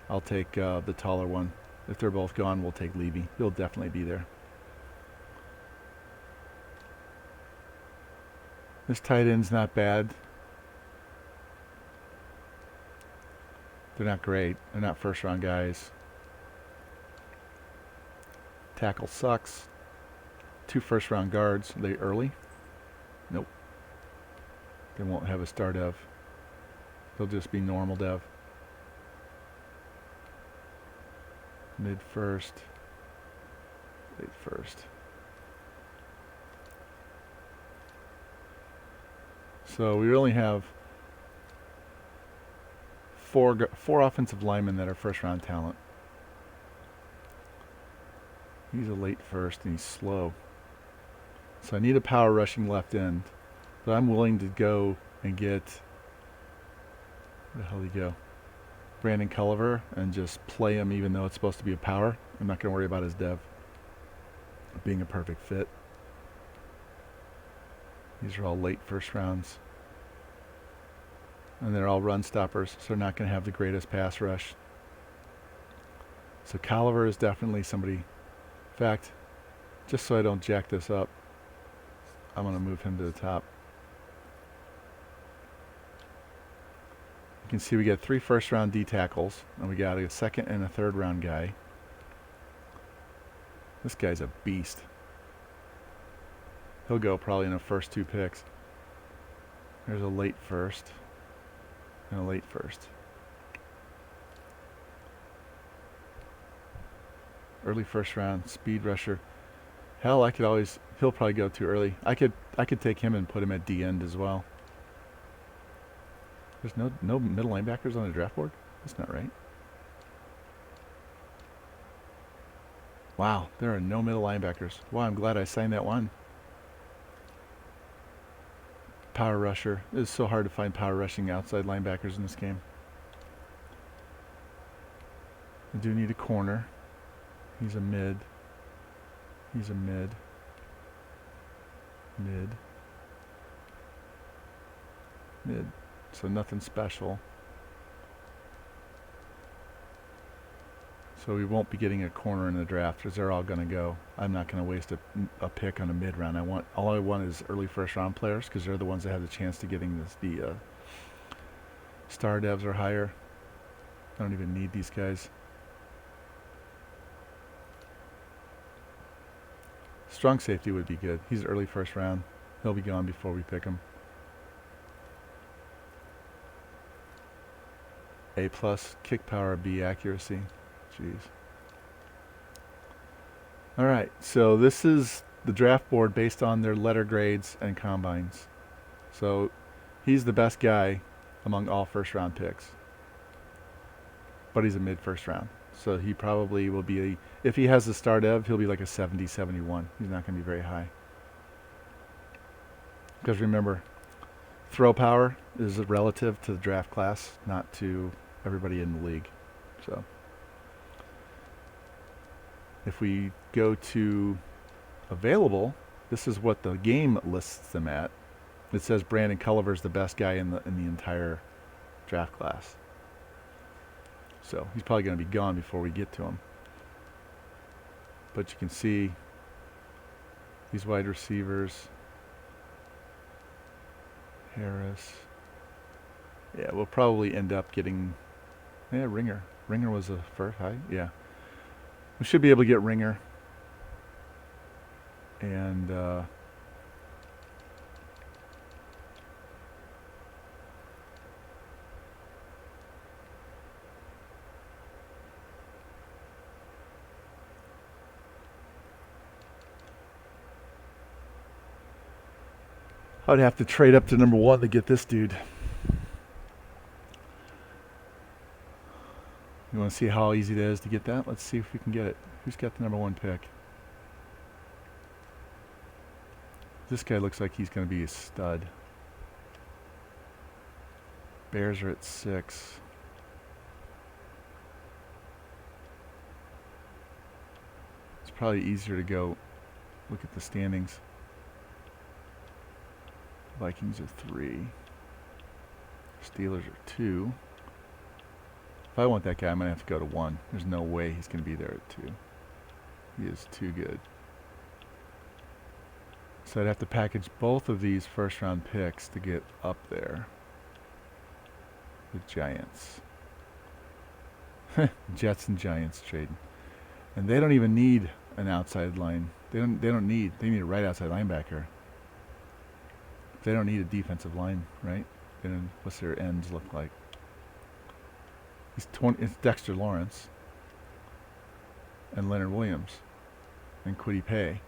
I'll take the taller one. If they're both gone, we'll take Levy. He'll definitely be there. This tight end's not bad. They're not great. They're not first round guys. Tackle sucks. 2 first round guards. Are they early? Nope. They won't have a star dev. They'll just be normal dev. Mid first. Late first. So we only have four offensive linemen that are first round talent. He's a late first and he's slow. So I need a power rushing left end. But I'm willing to go and get, where the hell did he go? Brandon Culliver, and just play him even though it's supposed to be a power. I'm not going to worry about his dev being a perfect fit. These are all late first rounds. And they're all run stoppers, so they're not going to have the greatest pass rush. So Culliver is definitely somebody. In fact, just so I don't jack this up, I'm going to move him to the top. You can see we got 3 first round D tackles, and we got a second and a third round guy. This guy's a beast. He'll go probably in the first 2 picks. There's a late first and a late first. Early first round, speed rusher. Hell, I could always, he'll probably go too early. I could take him and put him at D end as well. There's no middle linebackers on the draft board? That's not right. Wow, there are no middle linebackers. Wow, I'm glad I signed that one. Power rusher. It's so hard to find power rushing outside linebackers in this game. I do need a corner. He's a mid. He's a mid. Mid. Mid. So nothing special. So we won't be getting a corner in the draft because they're all going to go. I'm not going to waste a pick on a mid round. All I want is early first round players because they're the ones that have the chance to getting the star devs or higher. I don't even need these guys. Strong safety would be good. He's early first round. He'll be gone before we pick him. A+, kick power, B accuracy. Jeez. All right, so this is the draft board based on their letter grades and combines. So he's the best guy among all first round picks. But he's a mid first round. So he probably will be, if he has the star dev, he'll be like a 70, 71. He's not going to be very high. Because remember, throw power is relative to the draft class, not to everybody in the league. So if we go to available, this is what the game lists them at. It says Brandon Culliver is the best guy in the entire draft class. So he's probably going to be gone before we get to him. But you can see these wide receivers. Harris. Yeah, we'll probably end up getting... Yeah, Ringer. Ringer was a first high. Yeah. We should be able to get Ringer. And... I'd have to trade up to number 1 to get this dude. You want to see how easy it is to get that? Let's see if we can get it. Who's got the number 1 pick? This guy looks like he's going to be a stud. Bears are at 6. It's probably easier to go look at the standings. Vikings are 3. Steelers are 2. If I want that guy, I'm going to have to go to 1. There's no way he's going to be there at 2. He is too good. So I'd have to package both of these first-round picks to get up there. The Giants. Jets and Giants trading. And they don't even need an outside line. They need a right outside linebacker. They don't need a defensive line, right? Then what's their ends look like? It's Dexter Lawrence and Leonard Williams and Kwity Paye.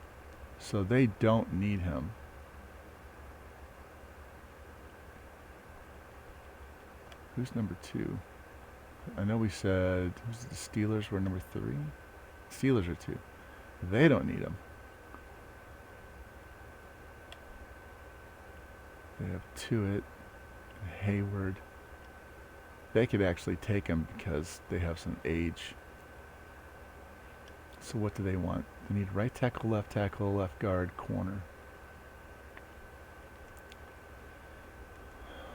So they don't need him. Who's number 2? I know we said the Steelers were number 3. Steelers are 2. They don't need him. They have Tuitt and Hayward. They could actually take him because they have some age. So what do they want? They need right tackle, left guard, corner.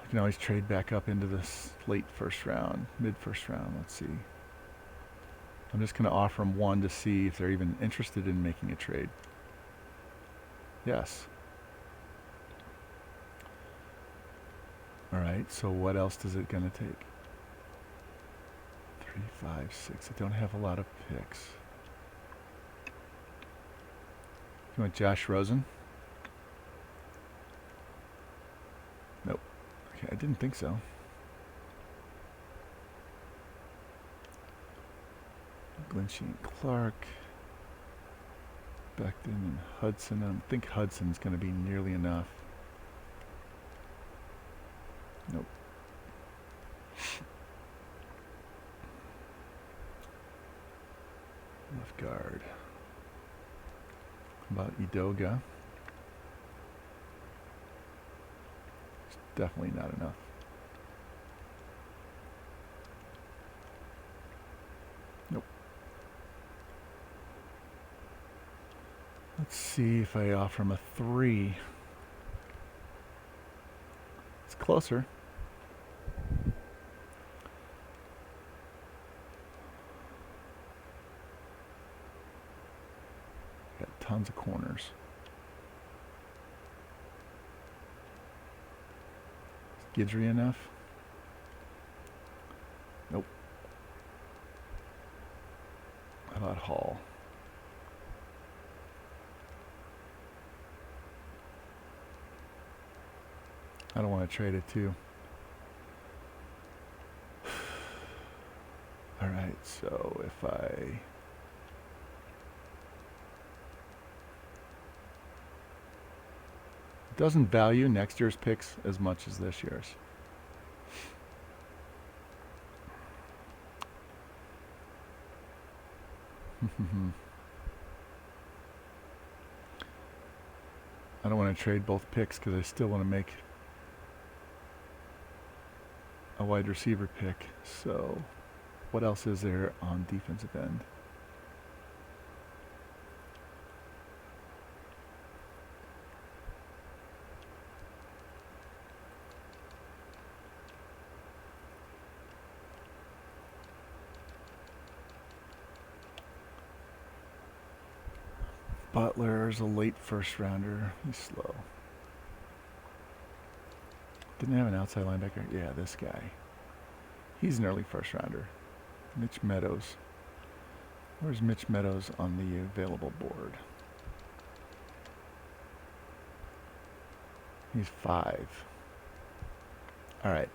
You can always trade back up into this late first round, mid first round. Let's see. I'm just going to offer them 1 to see if they're even interested in making a trade. Yes. All right, so what else is it going to take? 3, 5, 6. I don't have a lot of picks. You want Josh Rosen? Nope. Okay, I didn't think so. Glensheen Clark. Becton and Hudson. I don't think Hudson's going to be nearly enough. Nope. Left guard. How about Edoga? It's definitely not enough. Nope. Let's see if I offer him a 3. It's closer. Got tons of corners. Is Guidry enough? Nope. How about Hall? I don't want to trade it too. All right, so if I doesn't value next year's picks as much as this year's. I don't want to trade both picks because I still want to make a wide receiver pick. So what else is there on defensive end? Butler's a late first rounder. He's slow. Didn't have an outside linebacker. Yeah, this guy. He's an early first rounder. Mitch Meadows. Where's Mitch Meadows on the available board? He's 5. All right.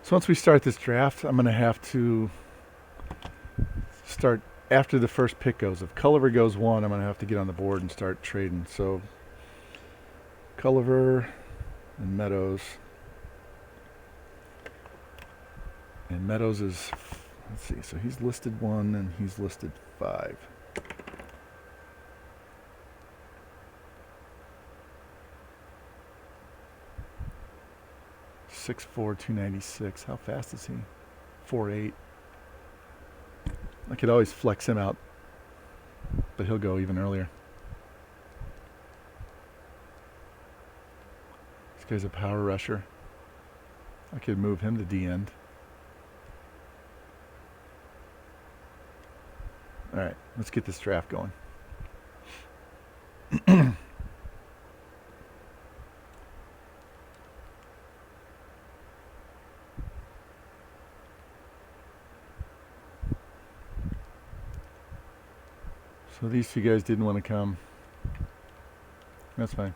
So once we start this draft, I'm going to have to start after the first pick goes. If Culliver goes 1, I'm going to have to get on the board and start trading. So Culliver and Meadows. And Meadows is, let's see, so he's listed 1 and he's listed 5. .6'4", 296. How fast is he? 4'8". I could always flex him out, but he'll go even earlier. This guy's a power rusher. I could move him to D end. All right, let's get this draft going. So these two guys didn't want to come. That's fine.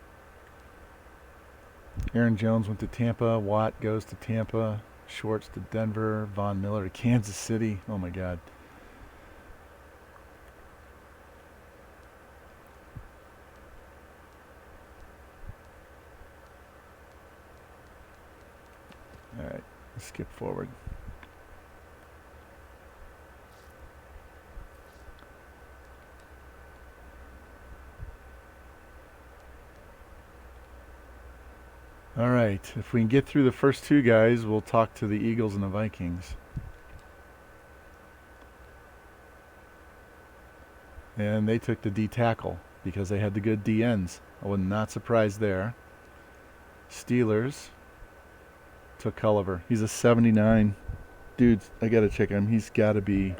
Aaron Jones went to Tampa. Watt goes to Tampa. Schwartz to Denver. Von Miller to Kansas City. Oh my God. All right, let's skip forward. All right, if we can get through the first 2 guys, we'll talk to the Eagles and the Vikings. And they took the D tackle because they had the good D ends. I was not surprised there. Steelers took Culliver. He's a 79. Dude, I got to check him. He's got to be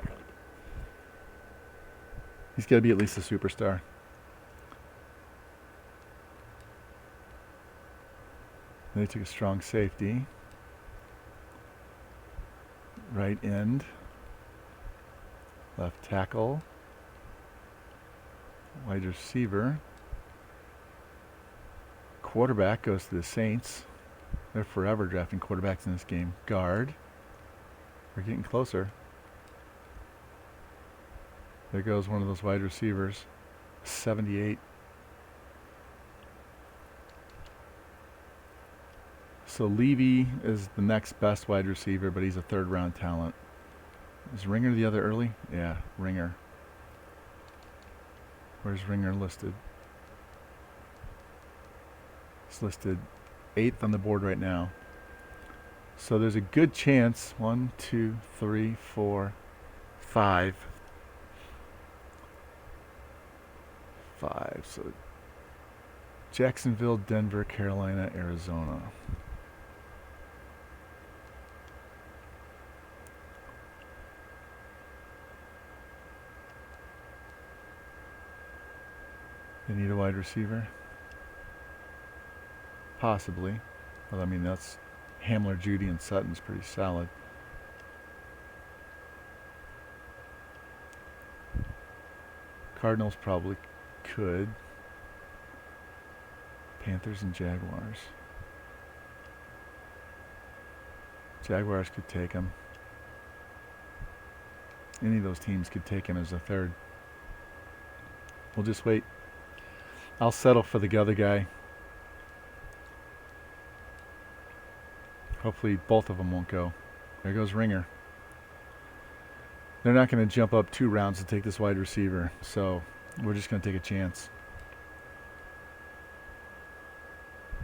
at least a superstar. They took a strong safety. Right end. Left tackle. Wide receiver. Quarterback goes to the Saints. They're forever drafting quarterbacks in this game. Guard. We're getting closer. There goes one of those wide receivers. 78. So Levy is the next best wide receiver, but he's a 3rd round talent. Is Ringer the other early? Yeah, Ringer. Where's Ringer listed? It's listed 8th on the board right now. So there's a good chance. 1, 2, 3, 4, 5. 5. So Jacksonville, Denver, Carolina, Arizona. They need a wide receiver? Possibly. Well, I mean, that's Hamler, Judy, and Sutton's pretty solid. Cardinals probably could. Panthers and Jaguars. Jaguars could take him. Any of those teams could take him as a 3rd. We'll just wait. I'll settle for the other guy. Hopefully both of them won't go. There goes Ringer. They're not going to jump up 2 rounds to take this wide receiver, so we're just going to take a chance.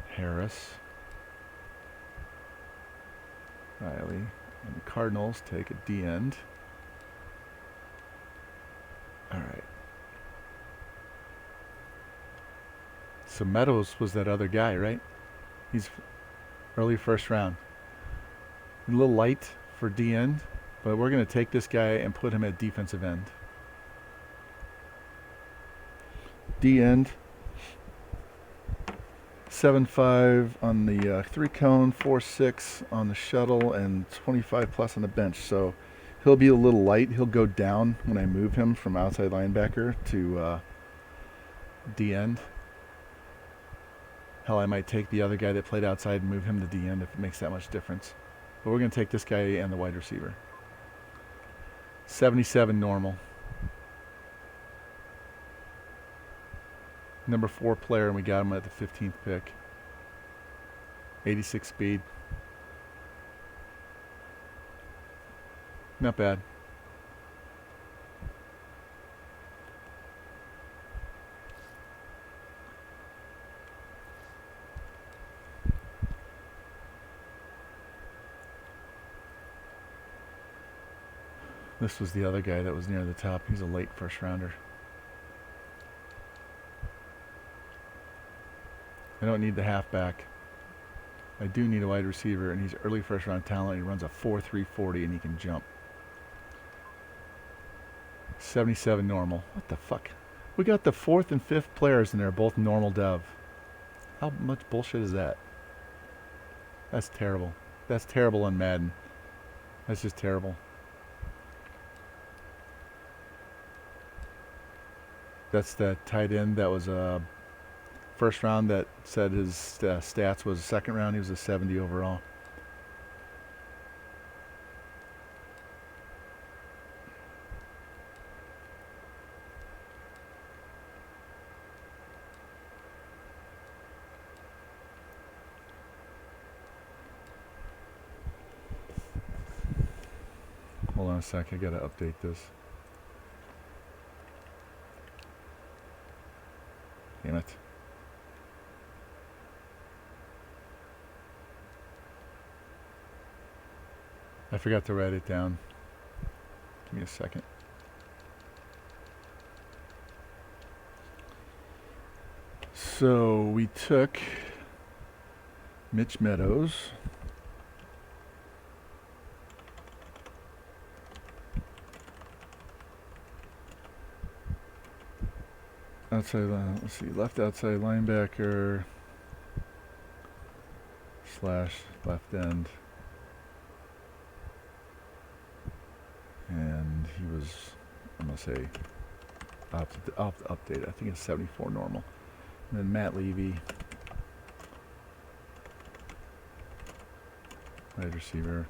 Harris. Riley. And the Cardinals take a D end. All right. So Meadows was that other guy, right? He's early 1st round. A little light for D end, but we're going to take this guy and put him at defensive end. D end. 7.5 on the 3-cone, 4.6 on the shuttle, and 25 plus on the bench. So he'll be a little light. He'll go down when I move him from outside linebacker to D end. Hell, I might take the other guy that played outside and move him to D end if it makes that much difference. But we're going to take this guy and the wide receiver. 77 normal. Number 4 player, and we got him at the 15th pick. 86 speed. Not bad. This was the other guy that was near the top. He's a late first rounder. I don't need the halfback. I do need a wide receiver, and he's early first round talent. He runs a 4.340 and he can jump. 77 normal. What the fuck? We got the 4th and 5th players and they're both normal dev. How much bullshit is that? That's terrible. That's terrible on Madden. That's just terrible. That's the tight end that was a first round that said his stats was second round. He was a 70 overall. Hold on a sec. I gotta update this. Damn it. I forgot to write it down. Give me a second. So we took Mitch Meadows. Outside, let's see, left outside linebacker / left end. And he was, I'm going to say, I'll have to update it. I think it's 74 normal. And then Matt Levy, wide receiver.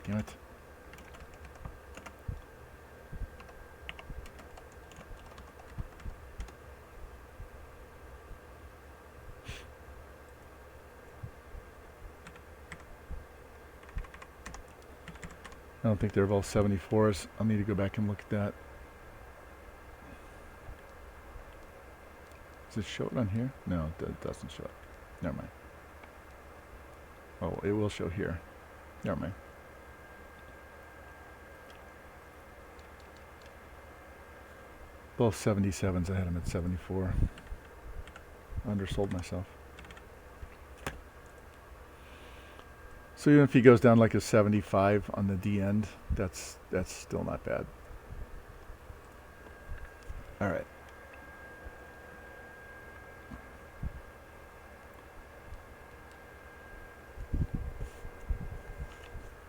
Damn it. I don't think they're both 74s. I'll need to go back and look at that. Does it show it on here? No, it doesn't show it. Never mind. Oh, it will show here. Never mind. Both 77s. I had them at 74. Undersold myself. So even if he goes down like a 75 on the D end, that's still not bad. All right.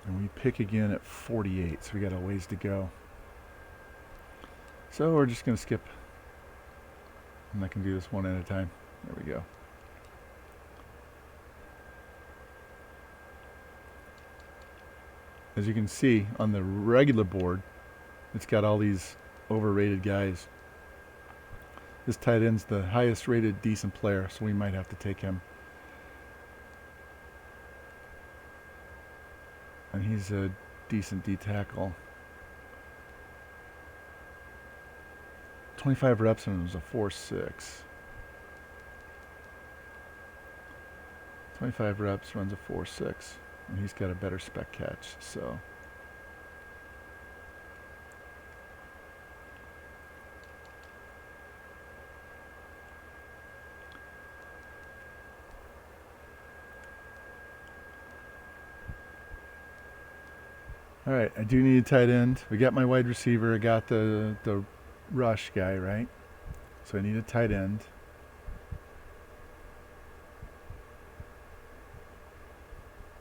And we pick again at 48, so we got a ways to go. So we're just going to skip. And I can do this one at a time. There we go. As you can see on the regular board, it's got all these overrated guys. This tight end's the highest rated decent player, so we might have to take him. And he's a decent D tackle. 25 reps and it was a 4.6. 25 reps, runs a 4.6. And he's got a better spec catch, so. All right, I do need a tight end. We got my wide receiver. I got the rush guy, right? So I need a tight end.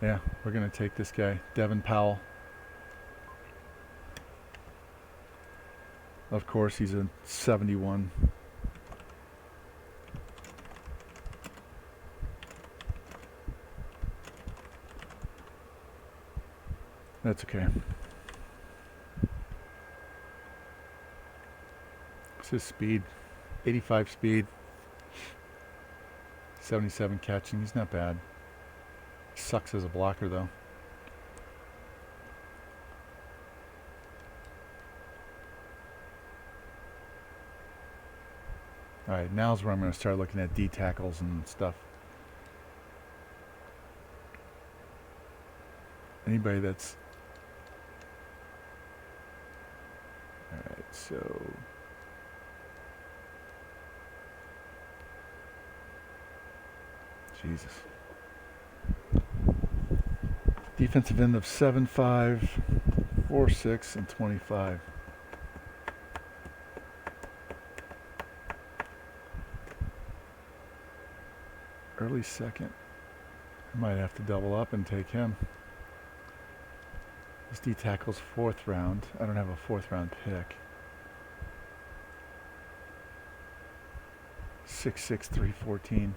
Yeah, we're going to take this guy, Devin Powell. Of course, he's a 71. That's okay. What's his speed? 85 speed. 77 catching. He's not bad. Sucks as a blocker, though. Alright, now's where I'm going to start looking at D tackles and stuff. Anybody that's... Alright, so... Jesus. Defensive end of 7'5", 4'6", and 25. Early second. I might have to double up and take him. This D tackle's 4th round. I don't have a 4th round pick. 6'6", 314.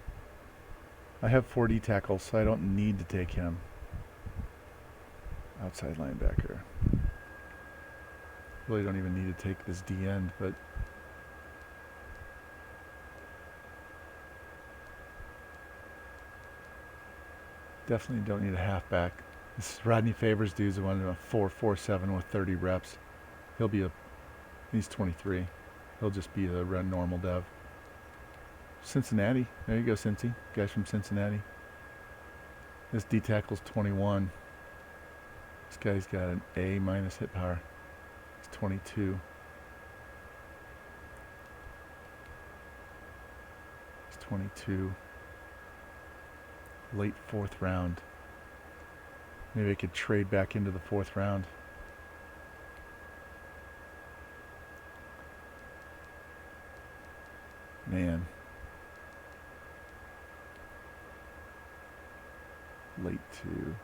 I have 4 D tackles, so I don't need to take him. Outside linebacker. Really don't even need to take this D end, but definitely don't need a halfback. This Rodney Favors dude's the one in a 4.47 with 30 reps. He's 23. He'll just be a normal dev. Cincinnati. There you go, Cincy. Guys from Cincinnati. This D tackle's 21. This guy's got an A minus hit power. He's 22. He's 22. Late 4th round. Maybe I could trade back into the 4th round. Man. Late 2.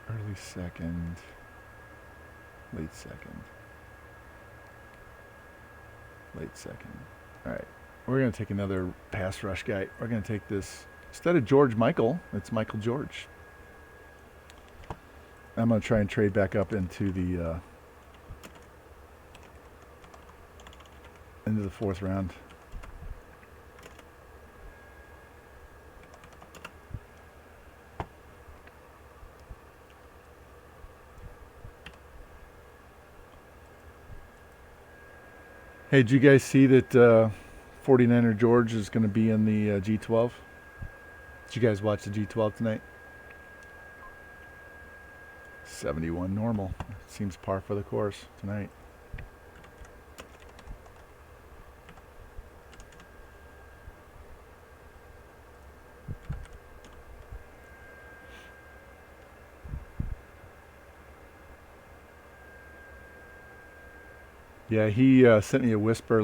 Early second. Late second. Late second. Alright. We're going to take another pass rush guy. We're going to take this. Instead of George Michael, it's Michael George. I'm going to try and trade back up into the 4th round. Hey, did you guys see that 49er George is going to be in the G12? Did you guys watch the G12 tonight? 71 normal. Seems par for the course tonight. Yeah, he sent me a whisper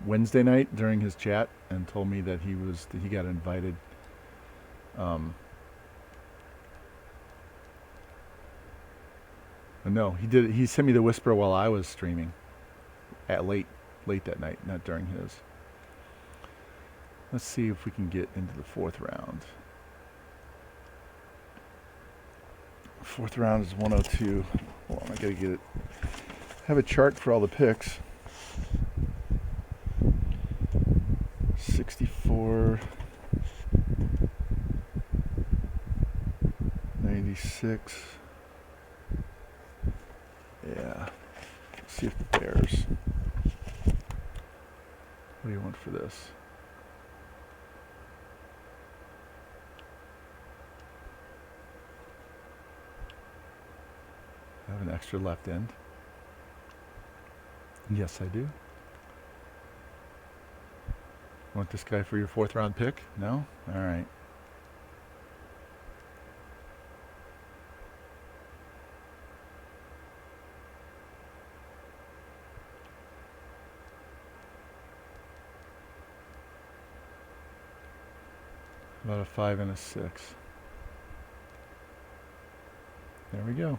Wednesday night during his chat and told me that he got invited. No, he did. He sent me the whisper while I was streaming at late that night, not during his. Let's see if we can get into the 4th round. 4th round is 102. Hold on, I gotta get it. I have a chart for all the picks. 64, 96. Yeah. Let's see if the Bears. What do you want for this? I have an extra left end. Yes, I do. Want this guy for your 4th round pick? No? All right. About a 5 and a 6. There we go.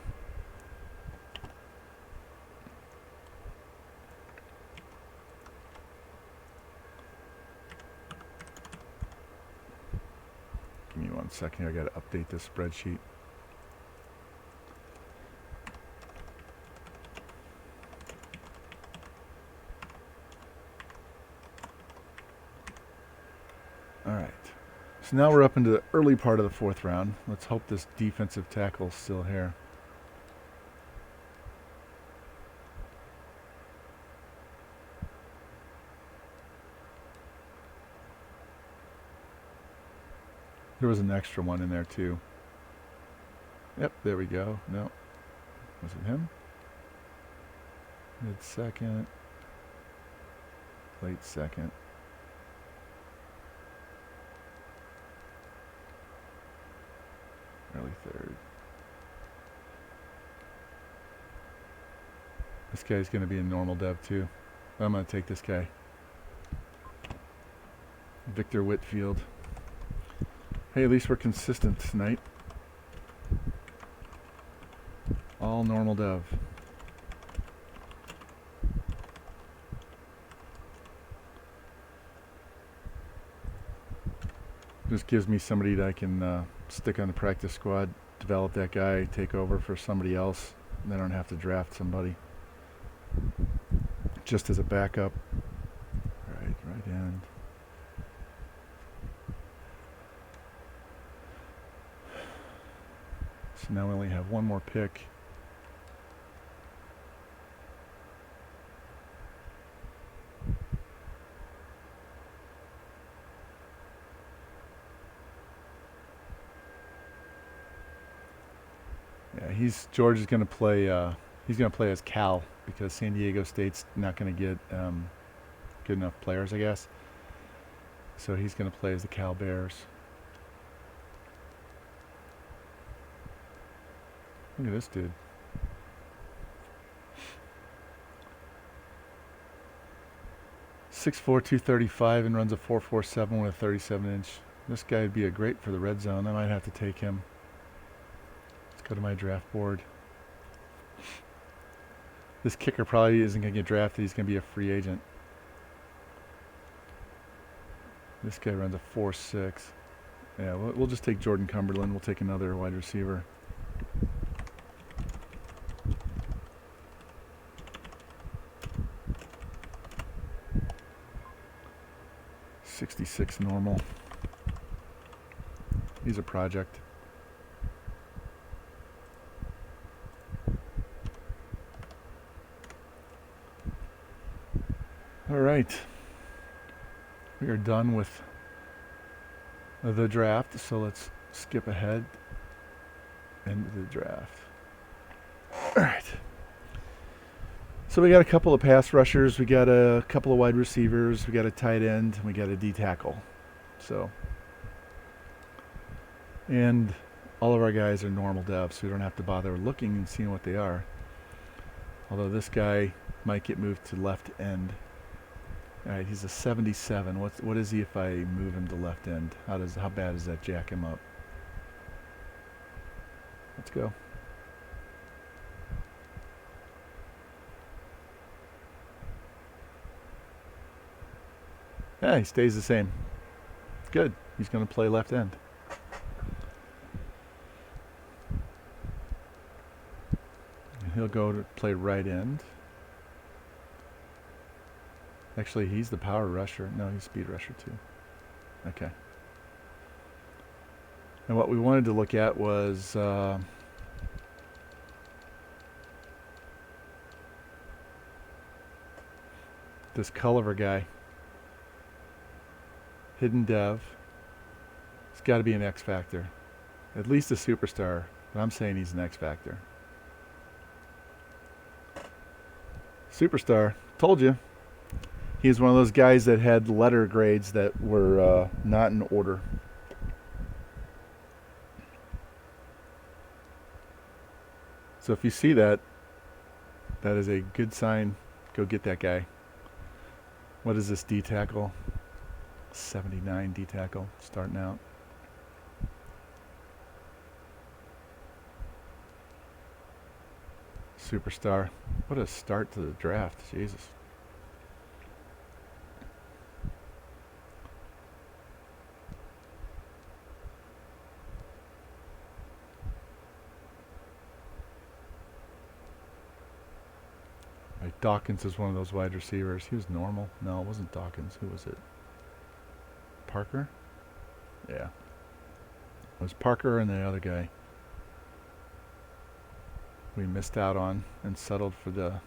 Give me 1 second. I got to update this spreadsheet. All right. So now we're up into the early part of the 4th round. Let's hope this defensive tackle's still here. There was an extra one in there too. Yep, there we go. No. Was it him? Mid-second. Late second. Early 3rd. This guy's going to be a normal dev too. I'm going to take this guy. Victor Whitfield. Hey, at least we're consistent tonight. All normal dev. Just gives me somebody that I can stick on the practice squad, develop that guy, take over for somebody else, and then I don't have to draft somebody. Just as a backup. All right, right end. So now we only have one more pick. Yeah, George is going to play. He's going to play as Cal because San Diego State's not going to get good enough players, I guess. So he's going to play as the Cal Bears. Look at this dude. .6'4", 235, and runs a 4.47 with a 37-inch. This guy would be a great for the red zone. I might have to take him. Let's go to my draft board. This kicker probably isn't going to get drafted. He's going to be a free agent. This guy runs a 4.6. Yeah, we'll just take Jordan Cumberland. We'll take another wide receiver. .66 normal. He's a project. All right. We are done with the draft, so let's skip ahead into the draft. All right. So we got a couple of pass rushers, we got a couple of wide receivers, we got a tight end, and we got a D tackle. So, and all of our guys are normal devs, so we don't have to bother looking and seeing what they are. Although this guy might get moved to left end. All right, he's a 77. What is he if I move him to left end? How bad does that jack him up? Let's go. Yeah, he stays the same. Good. He's going to play left end. And he'll go to play right end. Actually, he's the power rusher. No, he's speed rusher too. Okay. And what we wanted to look at was this Culliver guy. Hidden dev. He's got to be an X factor. At least a superstar. But I'm saying he's an X factor. Superstar. Told you. He was one of those guys that had letter grades that were not in order. So if you see that, that is a good sign. Go get that guy. What is this D tackle? 79 D tackle starting out. Superstar. What a start to the draft. Jesus. Like Dawkins is one of those wide receivers. He was normal. No, it wasn't Dawkins. Who was it? Parker? Yeah. It was Parker and the other guy we missed out on and settled for the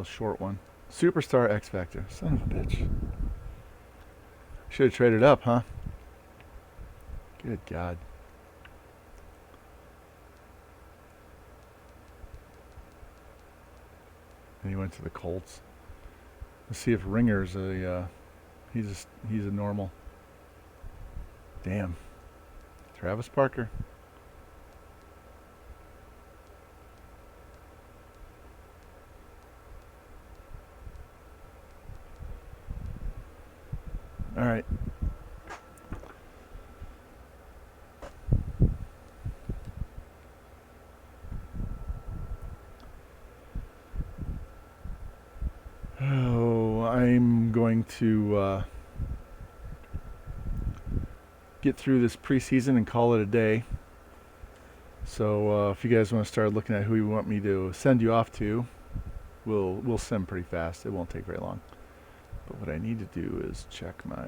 short one. Superstar X Factor. Son of a bitch. Should have traded up, huh? Good God. And he went to the Colts. Let's see if Ringer's he's a normal. Damn. Travis Parker. All right. Oh, I'm going to get through this preseason and call it a day. So if you guys want to start looking at who you want me to send you off to, we'll send pretty fast. It won't take very long. But what I need to do is check my...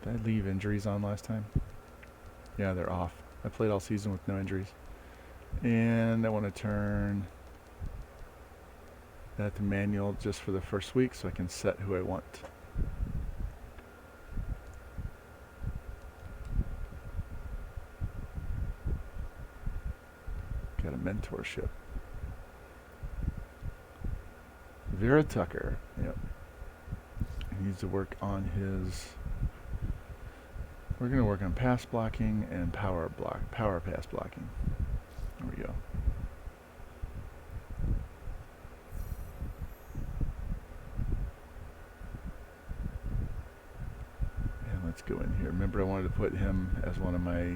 Did I leave injuries on last time? Yeah, they're off. I played all season with no injuries. And I want to turn that to manual just for the first week so I can set who I want. Got a mentorship. Vera Tucker. Yep. He needs to work on his... We're going to work on pass blocking and power pass blocking. There we go. And let's go in here. Remember, I wanted to put him as one of my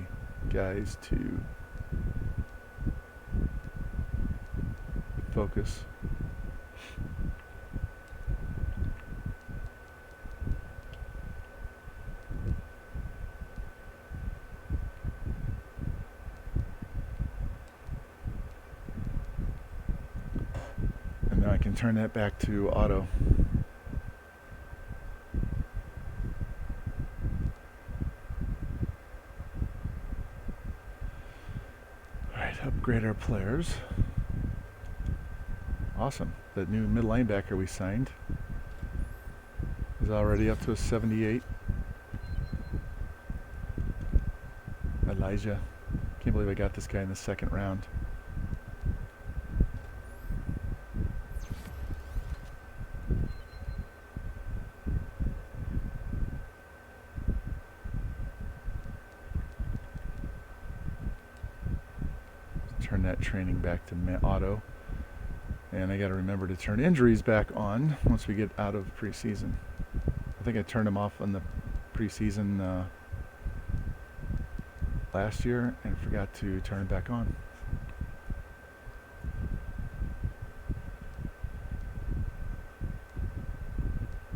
guys to focus. I can turn that back to auto. Alright, upgrade our players. Awesome. That new mid linebacker we signed is already up to a 78. Elijah. Can't believe I got this guy in the second round. Turn that training back to auto. And I got to remember to turn injuries back on once we get out of preseason. I think I turned them off on the preseason last year and forgot to turn it back on.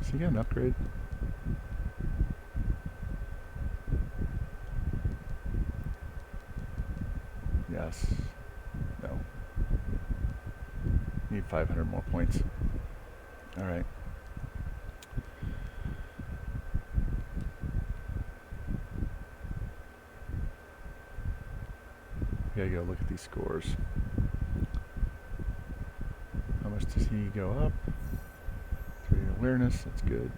So you got an upgrade. Yes. No. Need 500 more points. All right. Gotta go look at these scores. How much does he go up? 3 awareness, that's good.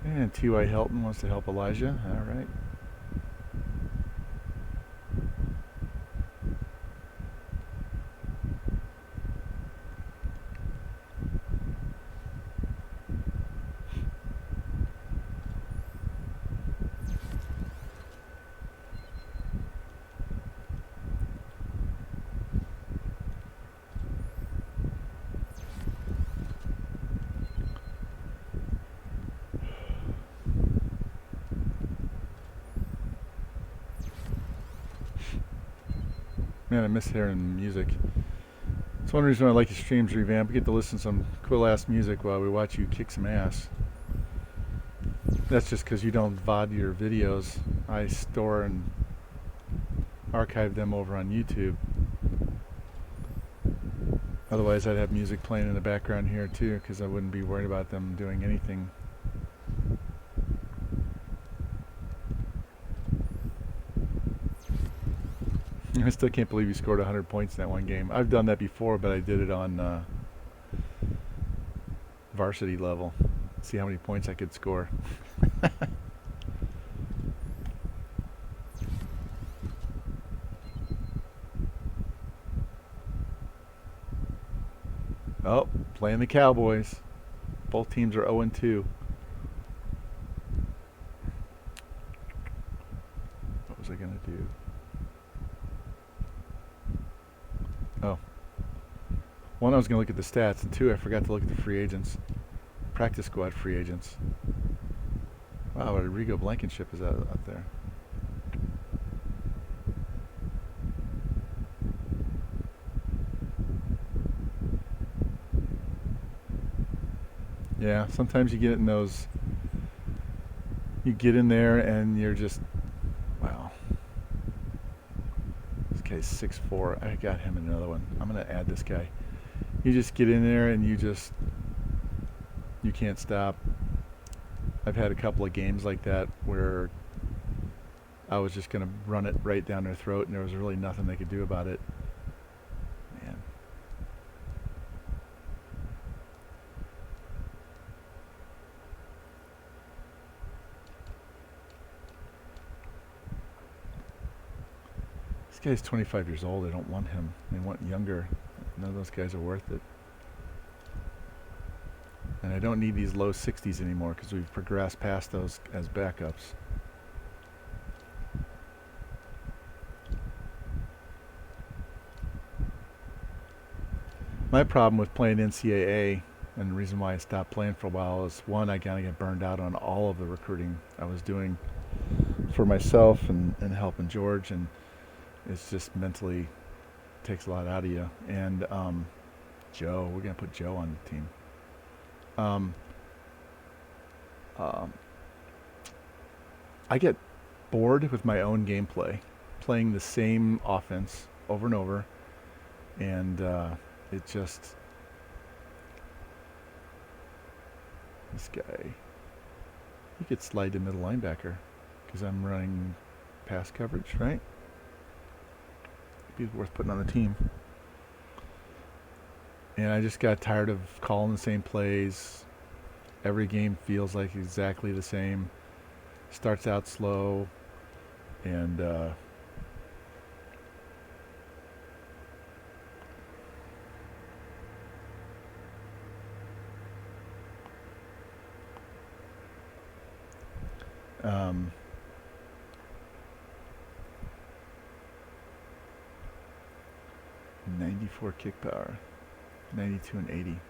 And T.Y. Helton wants to help Elijah. All right. Man, I miss hearing music. It's one reason I like your streams revamp. We get to listen to some cool ass music while we watch you kick some ass. That's just because you don't VOD your videos. I store and archive them over on YouTube. Otherwise, I'd have music playing in the background here too, because I wouldn't be worried about them doing anything. I still can't believe you scored 100 points in that one game. I've done that before, but I did it on varsity level. See how many points I could score. Oh, playing the Cowboys. Both teams are 0-2. What was I going to do? Oh. One, I was going to look at the stats, and two, I forgot to look at the free agents. Practice squad free agents. Wow, Rodrigo Blankenship is out there. Yeah, sometimes you get in those. You get in there and you're just, wow. This guy's 6'4". I got him in another one. I'm gonna add this guy. You just get in there and you can't stop. I've had a couple of games like that where I was just gonna run it right down their throat and there was really nothing they could do about it. Man. This guy's 25 years old. They don't want him. They want younger. None of those guys are worth it. And I don't need these low 60s anymore because we've progressed past those as backups. My problem with playing NCAA, and the reason why I stopped playing for a while, is one, I kind of get burned out on all of the recruiting I was doing for myself and helping George, and it's just mentally takes a lot out of you. And Joe, we're going to put Joe on the team. I get bored with my own gameplay, playing the same offense over and over, and it just, this guy, he could slide to middle linebacker because I'm running pass coverage, right? Be worth putting on the team. And I just got tired of calling the same plays. Every game feels like exactly the same. Starts out slow, and um, 94 kick power, 92 and 80.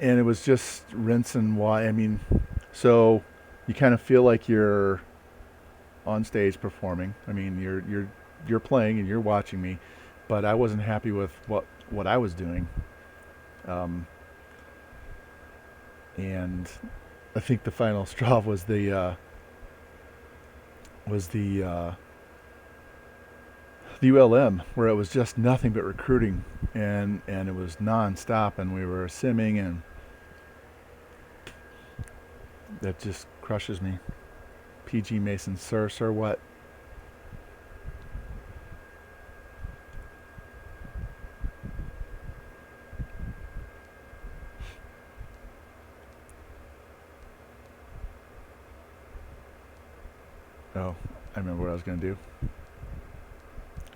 And it was just rinse and wash. I mean, so you kind of feel like you're on stage performing. I mean, you're playing and you're watching me, but I wasn't happy with what I was doing. And I think the final straw was the ULM, where it was just nothing but recruiting, and it was non-stop, and we were simming, and that just crushes me. PG Mason, sir, what? Oh, I remember what I was going to do.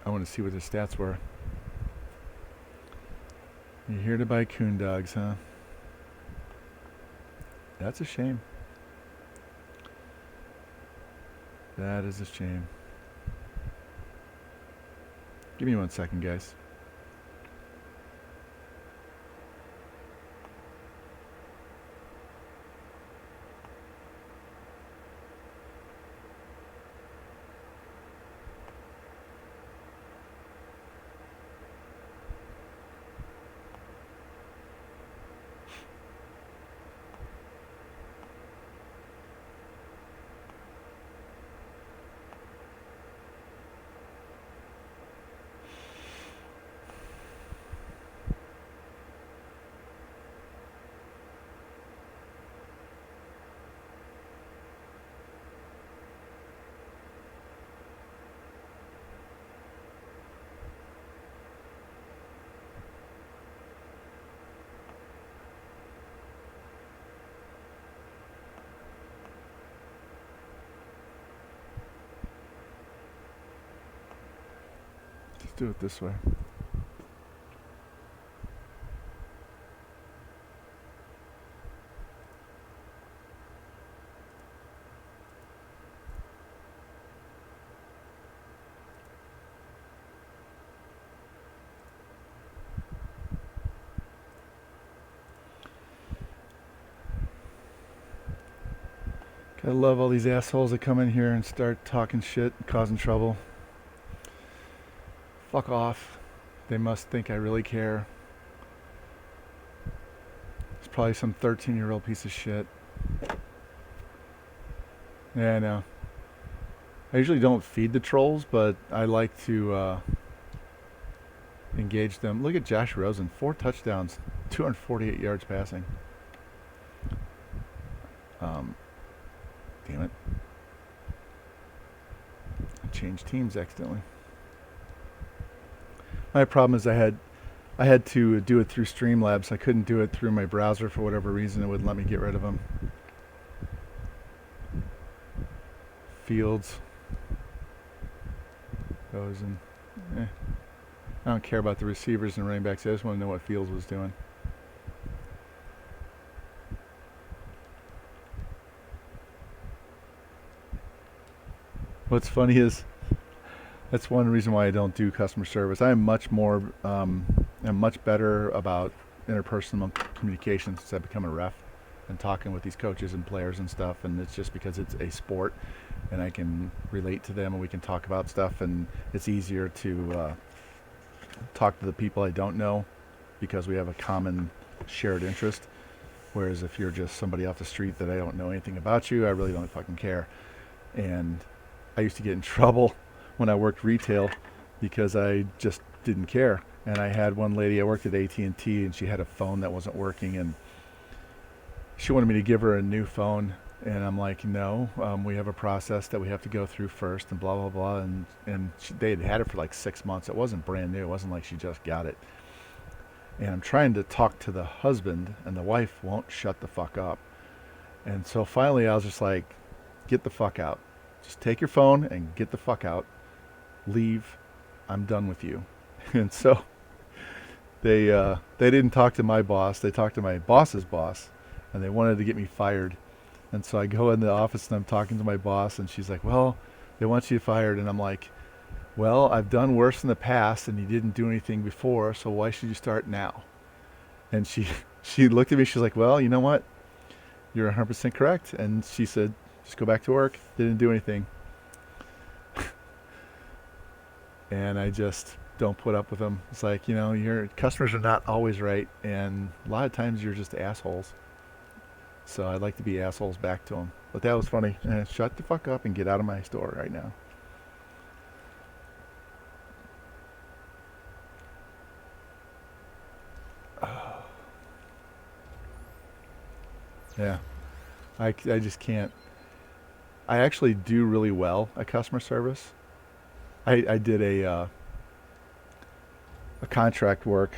I want to see what the stats were. You're here to buy coon dogs, huh? That's a shame. That is a shame. Give me 1 second, guys. do it this way. I love all these assholes that come in here and start talking shit, causing trouble. Fuck off. They must think I really care. It's probably some 13-year-old piece of shit. Yeah, I know. I usually don't feed the trolls, but I like to engage them. Look at Josh Rosen, 4 touchdowns, 248 yards passing. Damn it. I changed teams accidentally. My problem is I had to do it through Streamlabs. I couldn't do it through my browser for whatever reason. It wouldn't let me get rid of them. Fields. Goes and I don't care about the receivers and running backs. I just want to know what Fields was doing. What's funny is that's one reason why I don't do customer service. I am much better about interpersonal communication since I've become a ref and talking with these coaches and players and stuff. And it's just because it's a sport and I can relate to them and we can talk about stuff, and it's easier to talk to the people I don't know because we have a common shared interest. Whereas if you're just somebody off the street that I don't know anything about you, I really don't fucking care. And I used to get in trouble when I worked retail because I just didn't care. And I had one lady, I worked at AT&T, and she had a phone that wasn't working, and she wanted me to give her a new phone. And I'm like, no, we have a process that we have to go through first, and blah, blah, blah. And they had it for like 6 months. It wasn't brand new. It wasn't like she just got it. And I'm trying to talk to the husband, and the wife won't shut the fuck up. And so finally I was just like, get the fuck out. Just take your phone and get the fuck out. Leave. I'm done with you. And so they didn't talk to my boss. They talked to my boss's boss, and they wanted to get me fired. And so I go in the office and I'm talking to my boss, and she's like, well, they want you fired. And I'm like, well, I've done worse in the past and you didn't do anything before, so why should you start now? And she looked at me, she's like, well, you know what? You're 100% correct. And she said, just go back to work. Didn't do anything. And I just don't put up with them. It's like, your customers are not always right, and a lot of times you're just assholes. So I'd like to be assholes back to them. But that was funny. Shut the fuck up and get out of my store right now. Yeah. I just can't. I actually do really well at customer service. I did a contract work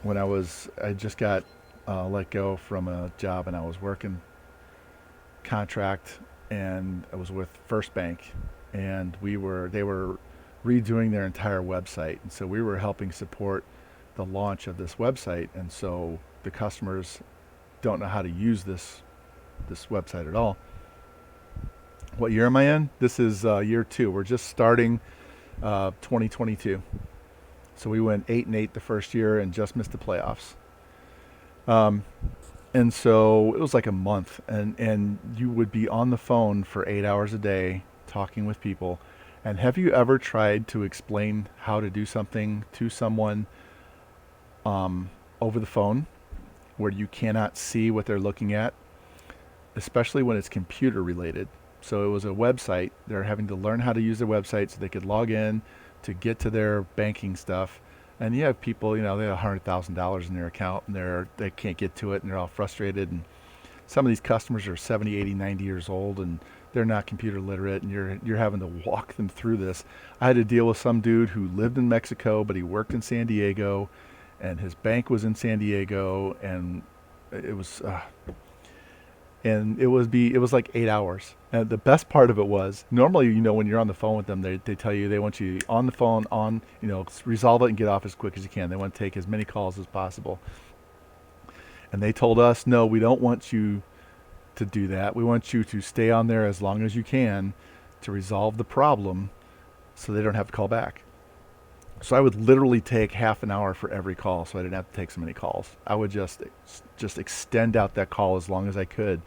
when I just got let go from a job, and I was working contract, and I was with First Bank, and they were redoing their entire website, and so we were helping support the launch of this website, and so the customers don't know how to use this website at all. What year am I in? This is year 2. We're just starting 2022. So we went 8-8 the first year and just missed the playoffs. And so it was like a month, and you would be on the phone for 8 hours a day talking with people. And have you ever tried to explain how to do something to someone over the phone where you cannot see what they're looking at, especially when it's computer related? So it was a website. They're having to learn how to use their website so they could log in to get to their banking stuff. And you have people, they have $100,000 in their account, and they can't get to it, and they're all frustrated. And some of these customers are 70, 80, 90 years old, and they're not computer literate, and you're having to walk them through this. I had to deal with some dude who lived in Mexico, but he worked in San Diego, and his bank was in San Diego, and it was and it was like 8 hours. And the best part of it was normally, when you're on the phone with them, they tell you they want you on the phone, resolve it and get off as quick as you can. They want to take as many calls as possible. And they told us, no, we don't want you to do that. We want you to stay on there as long as you can to resolve the problem so they don't have to call back. So I would literally take half an hour for every call so I didn't have to take so many calls. I would just extend out that call as long as I could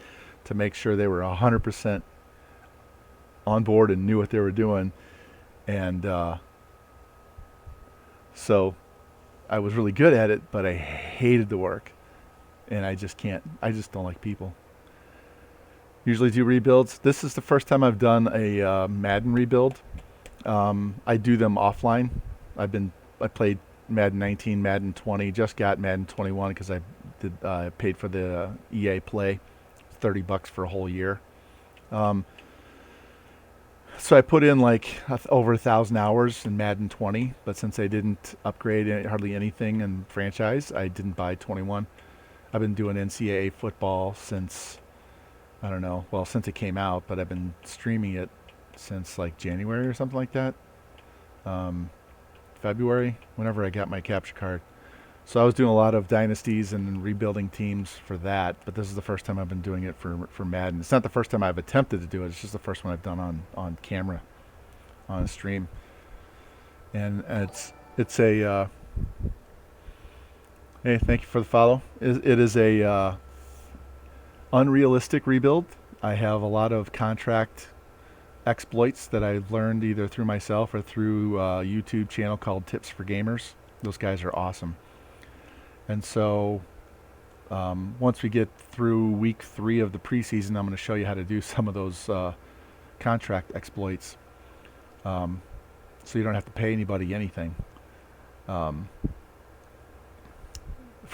to make sure they were 100% on board and knew what they were doing. And so I was really good at it, but I hated the work. And I just don't like people. Usually do rebuilds. This is the first time I've done a Madden rebuild. I do them offline. I played Madden 19, Madden 20. Just got Madden 21 because I paid for the EA Play, $30 for a whole year. So I put in like over 1,000 hours in Madden 20, but since I didn't upgrade hardly anything in franchise, I didn't buy 21. I've been doing NCAA football since, I don't know, well, since it came out, but I've been streaming it since like January or something like that. February, whenever I got my capture card. So I was doing a lot of dynasties and rebuilding teams for that, but this is the first time I've been doing it for Madden. It's not the first time I've attempted to do it. It's just the first one I've done on camera, on a stream. And it's a hey, thank you for the follow. It is a unrealistic rebuild. I have a lot of contract exploits that I've learned either through myself or through a YouTube channel called Tips for Gamers. Those guys are awesome. And so once we get through week 3 of the preseason, I'm going to show you how to do some of those contract exploits, so you don't have to pay anybody anything. For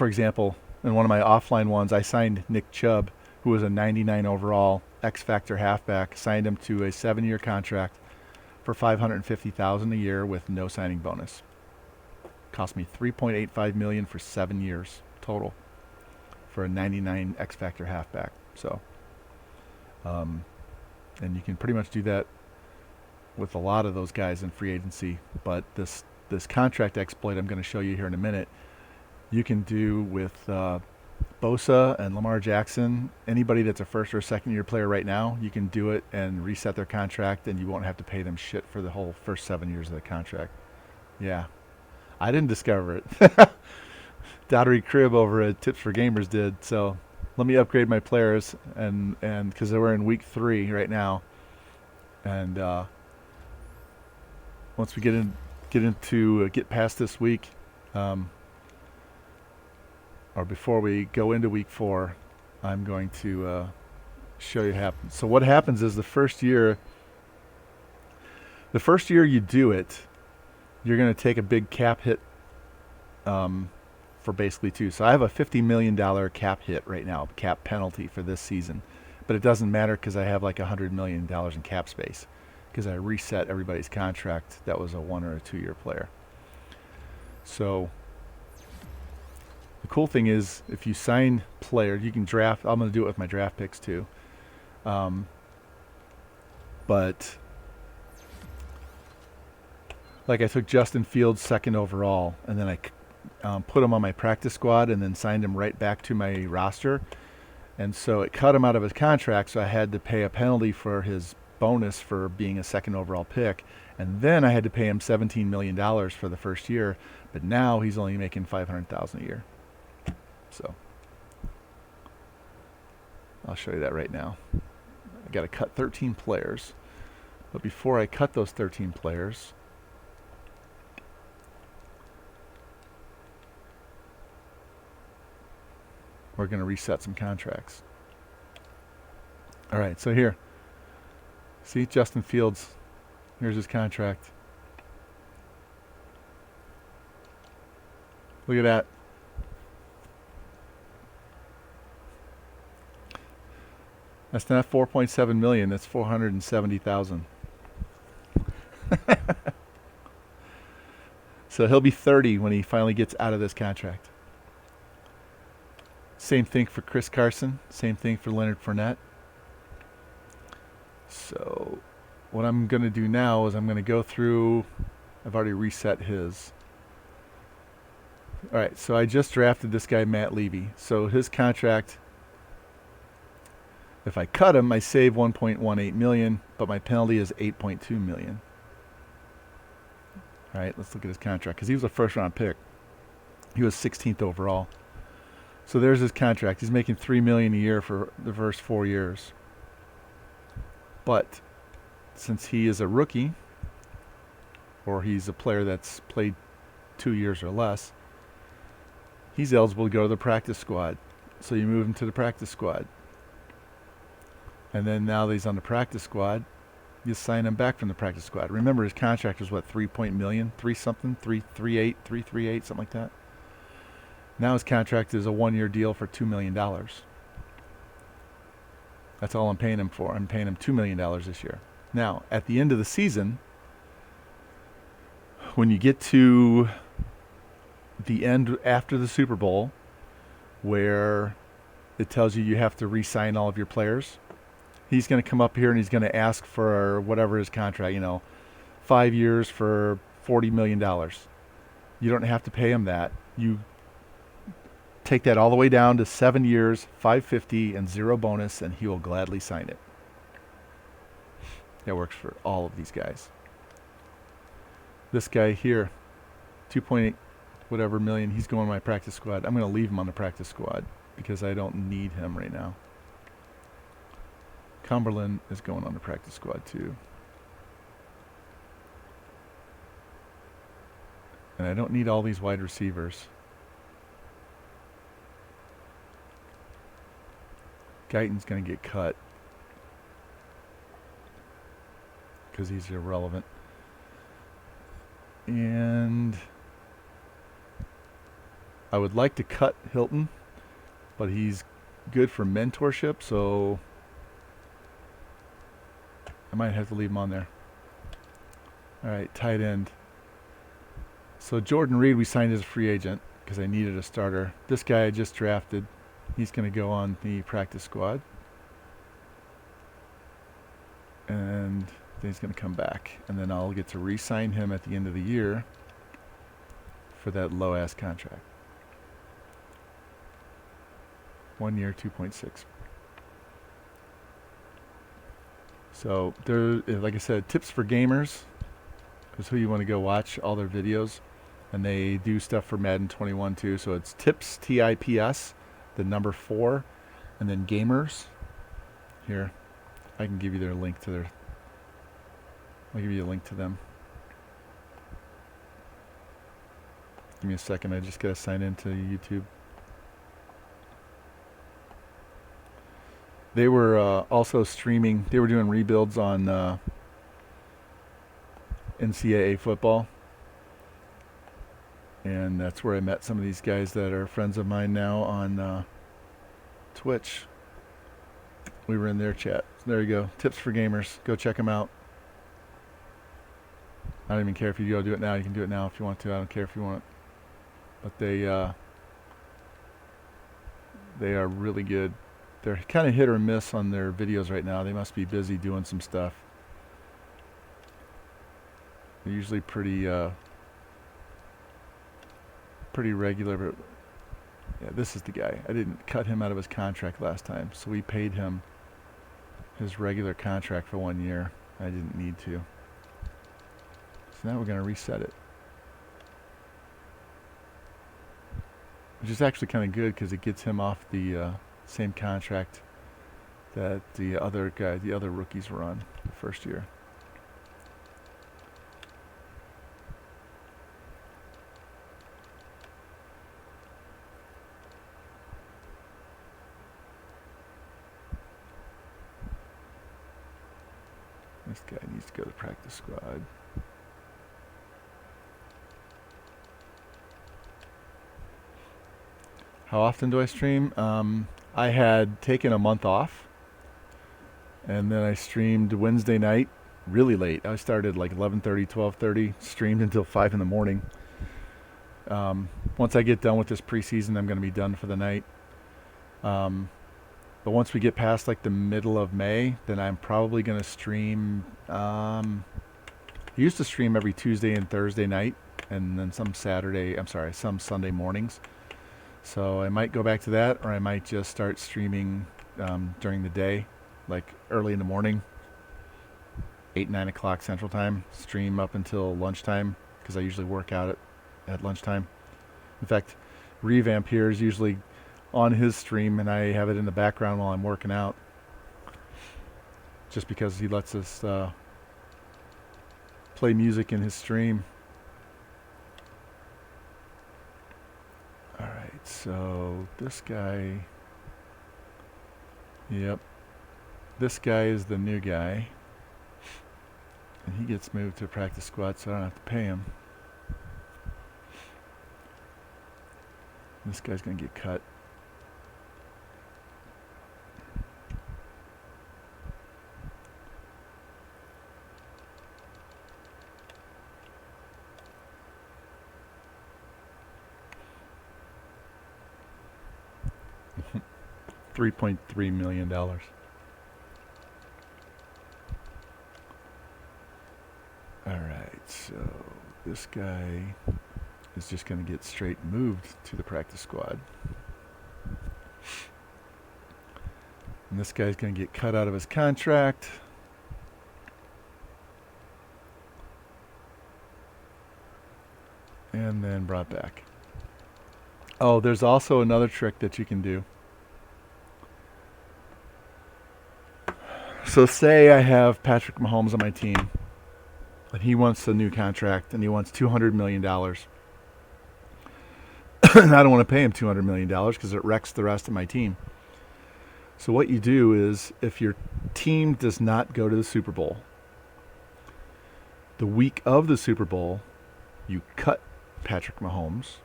example, in one of my offline ones, I signed Nick Chubb, who was a 99 overall X Factor halfback, signed him to a 7-year contract for $550,000 a year with no signing bonus. Cost me $3.85 million for 7 years total for a 99 X Factor halfback. So, and you can pretty much do that with a lot of those guys in free agency. But this contract exploit I'm going to show you here in a minute, you can do with Bosa and Lamar Jackson. Anybody that's a first or second year player right now, you can do it and reset their contract, and you won't have to pay them shit for the whole first 7 years of the contract. Yeah, I didn't discover it. Dottery Crib over at Tips for Gamers did. So let me upgrade my players, and because we're in week 3 right now, and once we get past this week, or before we go into week 4, I'm going to show you what happens. So what happens is the first year you do it, you're going to take a big cap hit for basically 2. So I have a $50 million cap hit right now, cap penalty for this season. But it doesn't matter because I have like $100 million in cap space because I reset everybody's contract that was a 1 or a 2 year player. So the cool thing is if you sign players, you can draft. I'm going to do it with my draft picks too. But like I took Justin Fields 2nd overall, and then I put him on my practice squad and then signed him right back to my roster. And so it cut him out of his contract, so I had to pay a penalty for his bonus for being a 2nd overall pick. And then I had to pay him $17 million for the first year, but now he's only making $500,000 a year. So I'll show you that right now. I got to cut 13 players. But before I cut those 13 players, we're going to reset some contracts. All right, so here. See, Justin Fields. Here's his contract. Look at that. That's not 4.7 million. That's 470,000. So he'll be 30 when he finally gets out of this contract. Same thing for Chris Carson. Same thing for Leonard Fournette. So what I'm going to do now is I'm going to go through. I've already reset his. All right, so I just drafted this guy, Matt Levy. So his contract, if I cut him, I save 1.18 million, but my penalty is 8.2 million. All right, let's look at his contract because he was a first-round pick. He was 16th overall. So there's his contract. He's making $3 million a year for the first 4 years. But since he is a rookie, or he's a player that's played 2 years or less, he's eligible to go to the practice squad. So you move him to the practice squad. And then now that he's on the practice squad, you sign him back from the practice squad. Remember, his contract was what, 3 million, 3 something, 338, something like that. Now his contract is a 1-year deal for $2 million. That's all I'm paying him for. I'm paying him $2 million this year. Now, at the end of the season, when you get to the end after the Super Bowl, where it tells you have to re-sign all of your players, he's going to come up here and he's going to ask for whatever his contract, 5 years for $40 million. You don't have to pay him that. You take that all the way down to 7 years, $550 and 0 bonus, and he will gladly sign it. That works for all of these guys. This guy here, 2.8 whatever million, he's going to my practice squad. I'm going to leave him on the practice squad because I don't need him right now. Cumberland is going on the practice squad too. And I don't need all these wide receivers. Guyton's going to get cut because he's irrelevant. And I would like to cut Hilton, but he's good for mentorship, so I might have to leave him on there. All right, tight end. So Jordan Reed we signed as a free agent because I needed a starter. This guy I just drafted. He's going to go on the practice squad. And then he's going to come back. And then I'll get to re-sign him at the end of the year for that low-ass contract. 1 year, 2.6. So, there, like I said, Tips for Gamers is who you want to go watch all their videos. And they do stuff for Madden 21 too. So it's Tips, T-I-P-S, the number 4, and then Gamers. Here, I can give you their link to their. I'll give you a link to them. Give me a second. I just gotta sign into YouTube. They were also streaming. They were doing rebuilds on NCAA football. And that's where I met some of these guys that are friends of mine now on Twitch. We were in their chat. So there you go. Tips for Gamers. Go check them out. I don't even care if you go do it now. You can do it now if you want to. I don't care if you want. But they are really good. They're kind of hit or miss on their videos right now. They must be busy doing some stuff. They're usually pretty regular, but yeah, this is the guy. I didn't cut him out of his contract last time, so we paid him his regular contract for 1 year. I didn't need to. So now we're going to reset it. Which is actually kind of good because it gets him off the same contract that the other rookies were on the first year. This guy needs to go to practice squad. How often do I stream? I had taken a month off, and then I streamed Wednesday night really late. I started like 11:30, 12:30, streamed until 5 in the morning. Once I get done with this preseason, I'm going to be done for the night. But once we get past like the middle of May, then I'm probably going to stream. I used to stream every Tuesday and Thursday night, and then some Sunday mornings. So I might go back to that, or I might just start streaming during the day, like early in the morning, 8, 9 o'clock Central Time. Stream up until lunchtime because I usually work out at lunchtime. In fact, Revamp here is usually on his stream, and I have it in the background while I'm working out, just because he lets us play music in his stream. All right, so this guy, yep, this guy is the new guy, and he gets moved to practice squad, so I don't have to pay him. This guy's gonna get cut. $3.3 million. All right, so this guy is just going to get straight moved to the practice squad. And this guy's going to get cut out of his contract. And then brought back. Oh, there's also another trick that you can do. So say I have Patrick Mahomes on my team, and he wants a new contract, and he wants $200 million. And I don't want to pay him $200 million because it wrecks the rest of my team. So what you do is, if your team does not go to the Super Bowl, the week of the Super Bowl, you cut Patrick Mahomes,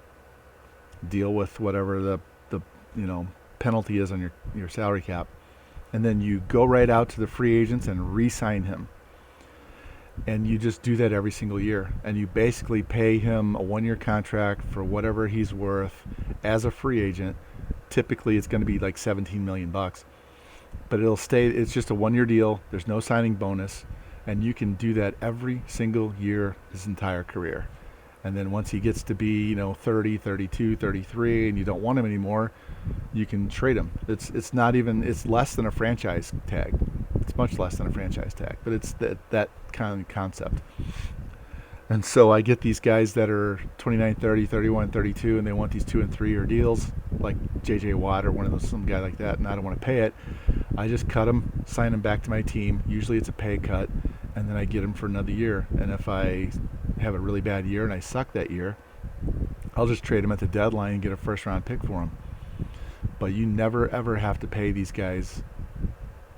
deal with whatever the penalty is on your salary cap, and then you go right out to the free agents and re-sign him. And you just do that every single year. And you basically pay him a 1-year contract for whatever he's worth as a free agent. Typically, it's going to be like $17 million. But it's just a 1-year deal. There's no signing bonus. And you can do that every single year his entire career. And then once he gets to be, 30, 32, 33, and you don't want him anymore, you can trade him. It's less than a franchise tag. It's much less than a franchise tag, but it's that kind of concept. And so I get these guys that are 29, 30, 31, 32, and they want these 2 and 3 year deals, like J.J. Watt or some guy like that, and I don't want to pay it. I just cut them, sign them back to my team. Usually it's a pay cut, and then I get them for another year. And if I have a really bad year and I suck that year, I'll just trade them at the deadline and get a first-round pick for them. But you never, ever have to pay these guys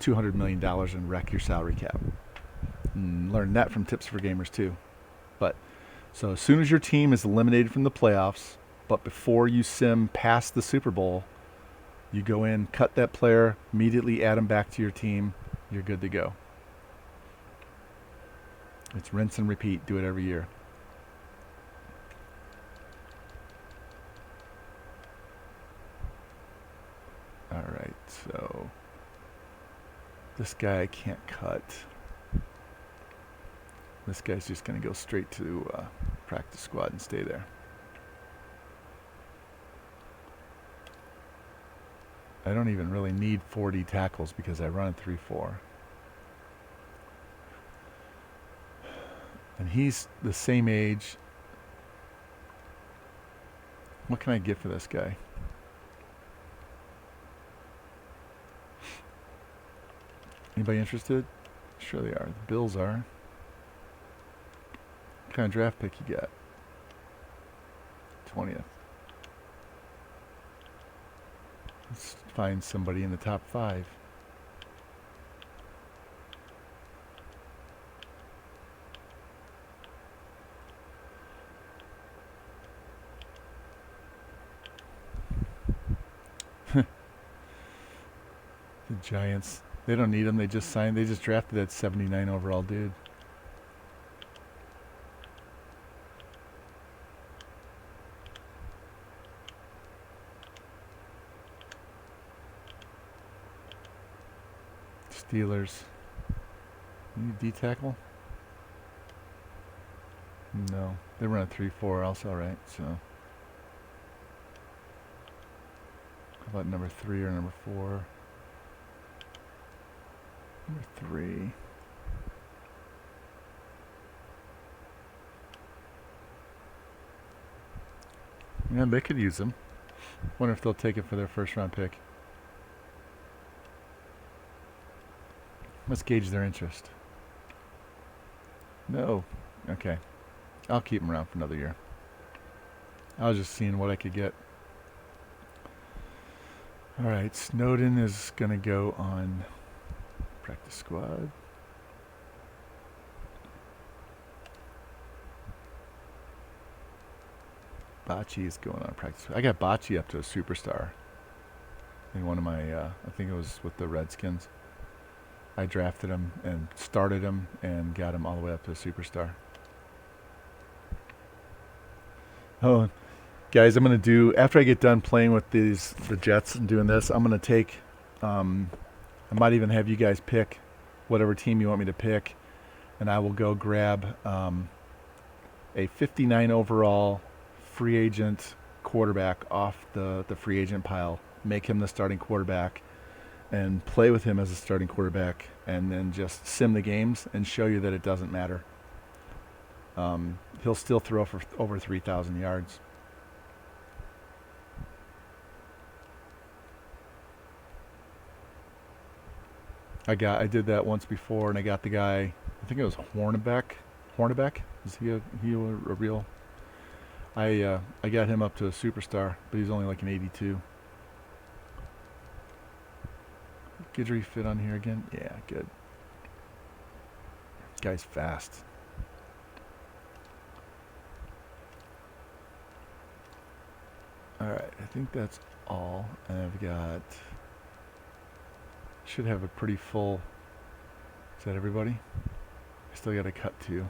$200 million and wreck your salary cap. And learn that from Tips for Gamers too. But so as soon as your team is eliminated from the playoffs, but before you sim past the Super Bowl, you go in, cut that player, immediately add him back to your team. You're good to go. It's rinse and repeat. Do it every year. All right, so this guy I can't cut. This guy's just going to go straight to practice squad and stay there. I don't even really need 40 tackles because I run a 3-4. And he's the same age. What can I get for this guy? Anybody interested? Sure they are. The Bills are. What kind of draft pick you got? 20th. Let's find somebody in the top 5. The Giants. They don't need him. They just drafted that 79 overall dude. Steelers. You need D tackle? No. They run a 3-4 also, right? So. How about number 3 or number 4? Number 3. Yeah, they could use them. Wonder if they'll take it for their first round pick. Let's gauge their interest. No. Okay. I'll keep them around for another year. I was just seeing what I could get. Alright, Snowden is going to go on practice squad. Bocce is going on practice squad. I got Bocce up to a superstar. In one of my, I think it was with the Redskins. I drafted him and started him and got him all the way up to a superstar. Oh, guys, I'm going to do, after I get done playing with the Jets and doing this, I'm going to take, I might even have you guys pick whatever team you want me to pick, and I will go grab a 59 overall free agent quarterback off the free agent pile, make him the starting quarterback, and play with him as a starting quarterback, and then just sim the games and show you that it doesn't matter. He'll still throw for over 3,000 yards. I did that once before, and I got the guy. I think it was Hornbeck. Is he a real? I got him up to a superstar, but he's only like an 82. Guidry fit on here again? Yeah, good. Guy's fast. Alright, I think that's all. And I've got... Should have a pretty full... Is that everybody? I still got to cut 2.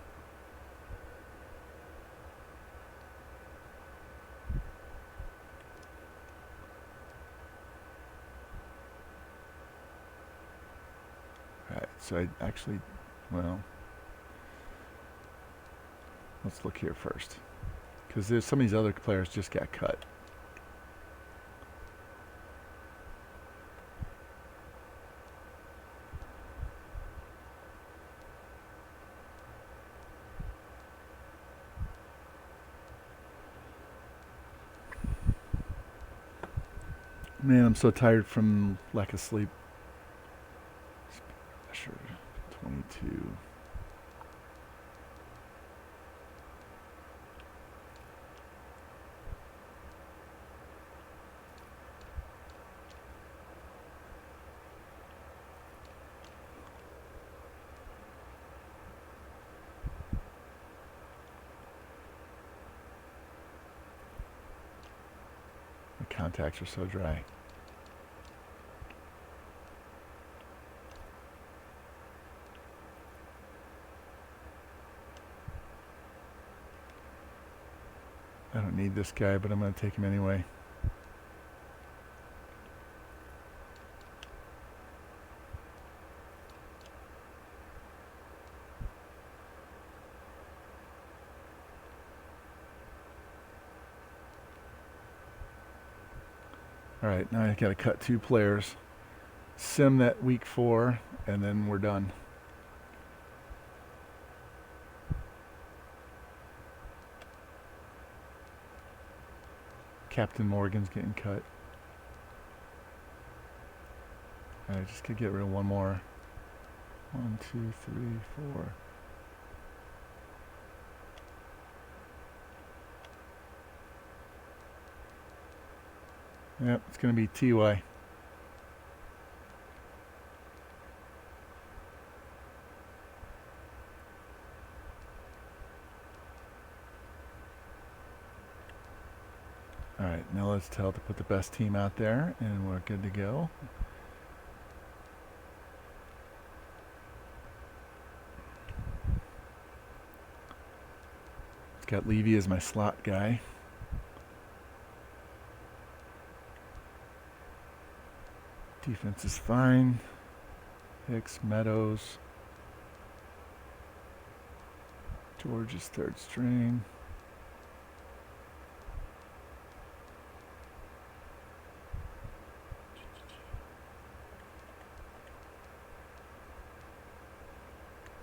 Alright, so I actually... Well... Let's look here first. Because there's some of these other players just got cut. Man, I'm so tired from lack of sleep. Sure, 22. The contacts are so dry. I don't need this guy, but I'm going to take him anyway. Alright, now I got to cut 2 players. Sim that week 4, and then we're done. Captain Morgan's getting cut. I just could get rid of one more. 1, 2, 3, 4. Yep, it's going to be TY. Alright, now let's tell it to put the best team out there, and we're good to go. It's got Levy as my slot guy. Defense is fine. Hicks, Meadows. George is third string.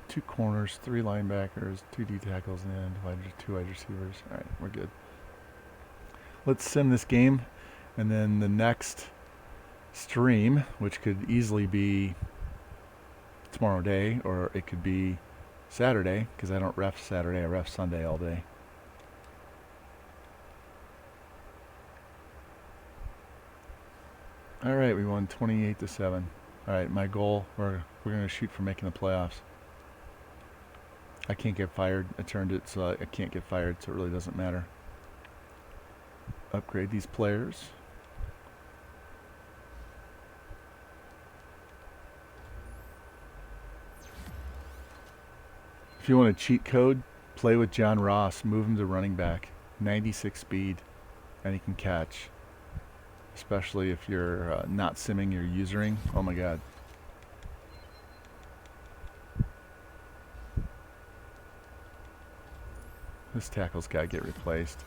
Two corners, three linebackers, two D tackles, and two wide receivers. All right, we're good. Let's sim this game, and then the next stream, which could easily be tomorrow day, or it could be Saturday, because I don't ref Saturday, I ref Sunday all day. All right, we won 28-7. All right, my goal, we're going to shoot for making the playoffs. I can't get fired. I turned it so I can't get fired, so it really doesn't matter. Upgrade these players. If you want a cheat code, play with John Ross. Move him to running back. 96 speed, and he can catch. Especially if you're not simming, you're usering. Oh my god. This tackle's got to get replaced.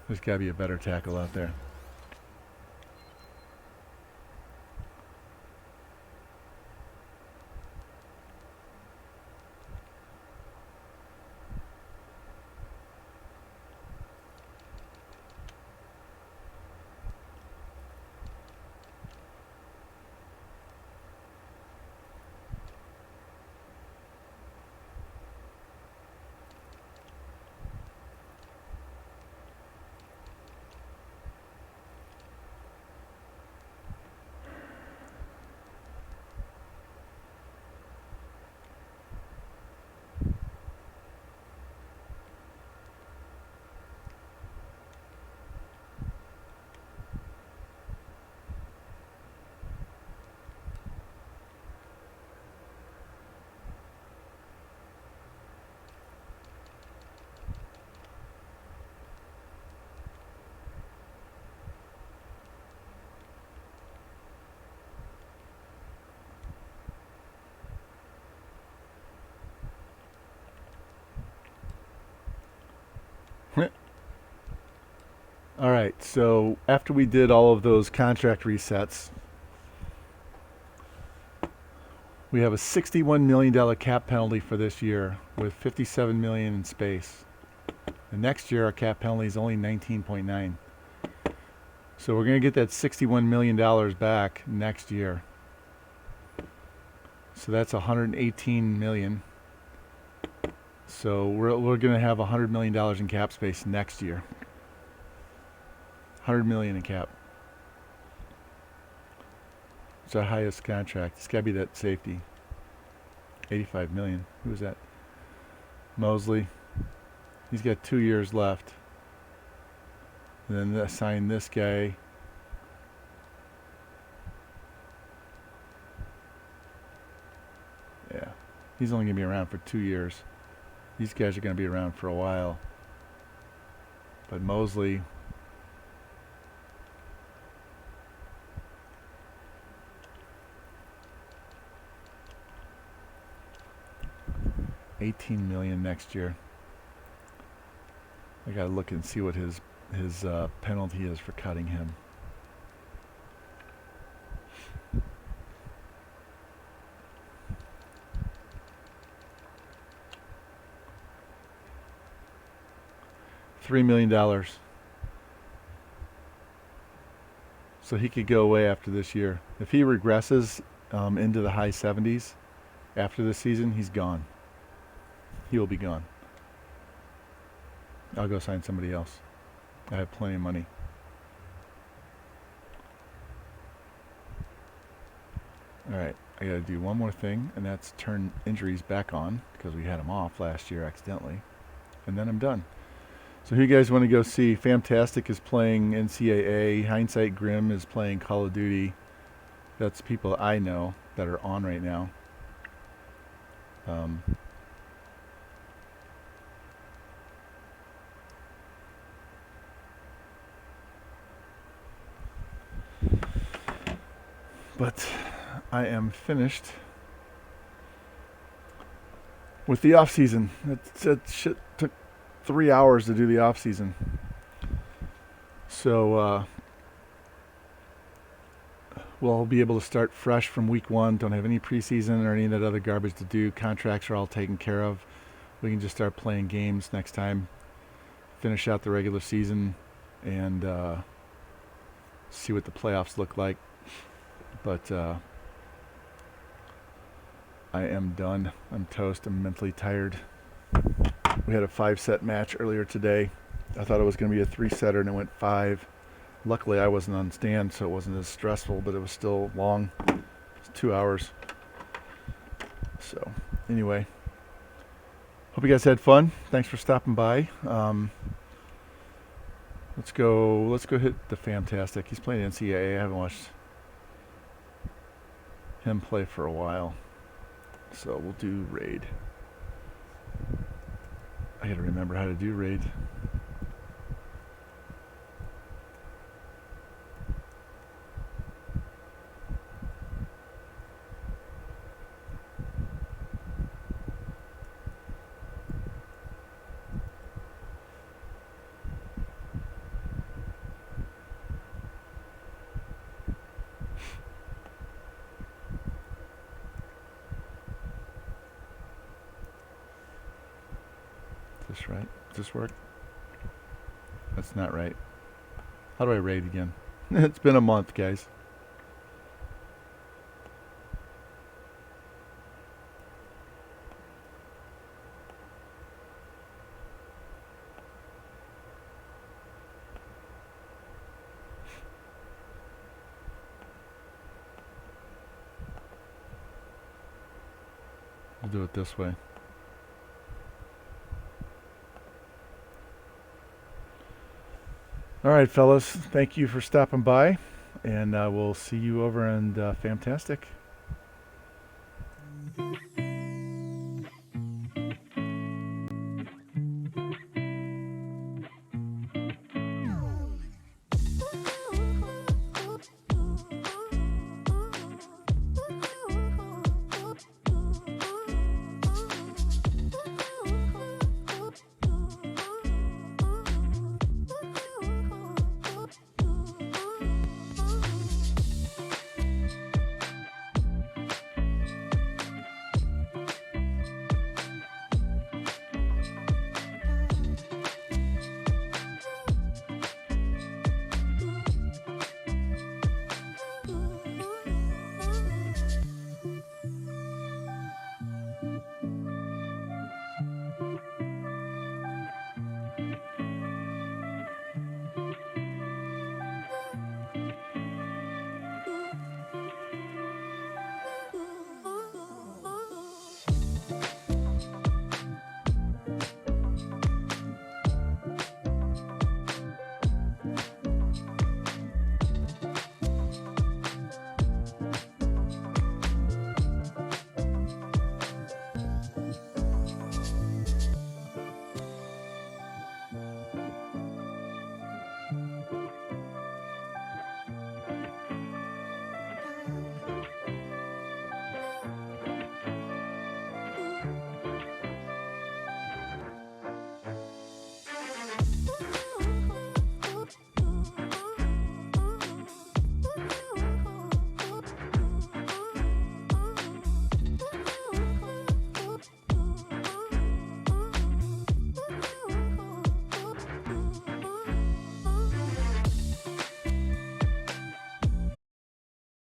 There's got to be a better tackle out there. All right, so after we did all of those contract resets, we have a $61 million cap penalty for this year with $57 million in space. And next year, our cap penalty is only 19.9. So we're going to get that $61 million back next year. So that's $118 million. So we're going to have $100 million in cap space next year. $100 million in cap. It's our highest contract. It's got to be that safety. $85 million. Who is that? Mosley. He's got 2 years left. And then assign this guy. Yeah. He's only going to be around for 2 years. These guys are going to be around for a while. But Mosley... $18 million next year. I gotta look and see what his penalty is for cutting him. $3 million. So he could go away after this year. If he regresses into the high 70s after this season, he's gone. He will be gone. I'll go sign somebody else. I have plenty of money. Alright, I gotta do one more thing, and that's turn injuries back on, because we had them off last year accidentally. And then I'm done. So who you guys want to go see? Fantastic is playing NCAA. Hindsight Grim is playing Call of Duty. That's people I know that are on right now. But I am finished with the off season. It shit took 3 hours to do the off season. So we'll be able to start fresh from week one. Don't have any preseason or any of that other garbage to do. Contracts are all taken care of. We can just start playing games next time. Finish out the regular season and see what the playoffs look like. But I am done. I'm toast. I'm mentally tired. We had a 5-set match earlier today. I thought it was going to be a 3-setter and it went 5. Luckily I wasn't on stand, so it wasn't as stressful, but it was still long. It was 2 hours. So anyway, hope you guys had fun. Thanks for stopping by. Let's go hit the Fantastic. He's playing NCAA. I haven't watched him play for a while. So we'll do raid. I gotta remember how to do raid. Is this right? Does this work? That's not right. How do I raid again? It's been a month, guys. We'll do it this way. All right, fellas. Thank you for stopping by, and we'll see you over in Fantastic.